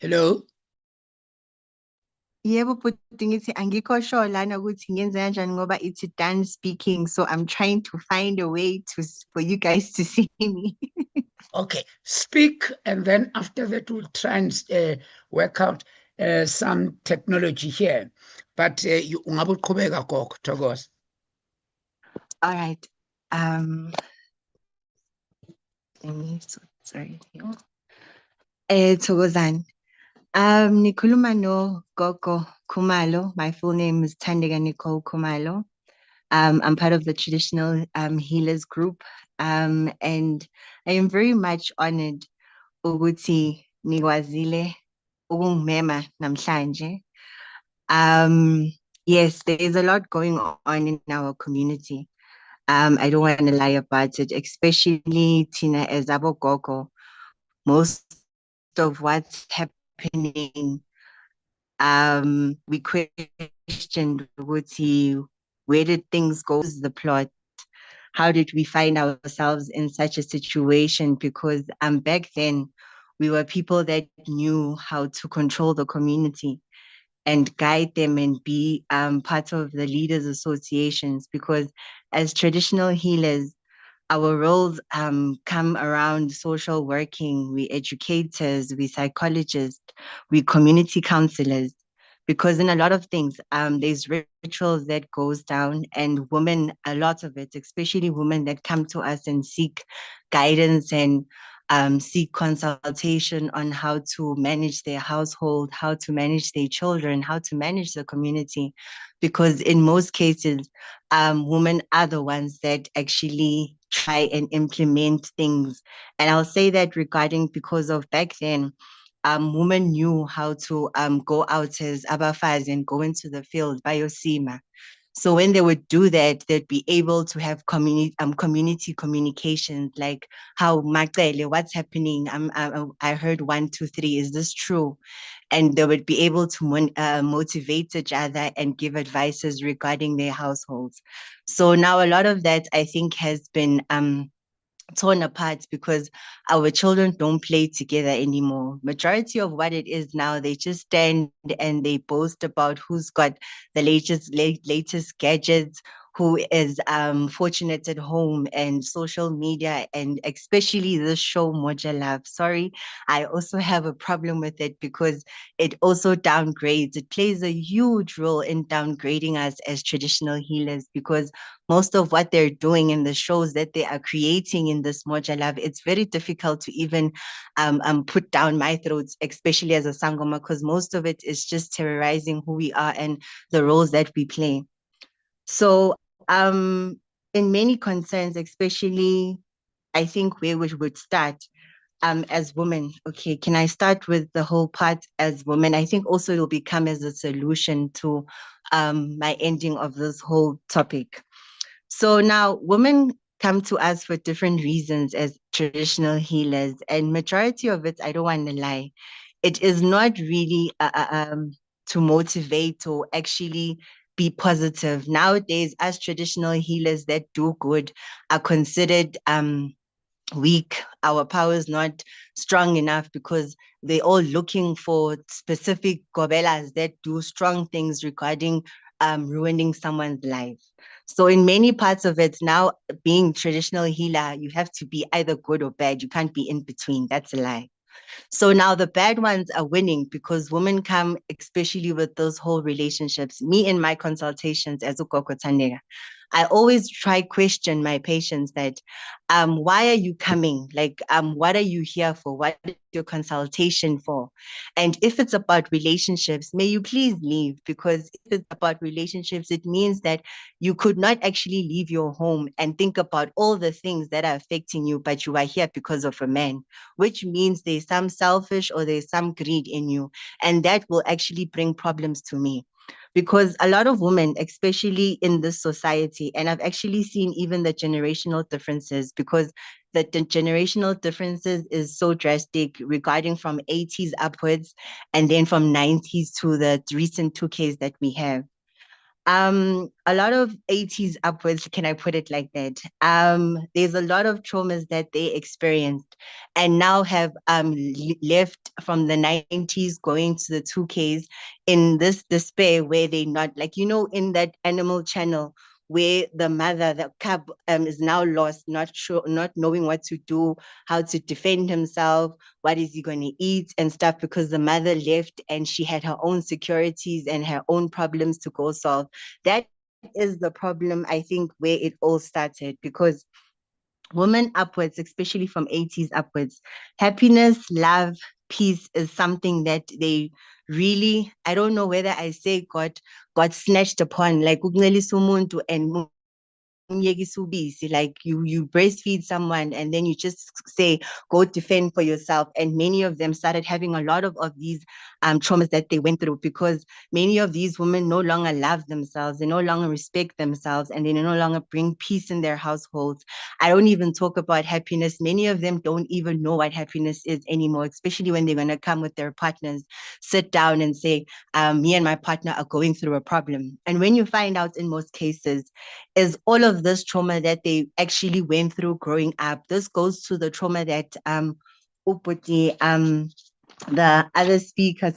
Hello? Yebo bhuti, ngithi angikho sure lana ukuthi ngenze kanjani ngoba it's done speaking, so I'm trying to find a way for you guys to see me. Okay, speak, and then after that we'll try and work out some technology here. But ungabe uqhubeka Gogo, Thokoza. All right. Sorry. Thokozani. Nikhuluma no Gogo Khumalo. My full name is Thandeka Nicole Khumalo. I'm part of the traditional healers group, and I am very much honored ukuthi nikwazile ukungimema namhlanje. Yes, there is a lot going on in our community. I don't want to lie about it, especially Tina as abogogo. Most of what's happening, we questioned where did things go? The plot. How did we find ourselves in such a situation? Because back then, we were people that knew how to control the community and guide them and be part of the leaders associations, because as traditional healers, our roles come around social working, we educators, we psychologists, we community counselors, because in a lot of things, there's rituals that goes down, and women, a lot of it, especially women that come to us and seek guidance and seek consultation on how to manage their household, how to manage their children, how to manage the community. Because in most cases, women are the ones that actually try and implement things. And I'll say that regarding, because of back then, women knew how to go out as abafazi and go into the field by Yosima. So when they would do that, they'd be able to have community communications, like how Magdele, what's happening? I heard 1, 2, 3. Is this true? And they would be able to motivate each other and give advices regarding their households. So now a lot of that, I think, has been torn apart because our children don't play together anymore. Majority of what it is now, they just stand and they boast about who's got the latest gadgets, who is fortunate at home, and social media, and especially this show Moja Love. Sorry, I also have a problem with it because it also downgrades. It plays a huge role in downgrading us as traditional healers, because most of what they're doing in the shows that they are creating in this Moja Love, it's very difficult to even put down my throats, especially as a Sangoma, because most of it is just terrorizing who we are and the roles that we play. So in many concerns, especially I think where we would start, as women. Okay, can I start with the whole part as women? I think also it will become as a solution to my ending of this whole topic. So now women come to us for different reasons as traditional healers, and majority of it, I don't want to lie, it is not really to motivate or actually be positive. Nowadays, as traditional healers that do good are considered weak. Our power is not strong enough because they're all looking for specific gobelas that do strong things regarding ruining someone's life. So in many parts of it now, being traditional healer, you have to be either good or bad. You can't be in between. That's a lie. So now the bad ones are winning because women come, especially with those whole relationships. Me in my consultations as Ukoko Tandega, I always try question my patients that, why are you coming? Like, what are you here for? What is your consultation for? And if it's about relationships, may you please leave, because if it's about relationships, it means that you could not actually leave your home and think about all the things that are affecting you, but you are here because of a man, which means there's some selfish or there's some greed in you. And that will actually bring problems to me. Because a lot of women, especially in this society, and I've actually seen even the generational differences, because the generational differences is so drastic regarding from 80s upwards and then from 90s to the recent 2Ks that we have. A lot of 80s upwards, can I put it like that? There's a lot of traumas that they experienced and now have left from the 90s going to the 2Ks in this despair where they not, like, you know, in that Animal Channel where the mother, the cub, is now lost, not sure, not knowing what to do, how to defend himself, what is he going to eat and stuff, because the mother left and she had her own securities and her own problems to go solve. That is the problem, I think, where it all started, because women upwards, especially from 80s upwards, happiness, love, peace is something that they really, I don't know whether I say got snatched upon, like umuntu and like you breastfeed someone and then you just say go defend for yourself, and many of them started having a lot of these traumas that they went through, because many of these women no longer love themselves, they no longer respect themselves, and they no longer bring peace in their households. I don't even talk about happiness. Many of them don't even know what happiness is anymore, especially when they're going to come with their partners, sit down and say, me and my partner are going through a problem. And when you find out in most cases is all of this trauma that they actually went through growing up. This goes to the trauma that Uputi, the other speaker,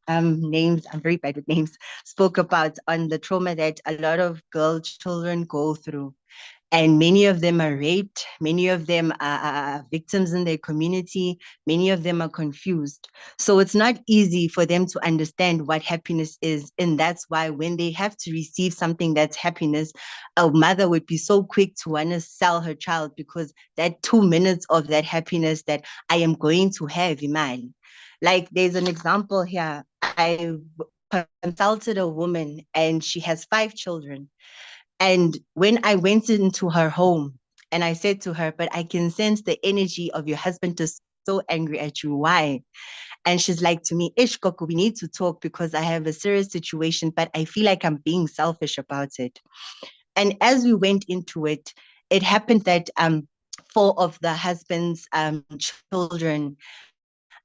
names, I'm very bad with names, spoke about, on the trauma that a lot of girl children go through. And many of them are raped. Many of them are victims in their community. Many of them are confused. So it's not easy for them to understand what happiness is. And that's why when they have to receive something that's happiness, a mother would be so quick to want to sell her child, because that 2 minutes of that happiness that I am going to have, imagine. Like, there's an example here. I consulted a woman and she has 5 children. And when I went into her home and I said to her, but I can sense the energy of your husband is so angry at you. Why? And she's like to me, Ish Koko, we need to talk because I have a serious situation, but I feel like I'm being selfish about it. And as we went into it, it happened that 4 of the husband's children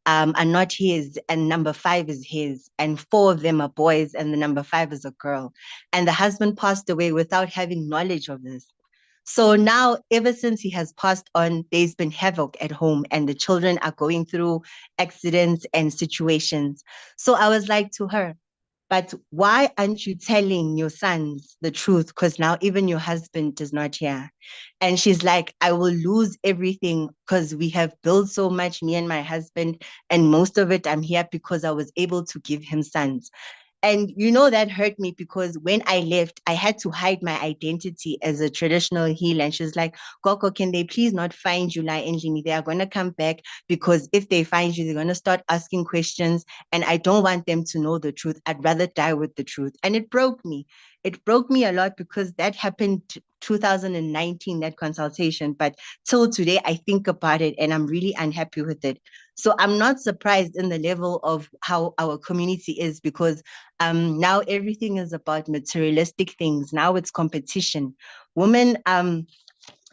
are not his, and number 5 is his, and 4 of them are boys, and the number 5 is a girl. And the husband passed away without having knowledge of this. So now, ever since he has passed on, there's been havoc at home, and the children are going through accidents and situations. So I was like to her, but why aren't you telling your sons the truth? Because now even your husband is not here. And she's like, I will lose everything because we have built so much, me and my husband, and most of it I'm here because I was able to give him sons. And you know, that hurt me, because when I left, I had to hide my identity as a traditional healer. And she's like, Coco, can they please not find you, like Enjini? They are going to come back, because if they find you, they're going to start asking questions. And I don't want them to know the truth. I'd rather die with the truth. And it broke me. It broke me a lot, because that happened 2019, that consultation, but till today, I think about it and I'm really unhappy with it. So I'm not surprised in the level of how our community is, because now everything is about materialistic things. Now it's competition. Women,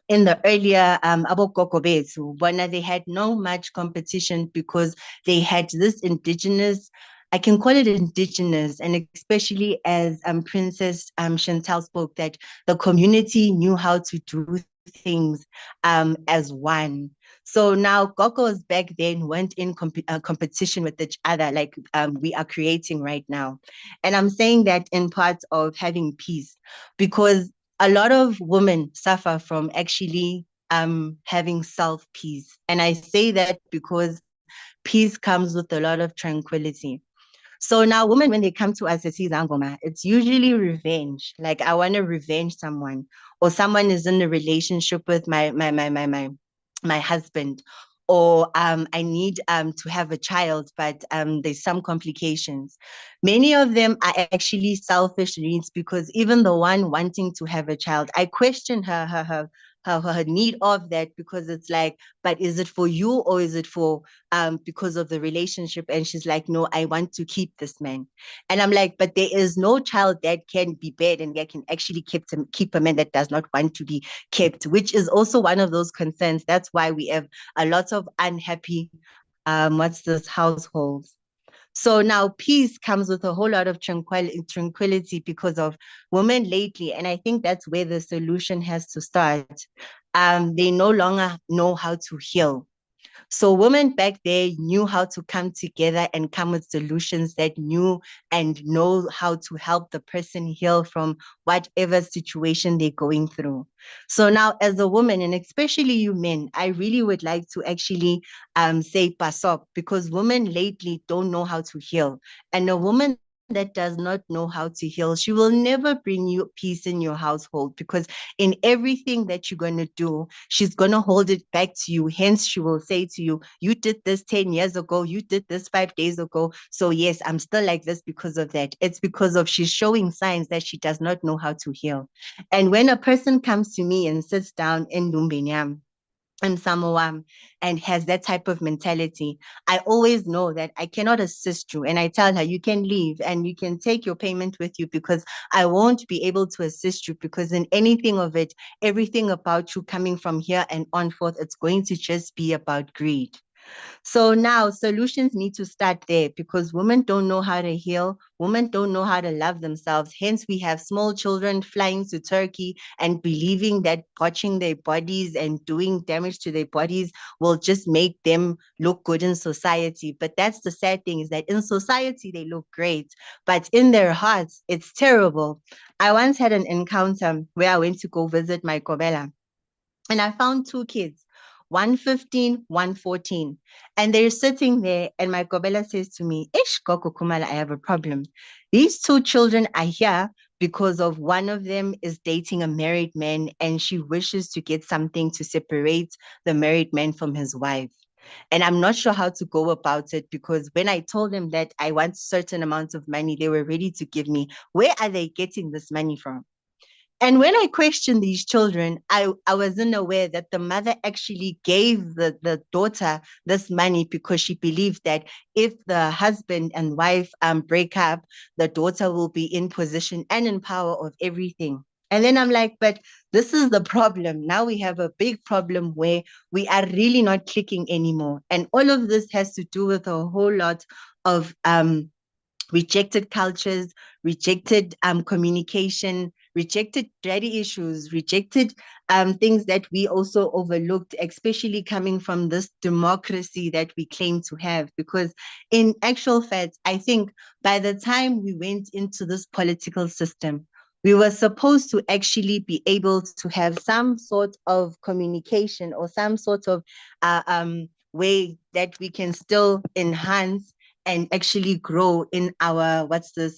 in the earlier abogogo bethu, they had no much competition because they had this indigenous, I can call it indigenous, and especially as Princess Chantal spoke, that the community knew how to do things as one. So now Gogos back then went in competition with each other, like we are creating right now. And I'm saying that in part of having peace, because a lot of women suffer from actually having self-peace. And I say that because peace comes with a lot of tranquility. So now women, when they come to us as Zangoma, it's usually revenge. Like, I want to revenge someone, or someone is in a relationship with my husband, or I need to have a child, but there's some complications. Many of them are actually selfish needs, because even the one wanting to have a child, I question her need of that, because it's like, but is it for you, or is it for because of the relationship? And she's like, no, I want to keep this man. And I'm like, but there is no child that can be bad and that can actually keep a man that does not want to be kept, which is also one of those concerns. That's why we have a lot of unhappy households. So now peace comes with a whole lot of tranquility because of women lately. And I think that's where the solution has to start. They no longer know how to heal. So women back there knew how to come together and come with solutions that knew and know how to help the person heal from whatever situation they're going through. So now, as a woman, and especially you men, I really would like to actually say pasok, because women lately don't know how to heal. And a woman that does not know how to heal, she will never bring you peace in your household, because in everything that you're going to do, she's going to hold it back to you. Hence, she will say to you, you did this 10 years ago, you did this 5 days ago. So yes, I'm still like this because of that. It's because of she's showing signs that she does not know how to heal. And when a person comes to me and sits down in Lumbinyam, and Samoa, and has that type of mentality, I always know that I cannot assist you. And I tell her, you can leave and you can take your payment with you, because I won't be able to assist you, because in anything of it, everything about you coming from here and on forth, it's going to just be about greed. So now solutions need to start there, because women don't know how to heal. Women don't know how to love themselves. Hence, we have small children flying to Turkey and believing that watching their bodies and doing damage to their bodies will just make them look good in society. But that's the sad thing, is that in society, they look great, but in their hearts, it's terrible. I once had an encounter where I went to go visit my Kobela, and I found 2 kids, one 15, one 14. And they're sitting there, and my Kobela says to me, Ish, Koko Kumala, I have a problem. These 2 children are here because of one of them is dating a married man, and she wishes to get something to separate the married man from his wife. And I'm not sure how to go about it, because when I told them that I want certain amounts of money, they were ready to give me. Where are they getting this money from? And when I questioned these children, I wasn't aware that the mother actually gave the daughter this money because she believed that if the husband and wife break up, the daughter will be in position and in power of everything. And then I'm like, but this is the problem. Now we have a big problem where we are really not clicking anymore. And all of this has to do with a whole lot of rejected cultures, rejected communication, rejected daddy issues, rejected things that we also overlooked, especially coming from this democracy that we claim to have. Because in actual fact, I think by the time we went into this political system, we were supposed to actually be able to have some sort of communication, or some sort of way that we can still enhance and actually grow in our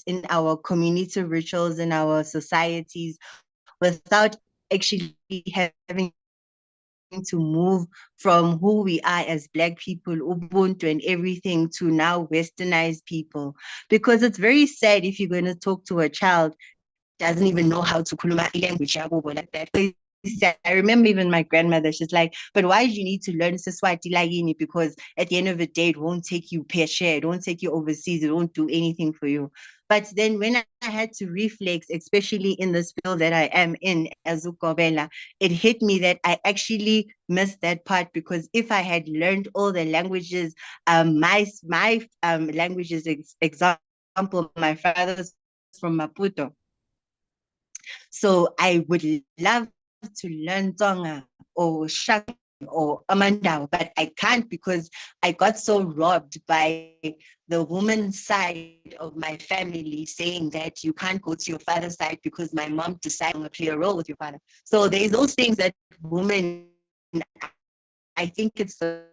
in our community rituals, in our societies, without actually having to move from who we are as Black people, Ubuntu and everything, to now westernized people. Because it's very sad, if you're going to talk to a child, doesn't even know how to kuluma language like that. I remember even my grandmother, she's like, but why do you need to learn Siswati Lagini? Because at the end of the day, it won't take you per share, it won't take you overseas, it won't do anything for you. But then when I had to reflect, especially in this field that I am in as Ukobela, it hit me that I actually missed that part, because if I had learned all the languages, my languages, example, my father's from Maputo. So I would love to learn Tonga or Shaka or Amandao, but I can't because I got so robbed by the woman's side of my family saying that you can't go to your father's side because my mom decided to play a role with your father. So there's those things that women, I think it's a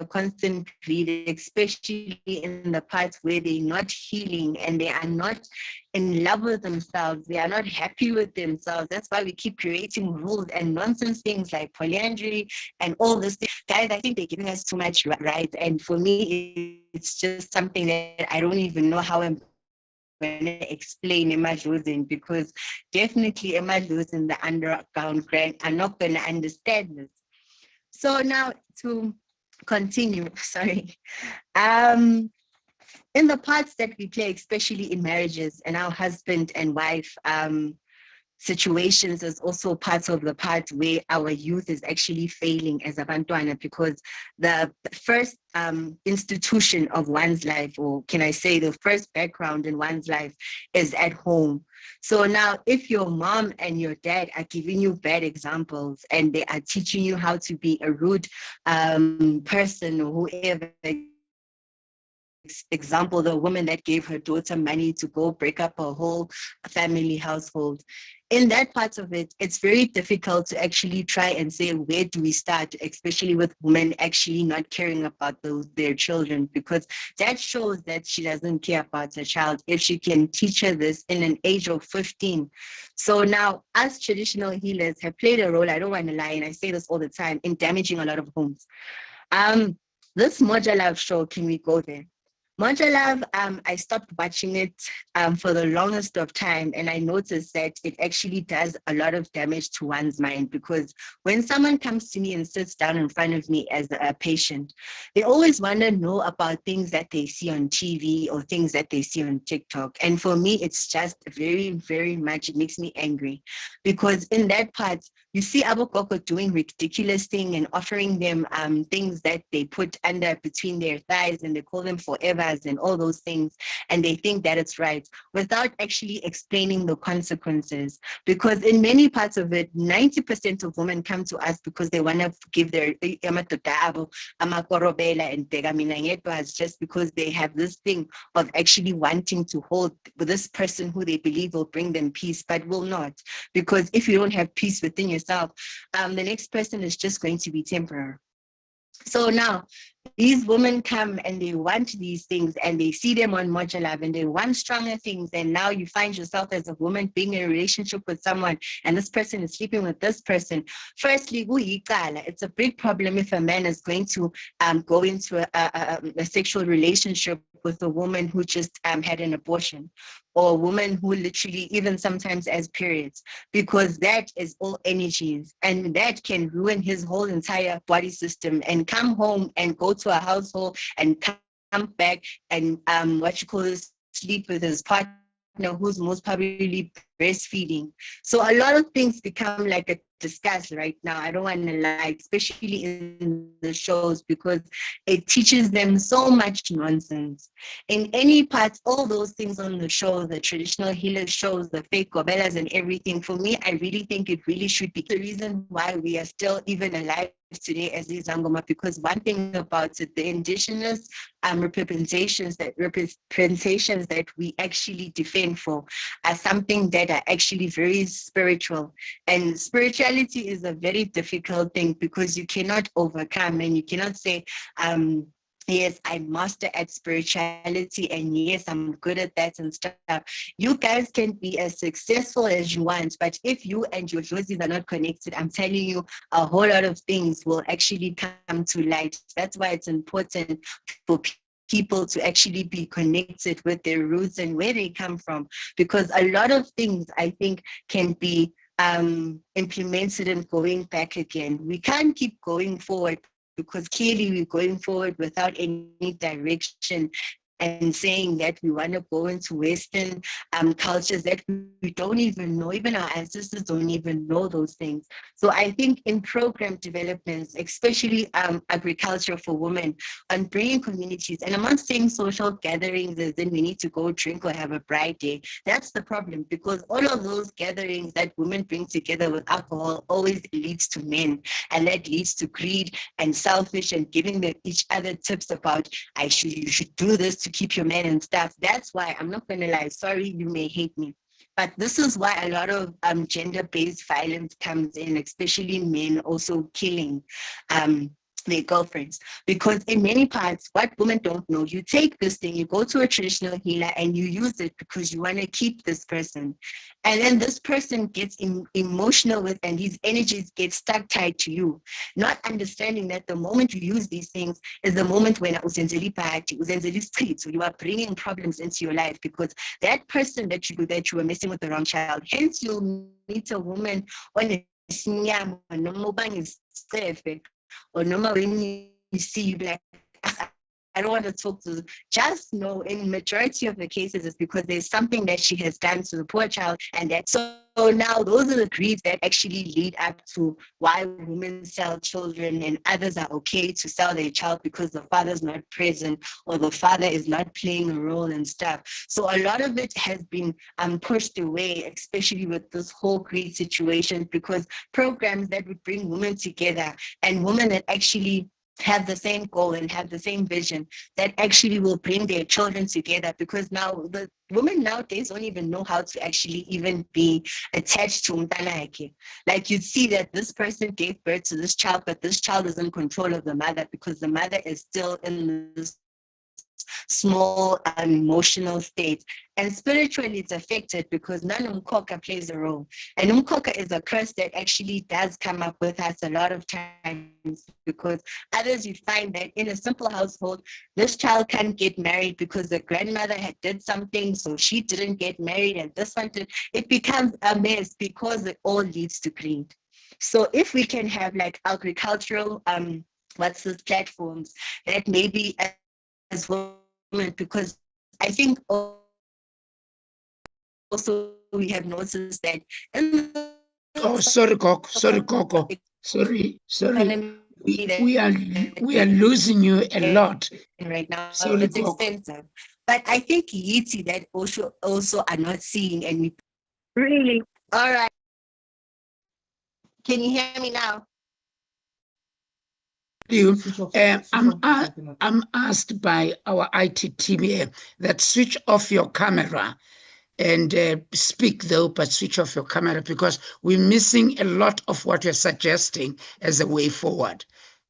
constant greed, especially in the parts where they're not healing and they are not in love with themselves, they are not happy with themselves. That's why we keep creating rules and nonsense things like polyandry and all this. Guys, I think they're giving us too much rights, and for me, it's just something that I don't even know how I'm going to explain Emadlozini, because definitely Emadlozini, the underground gang, are not going to understand this. So now to continue, sorry. In the parts that we play, especially in marriages and our husband and wife situations, is also part of the part where our youth is actually failing as abantwana, because the first institution of one's life, or can I say the first background in one's life, is at home. So now if your mom and your dad are giving you bad examples and they are teaching you how to be a rude person, or whoever, example, the woman that gave her daughter money to go break up a whole family household. In that part of it, it's very difficult to actually try and say, where do we start, especially with women actually not caring about their children, because that shows that she doesn't care about her child if she can teach her this in an age of 15. So now, us traditional healers have played a role, I don't want to lie, and I say this all the time, in damaging a lot of homes. This Moja Love show, can we go there? Moja Love, I stopped watching it for the longest of time, and I noticed that it actually does a lot of damage to one's mind, because when someone comes to me and sits down in front of me as a patient, they always want to know about things that they see on TV or things that they see on TikTok. And for me, it's just very, very much, it makes me angry, because in that part, you see Abokoko doing ridiculous things and offering them things that they put under between their thighs, and they call them forevers and all those things, and they think that it's right without actually explaining the consequences. Because in many parts of it, 90% of women come to us because they want to give their amakorobela and tegaminangetas, just because they have this thing of actually wanting to hold this person who they believe will bring them peace, but will not. Because if you don't have peace within yourself, the next person is just going to be temporary. So now these women come and they want these things, and they see them on Moja Love, and they want stronger things. And now you find yourself as a woman being in a relationship with someone, and this person is sleeping with this person. Firstly, it's a big problem if a man is going to go into a sexual relationship with a woman who just had an abortion, or a woman who literally even sometimes has periods, because that is all energies, and that can ruin his whole entire body system, and come home and go to a household and come back and sleep with his partner who's most probably breastfeeding. So a lot of things become like a discuss right now. I don't want to lie, especially in the shows, because it teaches them so much nonsense. In any part, all those things on the show, the traditional healer shows, the fake gobelas and everything, for me, I really think it really should be the reason why we are still even alive today as Izangoma, because one thing about it, the indigenous representations that we actually defend for are something that are actually very spiritual. And spirituality is a very difficult thing, because you cannot overcome, and you cannot say, yes, I master at spirituality, and yes, I'm good at that and stuff. You guys can be as successful as you want, but if you and your Josis are not connected, I'm telling you, a whole lot of things will actually come to light. That's why it's important for people to actually be connected with their roots and where they come from, because a lot of things I think can be implemented and going back again. We can't keep going forward because clearly we're going forward without any direction and saying that we want to go into Western cultures that we don't even know, even our ancestors don't even know those things. So I think in program developments, especially agriculture for women, on bringing communities, and I'm not saying social gatherings as in we need to go drink or have a bride day. That's the problem, because all of those gatherings that women bring together with alcohol always leads to men, and that leads to greed and selfish and giving them each other tips about you should do this to keep your men and stuff. That's why I'm not gonna lie, sorry, you may hate me, but this is why a lot of gender-based violence comes in, especially men also killing their girlfriends. Because in many parts, what women don't know, you take this thing, you go to a traditional healer and you use it because you want to keep this person. And then this person gets emotional with, and his energies get stuck tied to you, not understanding that the moment you use these things is the moment when you are bringing problems into your life, because that person that you were messing with the wrong child. Hence, you'll meet a woman on a or normal when you see you like, I don't want to talk to. Just know, in majority of the cases, it's because there's something that she has done to the poor child, and that so now those are the greeds that actually lead up to why women sell children, and others are okay to sell their child because the father's not present or the father is not playing a role and stuff. So a lot of it has been pushed away, especially with this whole greed situation, because programs that would bring women together and women that actually have the same goal and have the same vision, that actually will bring their children together, because now the women nowadays don't even know how to actually even be attached to umtanake. Like, you'd see that this person gave birth to this child, but this child is in control of the mother because the mother is still in this small emotional state, and spiritually it's affected because Nanumkoka plays a role, and Umkoka is a curse that actually does come up with us a lot of times, because others, you find that in a simple household, this child can't get married because the grandmother had did something, so she didn't get married, and this one did. It becomes a mess because it all leads to greed. So if we can have like agricultural platforms that maybe as women, because I think also we have noticed that in sorry, Coco. Sorry. We are losing you a lot right now. Sorry, It's Coco. expensive, but I think Yiti that also are not seeing, and we really. All right, can you hear me now? I'm asked by our IT team here that switch off your camera and speak though, but switch off your camera, because we're missing a lot of what you're suggesting as a way forward.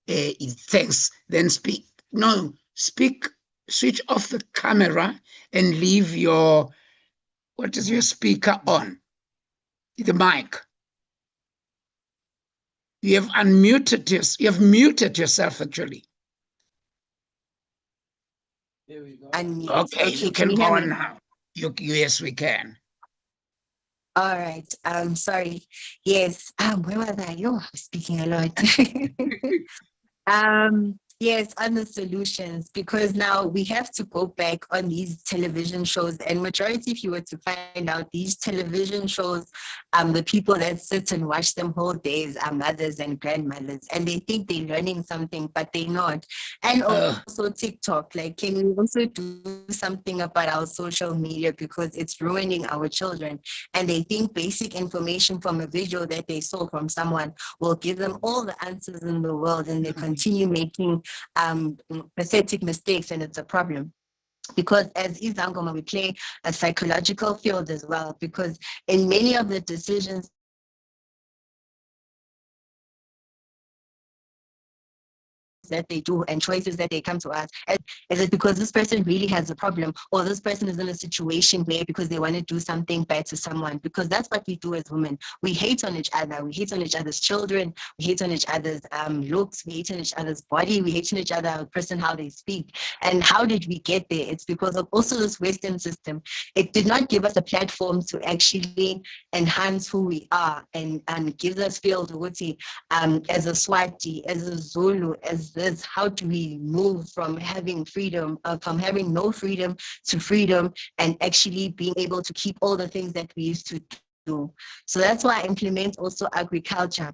Thanks. Then speak. No, speak. Switch off the camera and leave your speaker on? The mic. You have unmuted you have muted yourself actually. There we go. Unmute. Okay, you can go on now. Yes, we can. All right. Sorry. Yes. Where was I? I was speaking a lot. Yes, on the solutions, because now we have to go back on these television shows, and majority, if you were to find out, these television shows, the people that sit and watch them whole days are mothers and grandmothers, and they think they're learning something, but they're not. And also TikTok, like, can we also do something about our social media, because it's ruining our children, and they think basic information from a video that they saw from someone will give them all the answers in the world, and they continue making pathetic mistakes, and it's a problem. Because as Izangoma, we play a psychological field as well, because in many of the decisions that they do and choices that they come to us? Is it because this person really has a problem, or this person is in a situation where because they want to do something bad to someone? Because that's what we do as women. We hate on each other. We hate on each other's children. We hate on each other's looks. We hate on each other's body. We hate on each other, person, how they speak. And how did we get there? It's because of also this Western system. It did not give us a platform to actually enhance who we are and gives us feel to as a Swati, as a Zulu, as this. How do we move from having freedom, from having no freedom to freedom, and actually being able to keep all the things that we used to do? So that's why I implement also agriculture.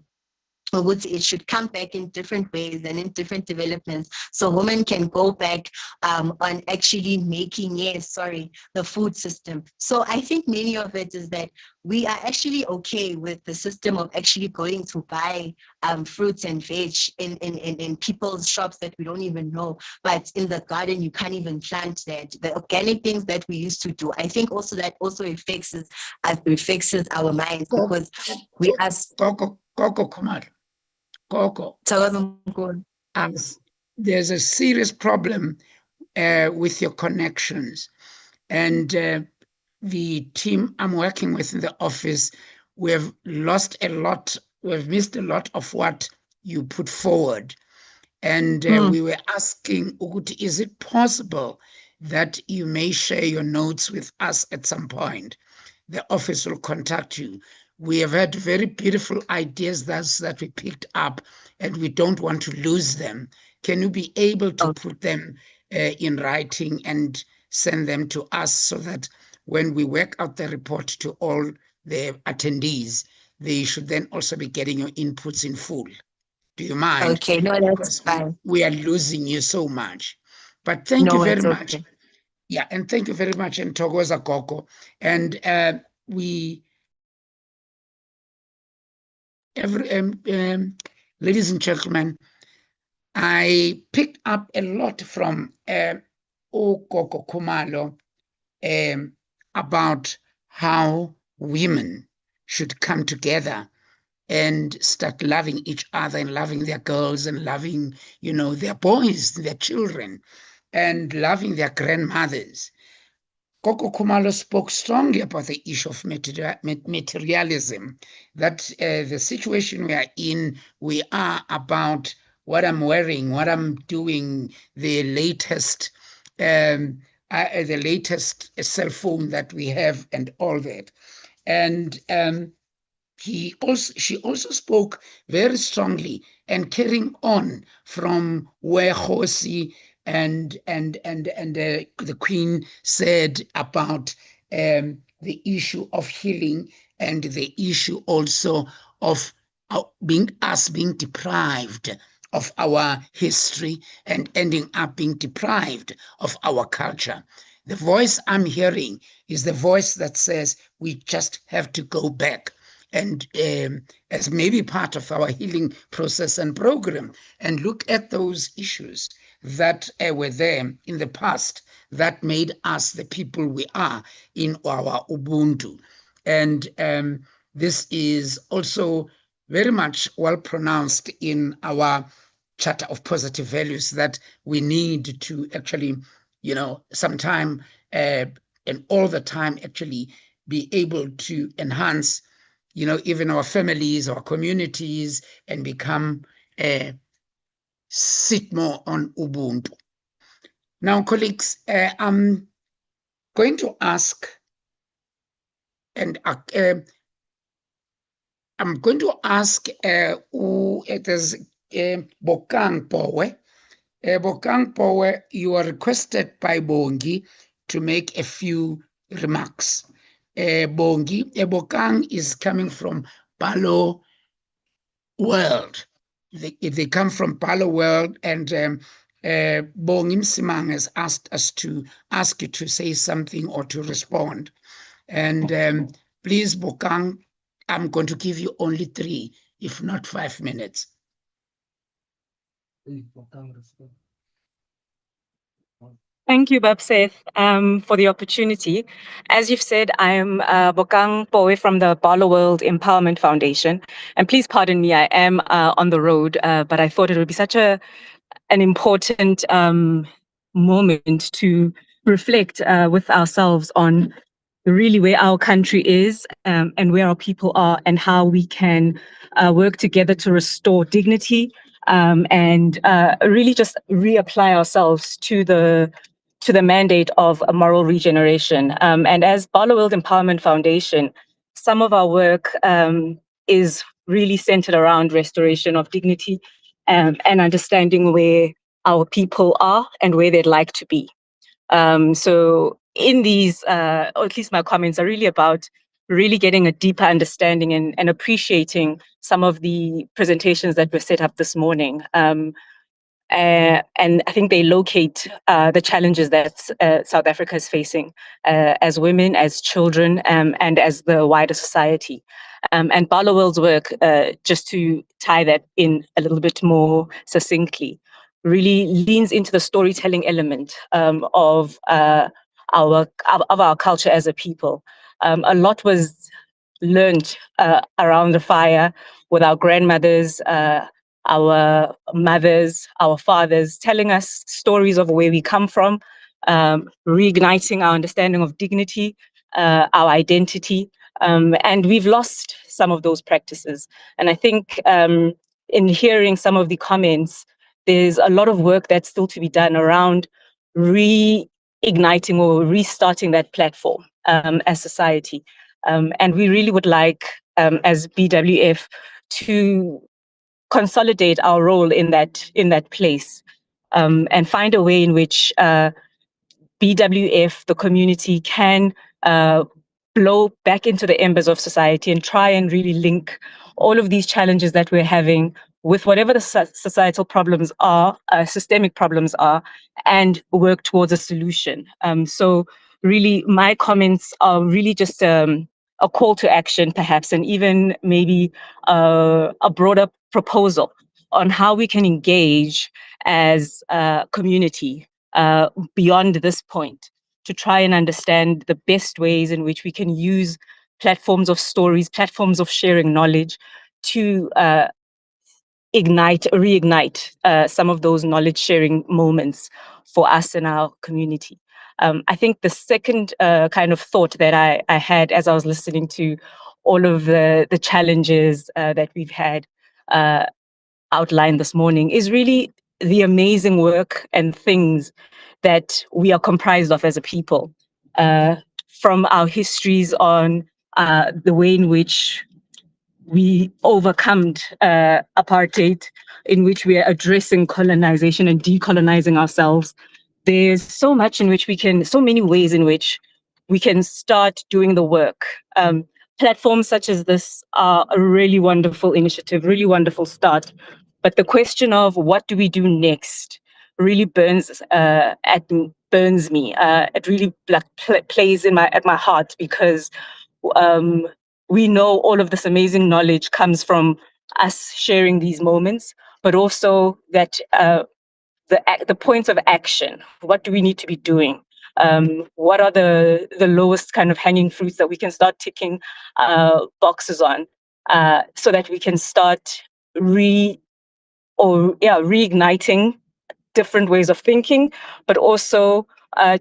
It should come back in different ways and in different developments, so women can go back on actually making, the food system. So I think many of it is that we are actually okay with the system of actually going to buy fruits and veg in people's shops that we don't even know, but in the garden you can't even plant that. The organic things that we used to do, I think also that also affects our minds, because we ask Koko Kumar. Koko, there's a serious problem with your connections, and the team I'm working with in the office, we've lost a lot. We've missed a lot of what you put forward, and we were asking, is it possible that you may share your notes with us at some point? The office will contact you. We have had very beautiful ideas that we picked up, and we don't want to lose them. Can you be able to put them in writing and send them to us, so that when we work out the report to all the attendees, they should then also be getting your inputs in full? Do you mind? Okay, no, that's fine. We are losing you so much. But thank you very much. Okay. Yeah, and thank you very much, and Togoza Koko. And ladies and gentlemen, I picked up a lot from Okoko Kumalo about how women should come together and start loving each other and loving their girls and loving, their boys, their children, and loving their grandmothers. Koko Kumalo spoke strongly about the issue of materialism, that the situation we are in, we are about what I'm wearing, what I'm doing, the latest cell phone that we have, and all that. And she also spoke very strongly and carrying on from where Khosi and the Queen said about the issue of healing, and the issue also of being deprived of our history and ending up being deprived of our culture. The voice I'm hearing is the voice that says we just have to go back, and as maybe part of our healing process and program, and look at those issues that were there in the past that made us the people we are in our Ubuntu. And this is also very much well pronounced in our Charter of Positive Values, that we need to actually, sometime and all the time actually be able to enhance even our families, our communities, and become sit more on Ubuntu. Now, colleagues, I'm going to ask, and I'm going to ask it is Bokang Powe. Bokang Powe, you are requested by Bongi to make a few remarks. Bokang is coming from Palo World. They come from Palo World, and Bongi Msimang has asked us to ask you to say something or to respond. And please, Bokang, I'm going to give you only 3, if not 5 minutes. Thank you, Babseth, for the opportunity. As you've said, I am Bokang Powe from the Balo World Empowerment Foundation. And please pardon me, I am on the road, but I thought it would be such a an important moment to reflect with ourselves on really where our country is and where our people are, and how we can work together to restore dignity and really just reapply ourselves to the mandate of a moral regeneration. And as Barloworld Empowerment Foundation, some of our work is really centered around restoration of dignity and understanding where our people are and where they'd like to be. So in these, or at least my comments are really about really getting a deeper understanding and appreciating some of the presentations that were set up this morning. And I think they locate the challenges that South Africa is facing as women, as children, and as the wider society. And Barloworld's work, just to tie that in a little bit more succinctly, really leans into the storytelling element of our culture as a people. A lot was learned around the fire with our grandmothers, our mothers, our fathers, telling us stories of where we come from, reigniting our understanding of dignity, our identity. And we've lost some of those practices. And I think in hearing some of the comments, there's a lot of work that's still to be done around reigniting or restarting that platform as society. And we really would like, as BWF, to consolidate our role in that place and find a way in which BWF, the community, can blow back into the embers of society and try and really link all of these challenges that we're having with whatever the societal problems are, systemic problems are, and work towards a solution. So really, my comments are really just a call to action, perhaps, and even maybe a broader proposal on how we can engage as a community beyond this point to try and understand the best ways in which we can use platforms of stories, platforms of sharing knowledge to reignite some of those knowledge sharing moments for us in our community. I think the second kind of thought that I had as I was listening to all of the challenges that we've had outlined this morning is really the amazing work and things that we are comprised of as a people, from our histories on the way in which we overcome apartheid, in which we are addressing colonization and decolonizing ourselves. There's so much in which so many ways in which we can start doing the work. Platforms such as this are a really wonderful initiative, really wonderful start. But the question of what do we do next really burns me. It really plays at my heart, because we know all of this amazing knowledge comes from us sharing these moments, but also that the points of action. What do we need to be doing? What are the lowest kind of hanging fruits that we can start ticking boxes on, so that we can start reigniting different ways of thinking, but also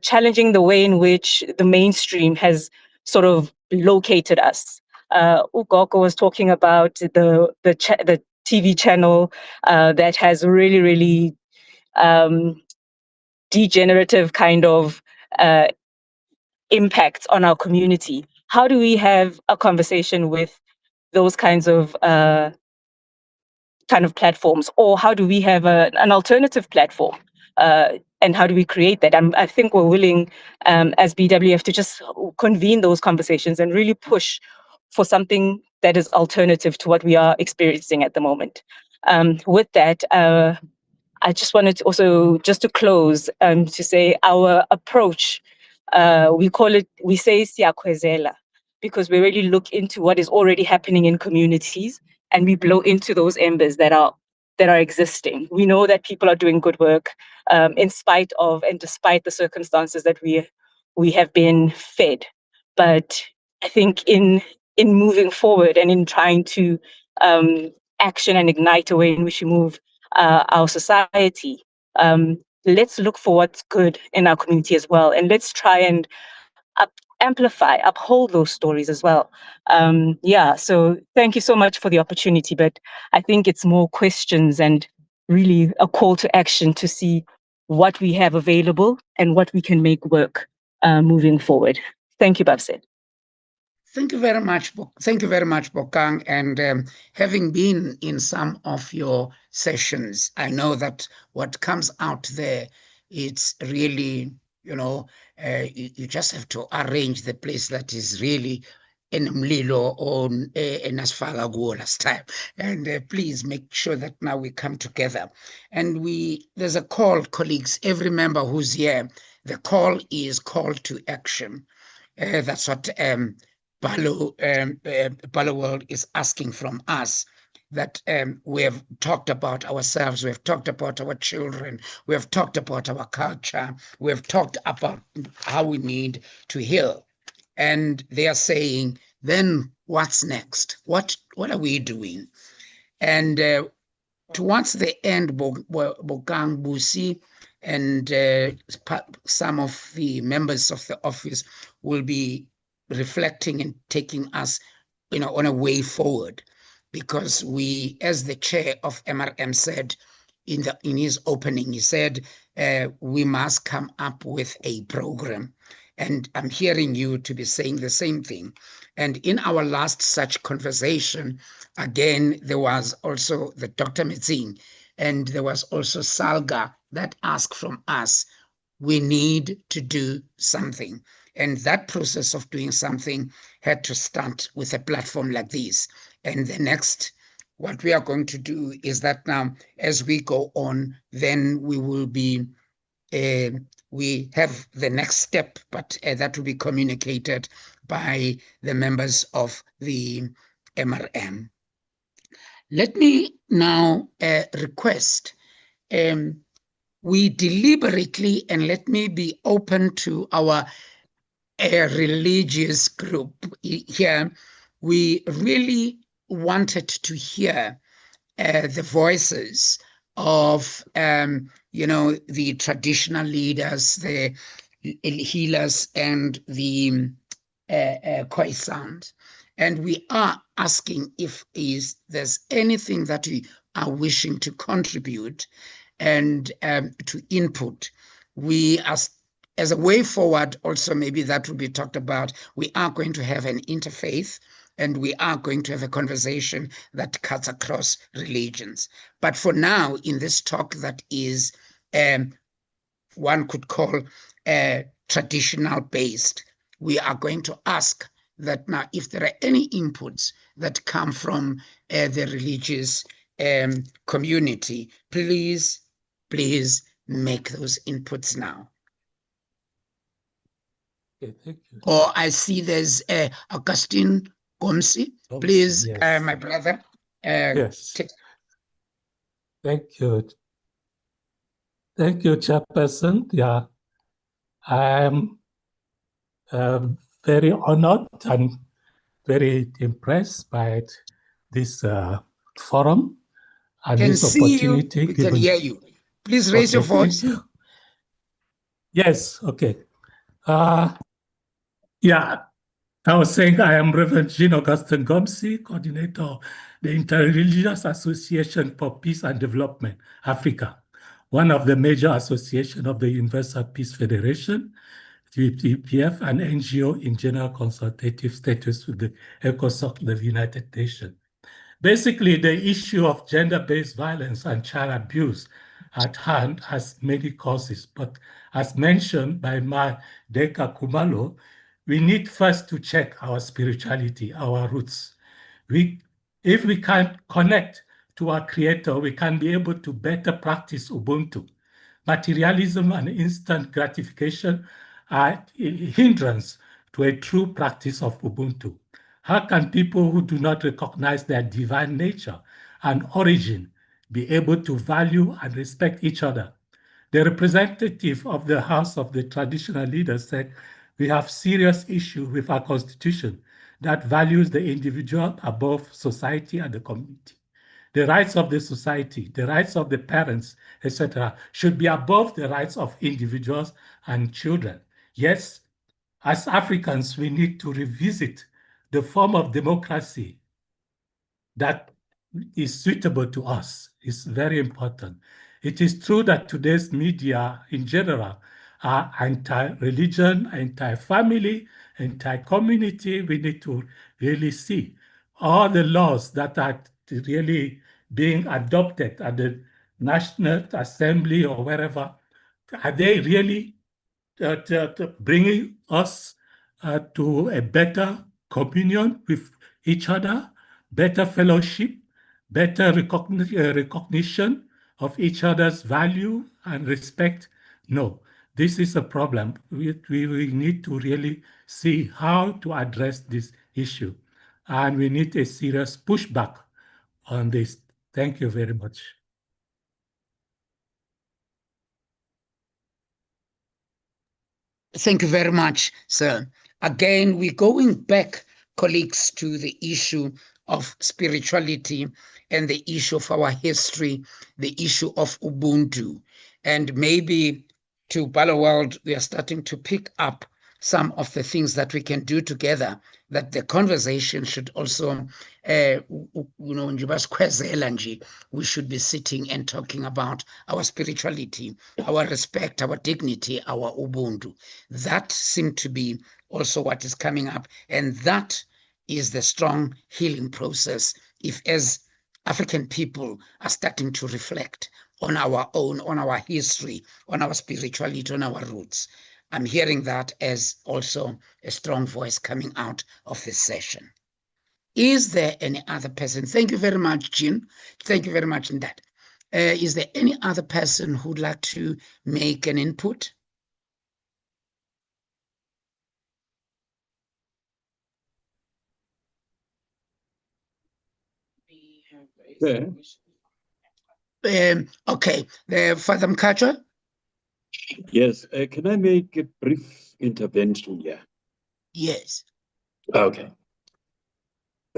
challenging the way in which the mainstream has sort of located us. Ugoko was talking about the TV channel that has really, really degenerative kind of impacts on our community. How do we have a conversation with those kinds of platforms, or how do we have an alternative platform? And how do we create that? I think we're willing, as BWF, to just convene those conversations and really push for something that is alternative to what we are experiencing at the moment. With that, I just wanted to also, just to close, to say our approach, we say siyakhwezela, because we really look into what is already happening in communities, and we blow into those embers that are existing. We know that people are doing good work in spite of and despite the circumstances that we have been fed. But I think in moving forward and in trying to action and ignite a way in which we move our society, let's look for what's good in our community as well, and let's try and amplify, uphold those stories as well. So thank you so much for the opportunity, but I think it's more questions and really a call to action to see what we have available and what we can make work moving forward. Thank you, Babset. Thank you very much. Thank you very much, Bokang. And having been in some of your sessions, I know that what comes out there, it's really, you just have to arrange the place that is really in Mlilo or in Asfala last time. And please make sure that now we come together. And there's a call, colleagues, every member who's here, the call is to action. That's what Balo World is asking from us, that we have talked about ourselves, we have talked about our children, we have talked about our culture, we have talked about how we need to heal. And they are saying, then what's next? What are we doing? And towards the end, Bokang Busi and some of the members of the office will be reflecting and taking us, on a way forward, because we, as the chair of MRM said in his opening, he said we must come up with a program. And I'm hearing you to be saying the same thing. And in our last such conversation, again, there was also the Dr. Metzing, and there was also Salga that asked from us, we need to do something. And that process of doing something had to start with a platform like this. And the next, what we are going to do is that now, as we go on, then we will be we have the next step, but that will be communicated by the members of the MRM. Let me now request, we deliberately, and let me be open to our religious group here, we really wanted to hear the voices of the traditional leaders, the healers, and the Khoisan. And we are asking if there's anything that we are wishing to contribute and to input. We are, as a way forward, also maybe that will be talked about, we are going to have an interfaith, and we are going to have a conversation that cuts across religions. But for now, in this talk that is, one could call traditional based, we are going to ask that now, if there are any inputs that come from the religious community, please make those inputs now. Okay, thank you. Or I see there's Augustine Gomsi. Please, yes. my brother. Yes. Thank you. Thank you, Chairperson. Yeah, I'm very honored and very impressed by this forum and Can this see opportunity. you. We can hear you. Please raise your voice. Thank you. Yes, okay. Yeah, I was saying I am Reverend Jean Augustine Gomsi, coordinator of the Interreligious Association for Peace and Development, Africa, one of the major associations of the Universal Peace Federation, UPF, an NGO in general consultative status with the ECOSOC, the United Nations. Basically, the issue of gender-based violence and child abuse at hand has many causes, but as mentioned by my Deka Kumalo, we need first to check our spirituality, our roots. If we can connect to our Creator, we can be able to better practice Ubuntu. Materialism and instant gratification are a hindrance to a true practice of Ubuntu. How can people who do not recognize their divine nature and origin be able to value and respect each other? The representative of the House of the Traditional Leaders said, we have serious issue with our constitution that values the individual above society and the community. the rights of the society, the rights of the parents, etc., should be above the rights of individuals and children. Yes, as Africans, we need to revisit the form of democracy that is suitable to us. It's very important. It is true that today's media in general are anti-religion, anti-family, anti-community. We need to really see all the laws that are really being adopted at the National Assembly or wherever. Are they really bringing us to a better communion with each other, better fellowship, better recognition of each other's value and respect? No, this is a problem. We need to really see how to address this issue. And we need a serious pushback on this. Thank you very much. Thank you very much, sir. Again, we're going back, colleagues, to the issue of spirituality and the issue of our history, the issue of Ubuntu. And maybe to Bala World, we are starting to pick up some of the things that we can do together, that the conversation should also, we should be sitting and talking about our spirituality, our respect, our dignity, our Ubuntu. That seemed to be also what is coming up. And that is the strong healing process. If as African people are starting to reflect on our own, on our history, on our spirituality, on our roots. I'm hearing that as also a strong voice coming out of this session. Is there any other person? Thank you very much, Jean. Thank you very much in that. Is there any other person who'd like to make an input? Okay, Father Mkacha? Yes, can I make a brief intervention here? Yes. Okay.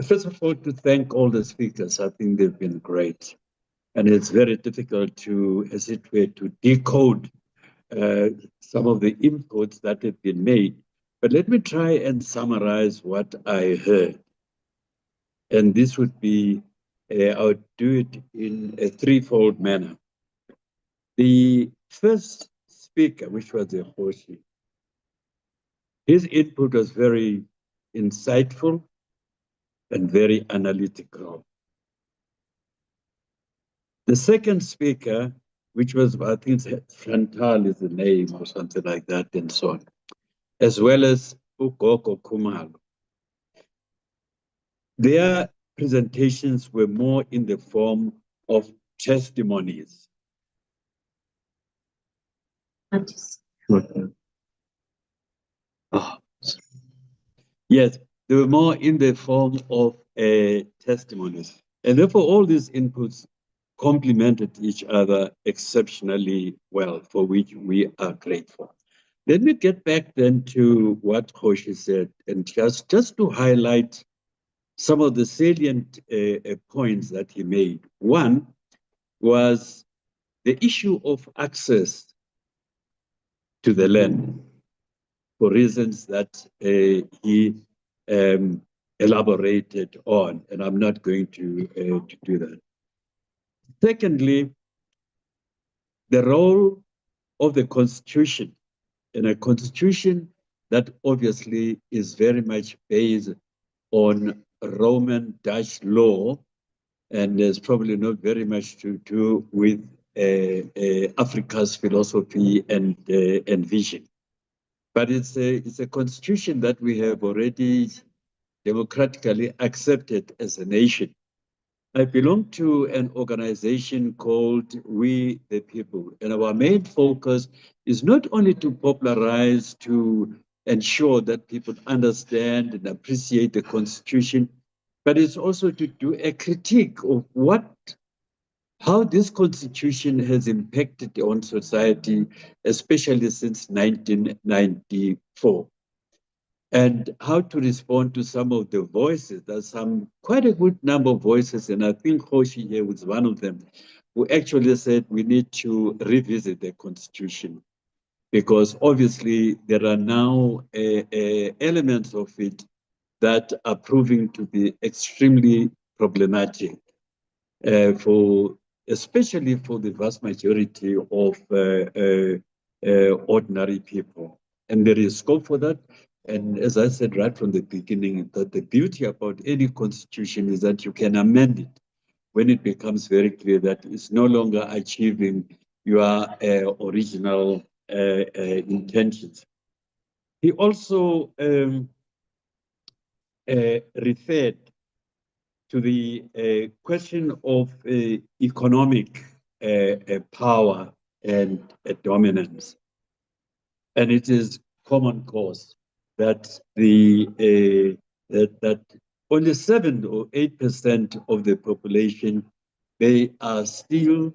First of all, to thank all the speakers. I think they've been great. And it's very difficult to, as it were, to decode some of the inputs that have been made. But let me try and summarize what I heard. And this would be, I would do it in a threefold manner. The first speaker, which was the Khoisan, his input was very insightful and very analytical. The second speaker, which was, I think, Chantal is the name or something like that, and so on, as well as Ukoko Kumalo. Their presentations were more in the form of testimonies. Yes, they were more in the form of testimonies. And therefore, all these inputs complemented each other exceptionally well, for which we are grateful. Let me get back then to what Khoisan said, and just to highlight some of the salient points that he made. One was the issue of access to the land, for reasons that he elaborated on, and I'm not going to do that. Secondly, the role of the Constitution, and a Constitution that obviously is very much based on Roman Dutch law, and there's probably not very much to do with Africa's philosophy and vision. But it's a constitution that we have already democratically accepted as a nation. I belong to an organization called We the People, and our main focus is not only to popularize, to ensure that people understand and appreciate the Constitution, but it's also to do a critique of how this Constitution has impacted on society, especially since 1994. and how to respond to some of the voices. There's quite a good number of voices, and I think Khoisan here was one of them, who actually said we need to revisit the Constitution, because obviously there are now elements of it that are proving to be extremely problematic, especially for the vast majority of ordinary people. And there is scope for that. And as I said right from the beginning, that the beauty about any constitution is that you can amend it when it becomes very clear that it's no longer achieving your original intentions. He also referred to the question of economic power and dominance. And it is common cause that that only 7 or 8% of the population, they are still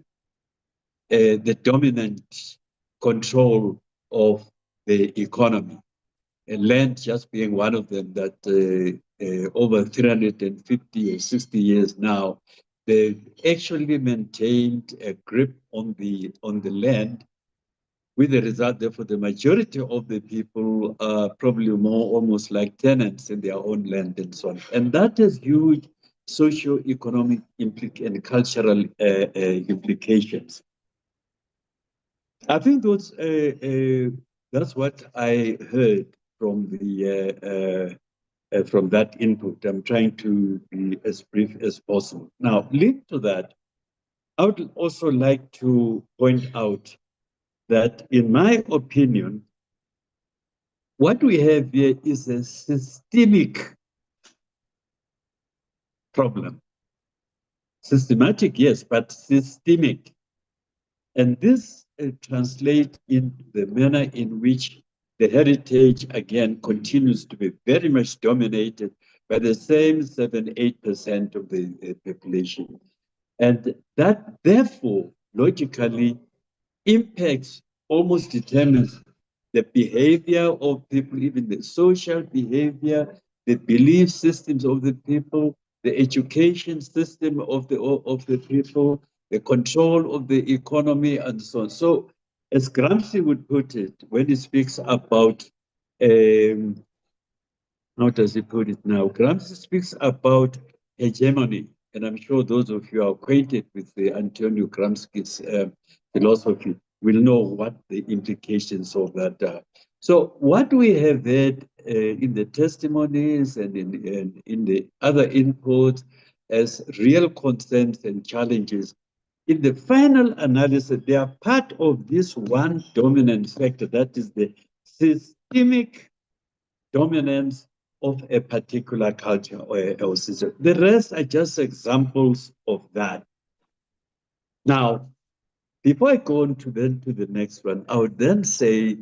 the dominant control of the economy. And land just being one of them, that over 350 or 60 years now, they've actually maintained a grip on the land, with the result, therefore, the majority of the people are probably more almost like tenants in their own land and so on. And that has huge socio-economic and cultural implications. I think that's what I heard from from that input. I'm trying to be as brief as possible. Now, linked to that, I would also like to point out that, in my opinion, what we have here is a systemic problem. Systematic, yes, but systemic. And this translates in the manner in which the heritage, again, continues to be very much dominated by the same 7-8% of the population. And that, therefore, logically impacts, almost determines the behavior of people, even the social behavior, the belief systems of the people, the education system of the people, the control of the economy, and so on. So, as Gramsci would put it, when he speaks about, how does he put it now? Gramsci speaks about hegemony, and I'm sure those of you are acquainted with the Antonio Gramsci's philosophy will know what the implications of that are. So what we have heard in the testimonies and in the other inputs as real concerns and challenges, in the final analysis, they are part of this one dominant factor, that is the systemic dominance of a particular culture or system. The rest are just examples of that. Now, before I go on to the next one, I would then say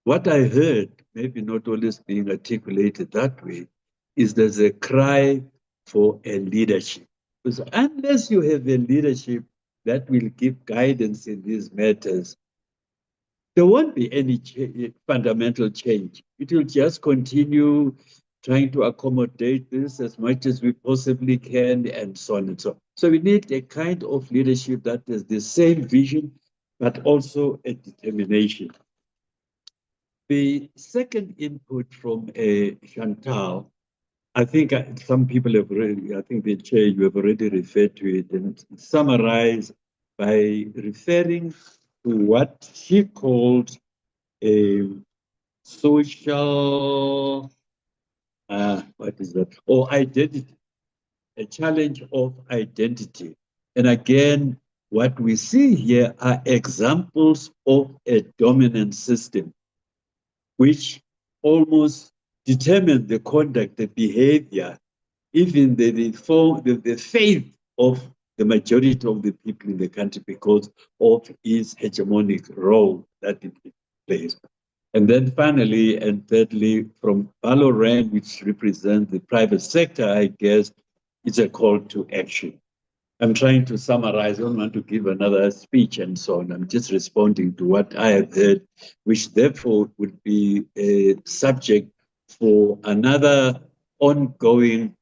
what I heard, maybe not always being articulated that way, is there's a cry for a leadership. Because unless you have a leadership that will give guidance in these matters, there won't be any fundamental change. It will just continue trying to accommodate this as much as we possibly can, and so on and so on. So we need a kind of leadership that has the same vision, but also a determination. The second input from Chantal, I think some people have already, I think the chair, you have already referred to it, and summarize by referring to what she called a social, what is that? Or identity, a challenge of identity. And again, what we see here are examples of a dominant system, which almost determine the conduct, the behavior, even the faith of the majority of the people in the country, because of its hegemonic role that it plays. And then finally, and thirdly, from Valorant, which represents the private sector, I guess, it's a call to action. I'm trying to summarize. I don't want to give another speech and so on. I'm just responding to what I have heard, which therefore would be subject for another ongoing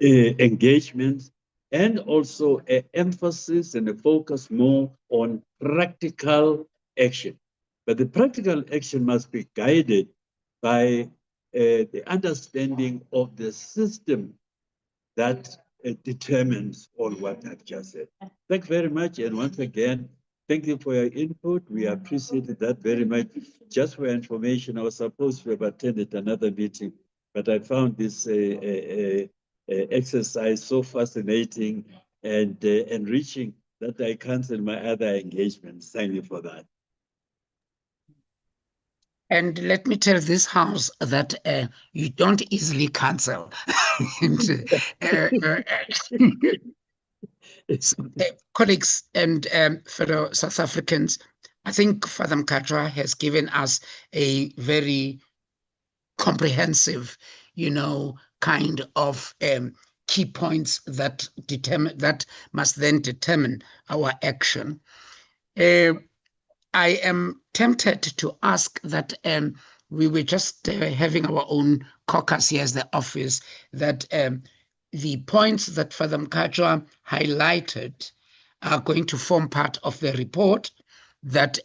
engagement, and also an emphasis and a focus more on practical action. But the practical action must be guided by the understanding of the system that determines all what I've just said. Thanks very much. And once again, thank you for your input. We appreciate that very much. Just for your information, I was supposed to have attended another meeting, but I found this exercise so fascinating and enriching that I canceled my other engagements. Thank you for that. And let me tell this house that you don't easily cancel. Colleagues and fellow South Africans, I think Father Mkhatshwa has given us a very comprehensive, kind of key points that must then determine our action. I am tempted to ask that we were just having our own caucus here as the office, that the points that Father Mkhatshwa highlighted are going to form part of the report that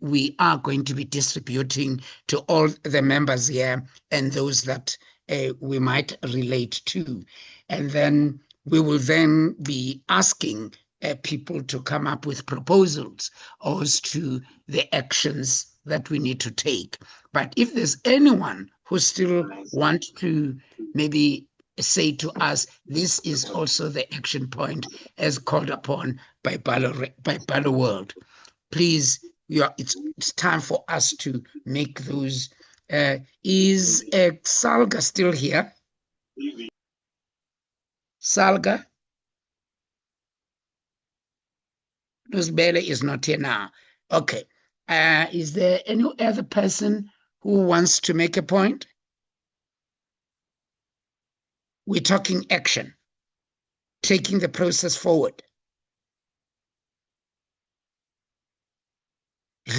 we are going to be distributing to all the members here and those that we might relate to. And then we will then be asking people to come up with proposals as to the actions that we need to take. But if there's anyone who still wants to maybe say to us, this is also the action point as called upon by Balo World, please, it's time for us to make those. Is Salga still here? Salga? Bele is not here now. Okay. Is there any other person who wants to make a point? We're talking action, taking the process forward.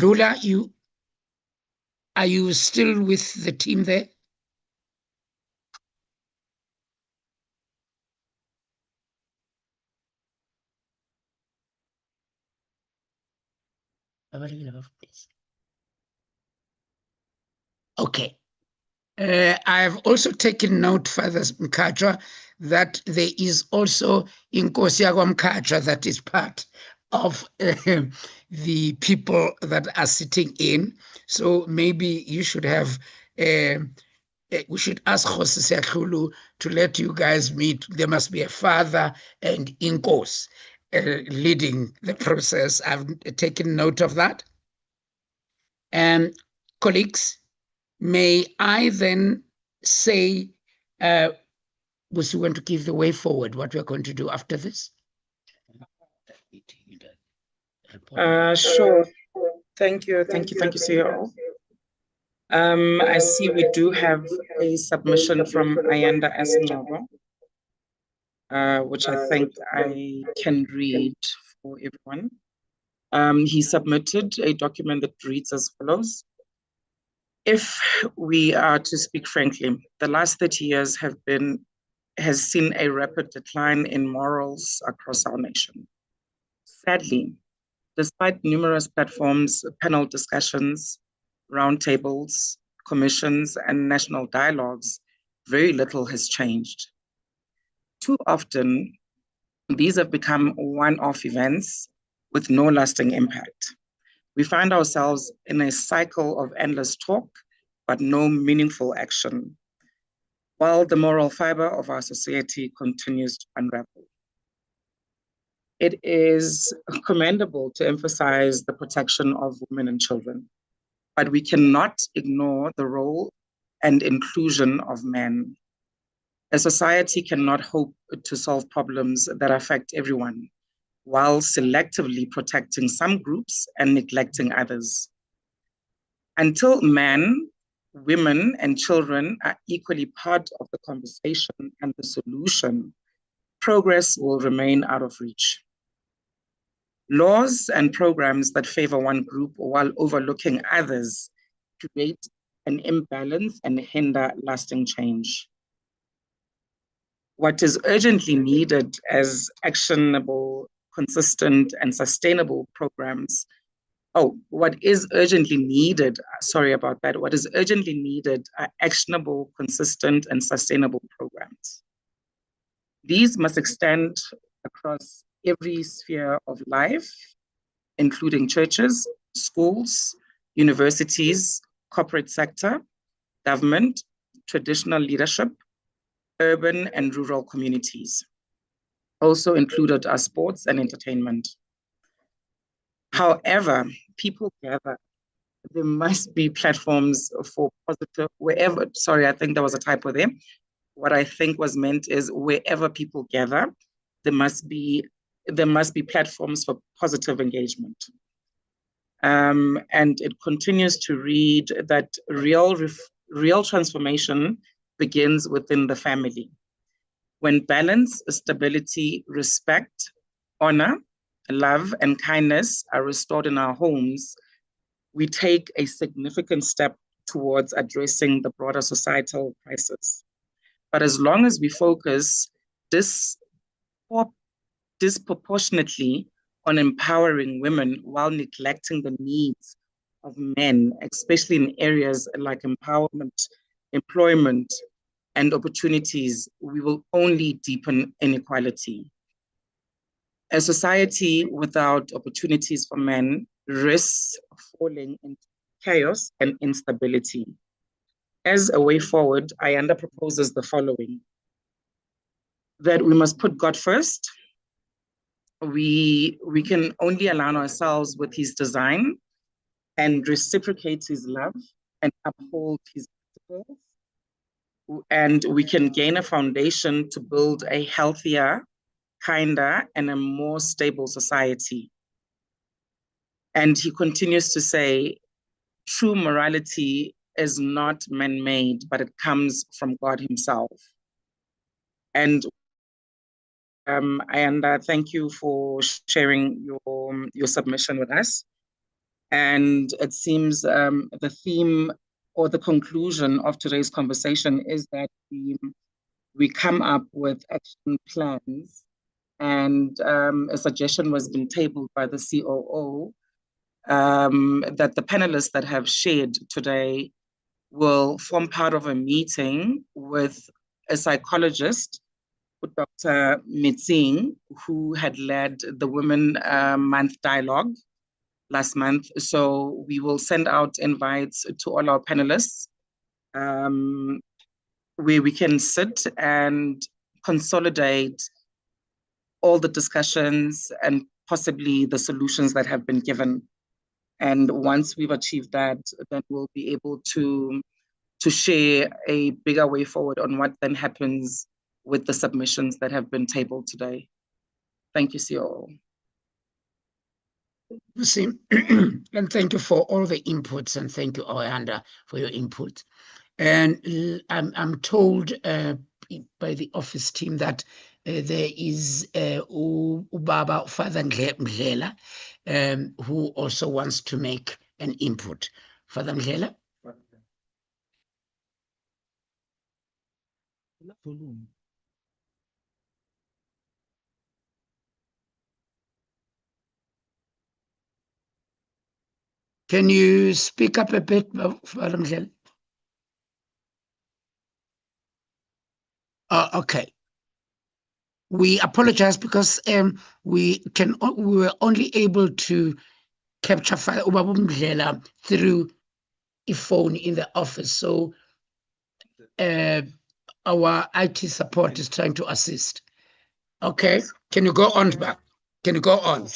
Lula, are you still with the team there? Okay. I've also taken note, Father Mkhatshwa, that there is also Inkosi Mkhatshwa that is part of the people that are sitting in. So maybe you should have, we should ask Khosi Sekhulu to let you guys meet. There must be a father and Inkos leading the process. I've taken note of that. Colleagues, may I then say, was you want to give the way forward, what we're going to do after this? Sure. Thank you, CEO. I see we do have a submission from Ayanda Asingaba, which I think I can read for everyone. He submitted a document that reads as follows. If we are to speak frankly, the last 30 years has seen a rapid decline in morals across our nation. Sadly, despite numerous platforms, panel discussions, roundtables, commissions, and national dialogues, very little has changed. Too often, these have become one-off events with no lasting impact. We find ourselves in a cycle of endless talk, but no meaningful action, while the moral fiber of our society continues to unravel. It is commendable to emphasize the protection of women and children, but we cannot ignore the role and inclusion of men. A society cannot hope to solve problems that affect everyone, while selectively protecting some groups and neglecting others. Until men, women, and children are equally part of the conversation and the solution, progress will remain out of reach. Laws and programs that favor one group while overlooking others create an imbalance and hinder lasting change. What is urgently needed as actionable, consistent, and sustainable programs. What is urgently needed, sorry about that. What is urgently needed are actionable, consistent, and sustainable programs. These must extend across every sphere of life, including churches, schools, universities, corporate sector, government, traditional leadership, urban and rural communities. Also included are sports and entertainment. However, people gather. There must be platforms for positive, wherever, sorry, I think there was a typo there. What I think was meant is wherever people gather, there must be platforms for positive engagement. And it continues to read that real transformation begins within the family. When balance, stability, respect, honor, love, and kindness are restored in our homes, we take a significant step towards addressing the broader societal crisis. But as long as we focus disproportionately on empowering women while neglecting the needs of men, especially in areas like empowerment, employment, and opportunities, we will only deepen inequality. A society without opportunities for men risks falling into chaos and instability. As a way forward, Ayanda proposes the following: that we must put God first. We can only align ourselves with his design and reciprocate his love and uphold his principles. And we can gain a foundation to build a healthier, kinder, and a more stable society. And he continues to say, true morality is not man-made, but it comes from God himself. And Ayanda, thank you for sharing your submission with us. And it seems the theme or the conclusion of today's conversation is that we come up with action plans, and a suggestion was been tabled by the COO that the panelists that have shared today will form part of a meeting with a psychologist, Dr. Mitsing, who had led the Women Month Dialogue last month. So we will send out invites to all our panelists where we can sit and consolidate all the discussions and possibly the solutions that have been given. And once we've achieved that, then we'll be able to share a bigger way forward on what then happens with the submissions that have been tabled today. Thank you, COO. And thank you for all the inputs, and thank you, Ayanda, for your input. And I'm told by the office team that there is Ubaba Father Mdlela, who also wants to make an input. Father Mdlela? Can you speak up a bit, Father Mdlela? Okay. We apologize because we were only able to capture Father Ubaba Mdlela through a phone in the office. So our IT support is trying to assist. Okay, can you go on back? Can you go on?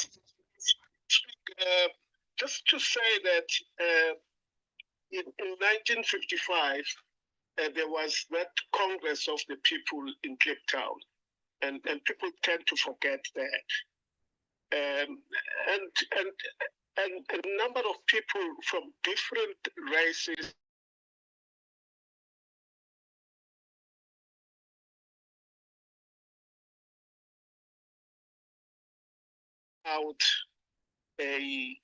Just to say that in 1955, there was that Congress of the People in Cape Town, and people tend to forget that. And a number of people from different races out a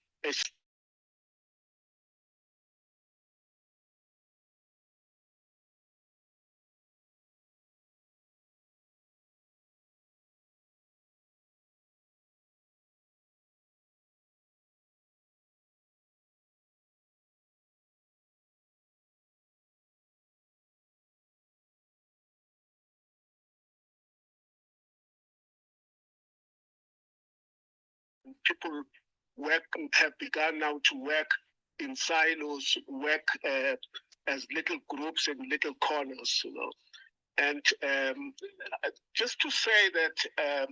people have begun now to work in silos, work as little groups in little corners, And just to say that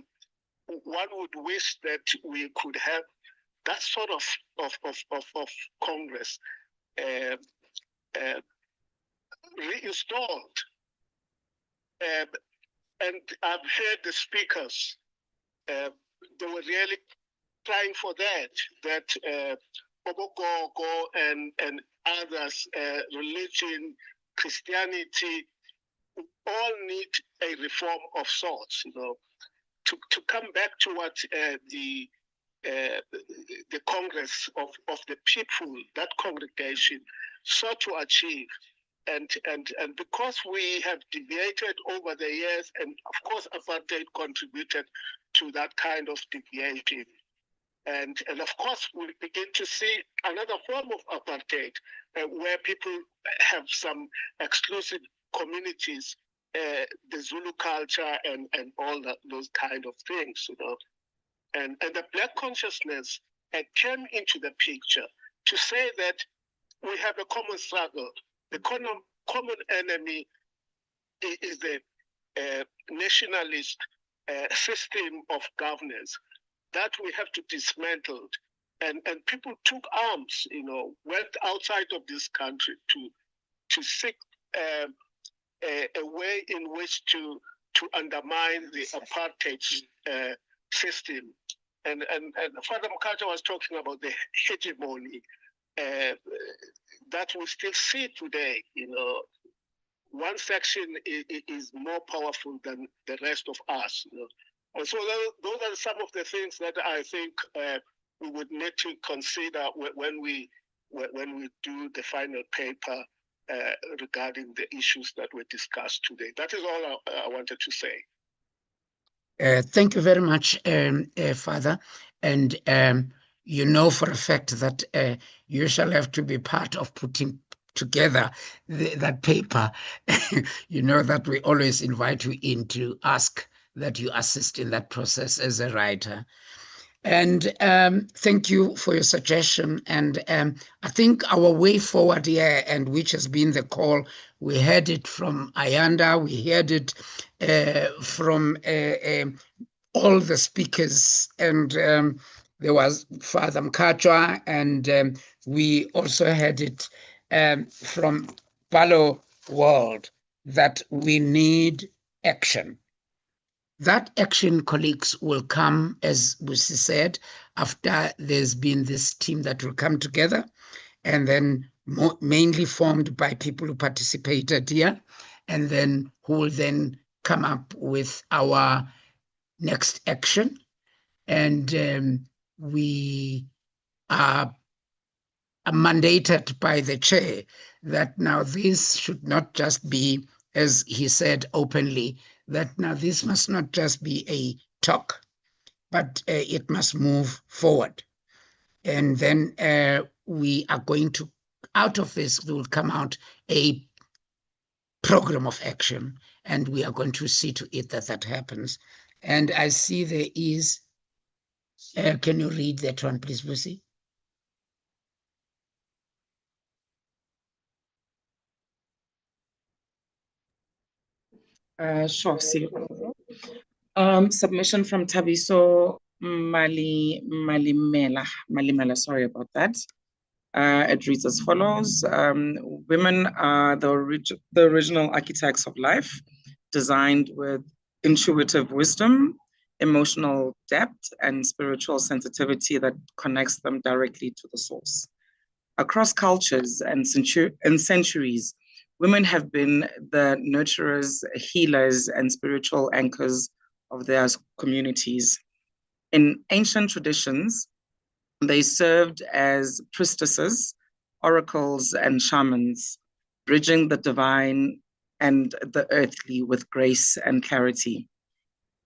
one would wish that we could have that sort of Congress reinstalled. And I've heard the speakers, they were really trying for that Ogogogo and others, religion, Christianity, all need a reform of sorts, to come back to what the Congress of the people, that congregation, sought to achieve. And because we have deviated over the years, and of course apartheid contributed to that kind of deviation. And of course we begin to see another form of apartheid, where people have some exclusive communities, the Zulu culture and all those kind of things, And the Black consciousness came into the picture to say that we have a common struggle. The common enemy is the nationalist system of governance that we have to dismantle. And people took arms, went outside of this country to seek a way in which to undermine the apartheid system. And Father Makacha was talking about the hegemony that we still see today. One section is more powerful than the rest of us. And so those are some of the things that I think we would need to consider when we do the final paper regarding the issues that were discussed today. That is all I wanted to say. Thank you very much, Father. And you know for a fact that you shall have to be part of putting together that paper. You know that we always invite you in to ask that you assist in that process as a writer. And thank you for your suggestion. And I think our way forward here, and which has been the call, we heard it from Ayanda, we heard it from all the speakers, and there was Father Mkachwa, and we also heard it from Palo World, that we need action. That action, colleagues, will come, as Busi said, after there's been this team that will come together, and then mainly formed by people who participated here, and then who will then come up with our next action. And we are mandated by the chair that now this should not just be, as he said openly, that now this must not just be a talk, but it must move forward. And then we are going to, out of this, will come out a program of action, and we are going to see to it that that happens. And I see there is, can you read that one, please, Lucy? Sure, see. Submission from Tabiso Malimela, sorry about that. It reads as follows. Women are the original architects of life, designed with intuitive wisdom, emotional depth, and spiritual sensitivity that connects them directly to the source. Across cultures and centuries, women have been the nurturers, healers, and spiritual anchors of their communities. In ancient traditions, they served as priestesses, oracles, and shamans, bridging the divine and the earthly with grace and clarity.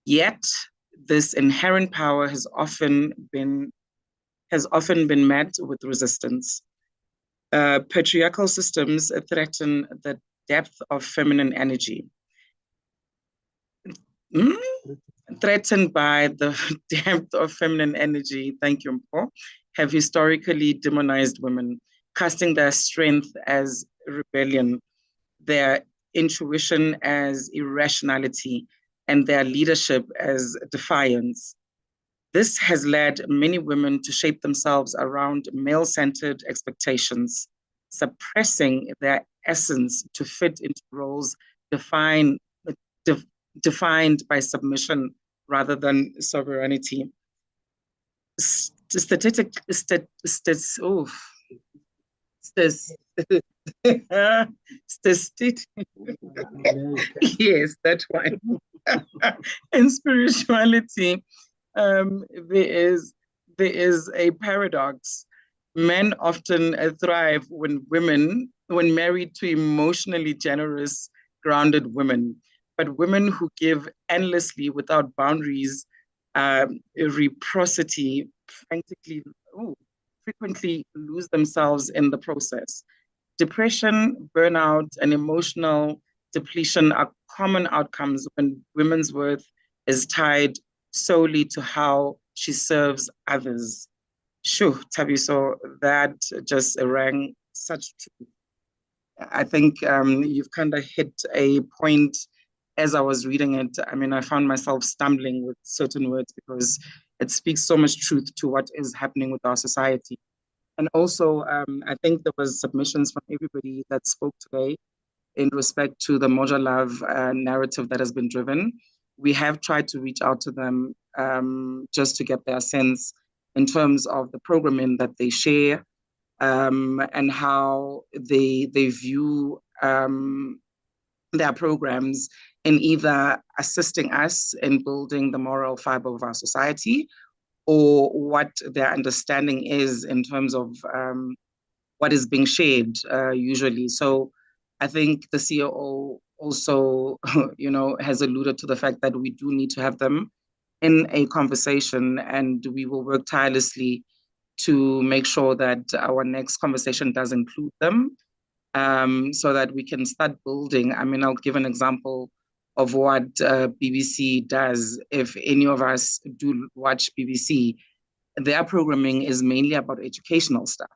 Yet, this inherent power has often been met with resistance. Patriarchal systems threaten the depth of feminine energy. threatened by the depth of feminine energy, thank you, Mpo, have historically demonized women, casting their strength as rebellion, their intuition as irrationality, and their leadership as defiance. This has led many women to shape themselves around male-centered expectations, suppressing their essence to fit into roles defined by submission rather than sovereignty. Yes, that one. In spirituality, there is a paradox. Men often thrive when married to emotionally generous, grounded women. But women who give endlessly without boundaries, reciprocity, frequently lose themselves in the process. Depression, burnout, and emotional depletion are common outcomes when women's worth is tied solely to how she serves others. Shoo, Thabiso, that just rang such truth. I think you've kind of hit a point as I was reading it. I mean, I found myself stumbling with certain words because it speaks so much truth to what is happening with our society. And also, I think there was submissions from everybody that spoke today in respect to the Moja Love narrative that has been driven. We have tried to reach out to them just to get their sense in terms of the programming that they share and how they view their programs in either assisting us in building the moral fiber of our society, or what their understanding is in terms of what is being shared usually. So I think the COO also, has alluded to the fact that we do need to have them in a conversation, and we will work tirelessly to make sure that our next conversation does include them, so that we can start building. I mean, I'll give an example of what BBC does. If any of us do watch BBC, their programming is mainly about educational stuff.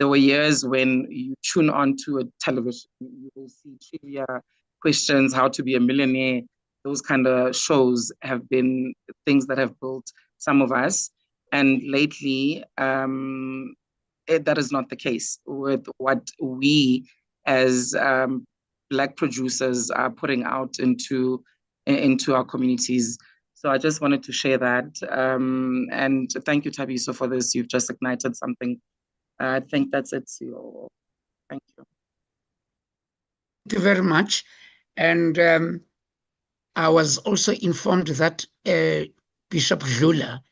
There were years when you tune on to a television, you will see trivia questions, how to be a millionaire. Those kind of shows have been things that have built some of us. And lately, that is not the case with what we as Black producers are putting out into our communities. So I just wanted to share that. And thank you, Thabiso, for this. You've just ignited something. I think that's it, CEO. Thank you. Thank you very much. And I was also informed that Bishop Zula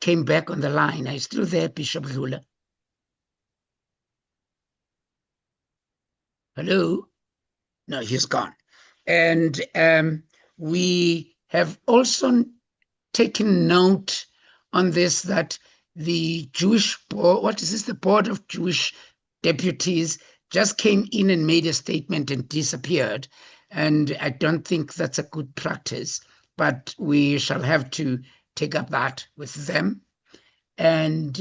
came back on the line. Are you still there, Bishop Zula? Hello? No, he's gone. And we have also taken note on this, that the Jewish board, the Board of Jewish Deputies just came in and made a statement and disappeared. And I don't think that's a good practice, but we shall have to take up that with them. And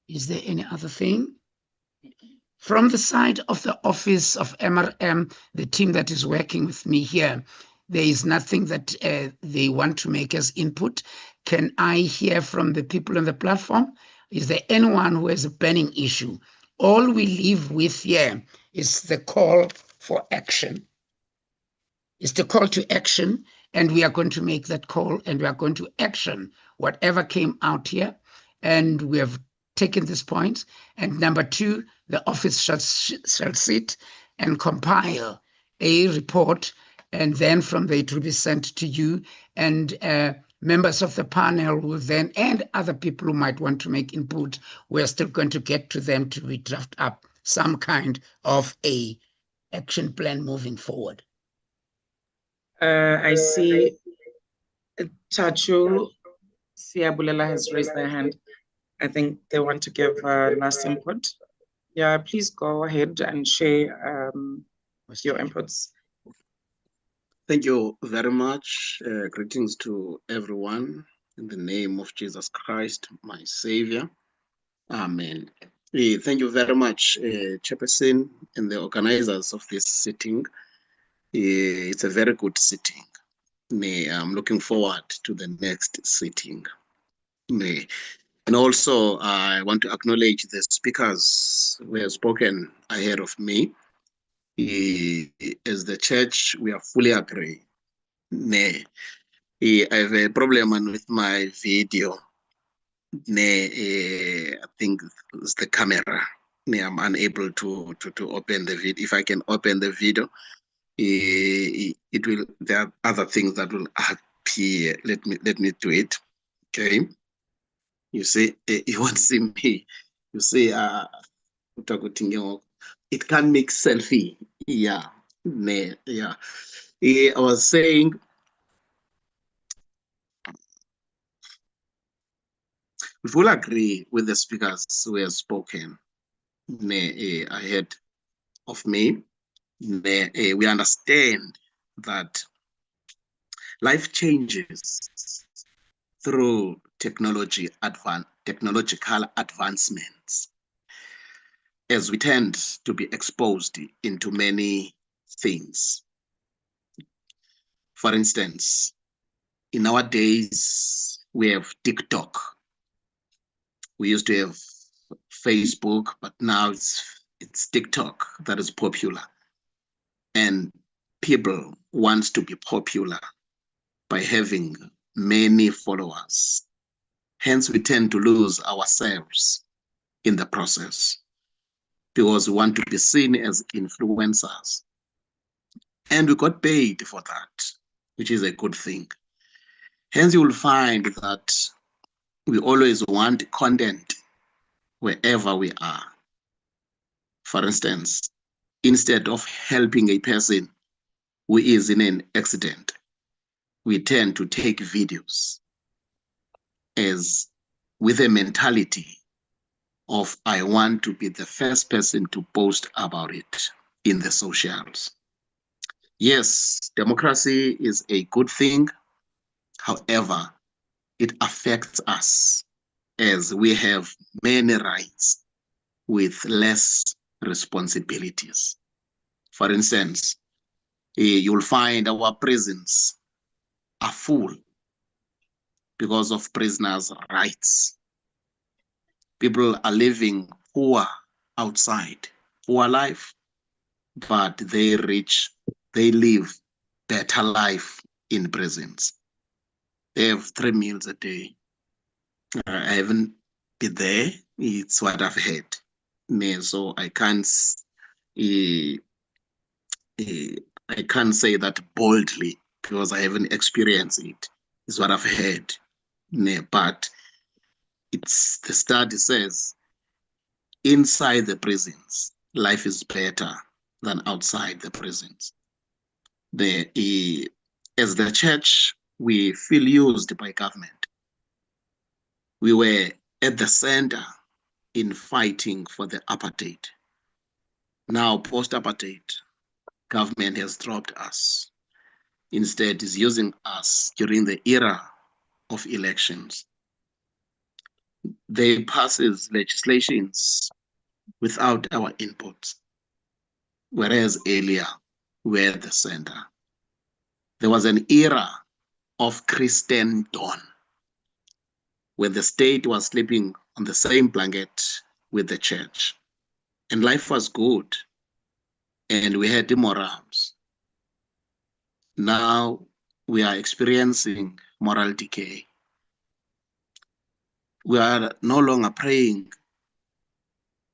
is there any other thing? From the side of the office of MRM, the team that is working with me here, there is nothing that they want to make as input. Can I hear from the people on the platform? Is there anyone who has a burning issue? All we leave with here is the call for action. It's the call to action, and we are going to make that call, and we are going to action whatever came out here. And we have taken this point. And number two, the office shall sit and compile a report, and then from there it will be sent to you, and members of the panel will then, and other people who might want to make input, we're still going to get to them to redraft up some kind of a action plan moving forward. I see Chachu Siabulela has raised their hand. I think they want to give last input. Yeah, please go ahead and share your inputs. Thank you very much. Greetings to everyone in the name of Jesus Christ, my Savior. Amen. Thank you very much, Chairperson and the organizers of this sitting. It's a very good sitting. I'm looking forward to the next sitting. And also, I want to acknowledge the speakers who have spoken ahead of me. As the church, we are fully agree. I have a problem with my video. I think it's the camera. I'm unable to open the video. If I can open the video, it will. There are other things that will appear. Let me do it. Okay. You see, you won't see me. You see, it can make selfie. Yeah. Yeah. I was saying, we will agree with the speakers who have spoken ahead of me. We understand that life changes through technological advancements as we tend to be exposed into many things. For instance, in our days, we have TikTok. We used to have Facebook, but now it's TikTok that is popular. And people want to be popular by having many followers. Hence, we tend to lose ourselves in the process because we want to be seen as influencers. And we got paid for that, which is a good thing. Hence, you will find that we always want content wherever we are. For instance, instead of helping a person who is in an accident, we tend to take videos as with a mentality of I want to be the first person to post about it in the socials. Yes, democracy is a good thing. However, it affects us as we have many rights with less responsibilities. For instance, you'll find our prisons are full because of prisoners' rights. People are living poor outside, poor life, but they live better life in prisons. They have 3 meals a day. I haven't been there. It's what I've heard. So I can't say that boldly because I haven't experienced it. It's what I've heard. But it's the study says inside the prisons, life is better than outside the prisons. As the church, we feel used by government. We were at the center in fighting for the apartheid. Now, post-apartheid, government has dropped us. Instead, is using us during the era of elections. They passes legislations without our inputs, whereas earlier we were at the center. There was an era of Christian dawn, where the state was sleeping on the same blanket with the church. And life was good. And we had morals. Now we are experiencing moral decay. We are no longer praying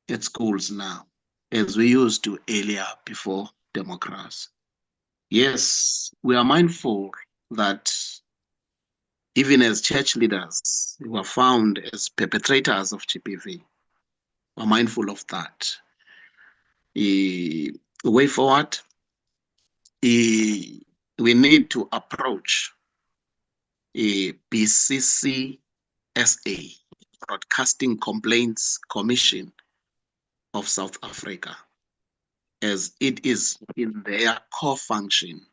at schools now, as we used to earlier before democracy. Yes, we are mindful that even as church leaders who are found as perpetrators of GBV, we're mindful of that. The way forward, we need to approach a BCCSA, Broadcasting Complaints Commission of South Africa, as it is in their core function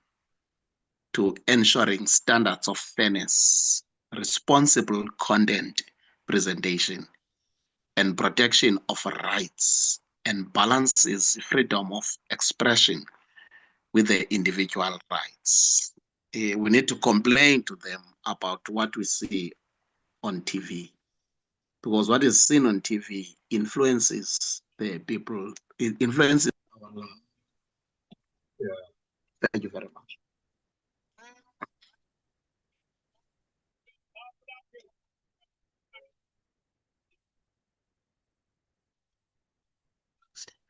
to ensuring standards of fairness, responsible content presentation, and protection of rights, and balances freedom of expression with the individual rights. We need to complain to them about what we see on TV, because what is seen on TV influences the people, it influences our lives. Yeah. Thank you very much.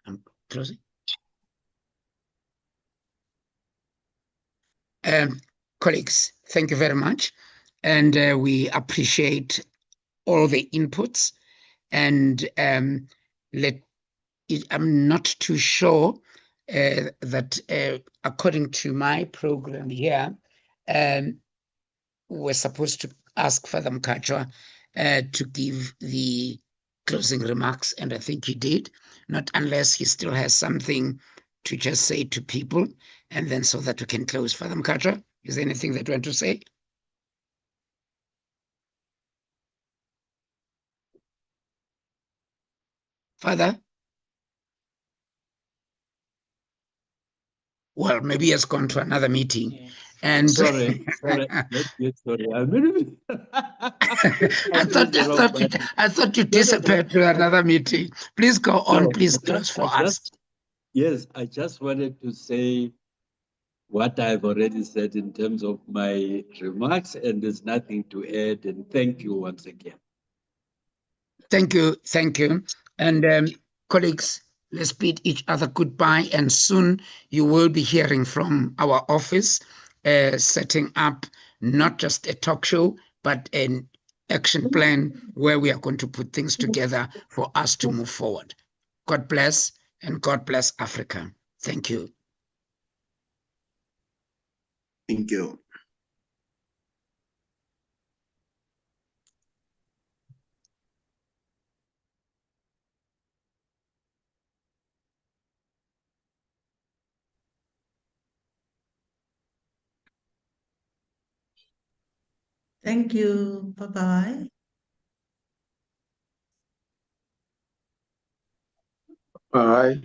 I'm closing. Colleagues, thank you very much. And we appreciate all the inputs. And I'm not too sure that according to my program here, we're supposed to ask Father Mkachwa to give the closing remarks, and I think he did, not unless he still has something to just say to people, and then so that we can close. Father Mkachwa, is there anything that you want to say? Father? Well, maybe he has gone to another meeting. Yeah. And sorry, not yet, sorry. I thought you disappeared to another meeting. Please go on, please close for us. Yes, I just wanted to say what I've already said in terms of my remarks, and there's nothing to add, and thank you once again. Thank you. And colleagues, let's bid each other goodbye, and soon you will be hearing from our office, setting up not just a talk show, but an action plan where we are going to put things together for us to move forward. God bless, and God bless Africa. Thank you. Thank you. Thank you. Bye-bye. Bye.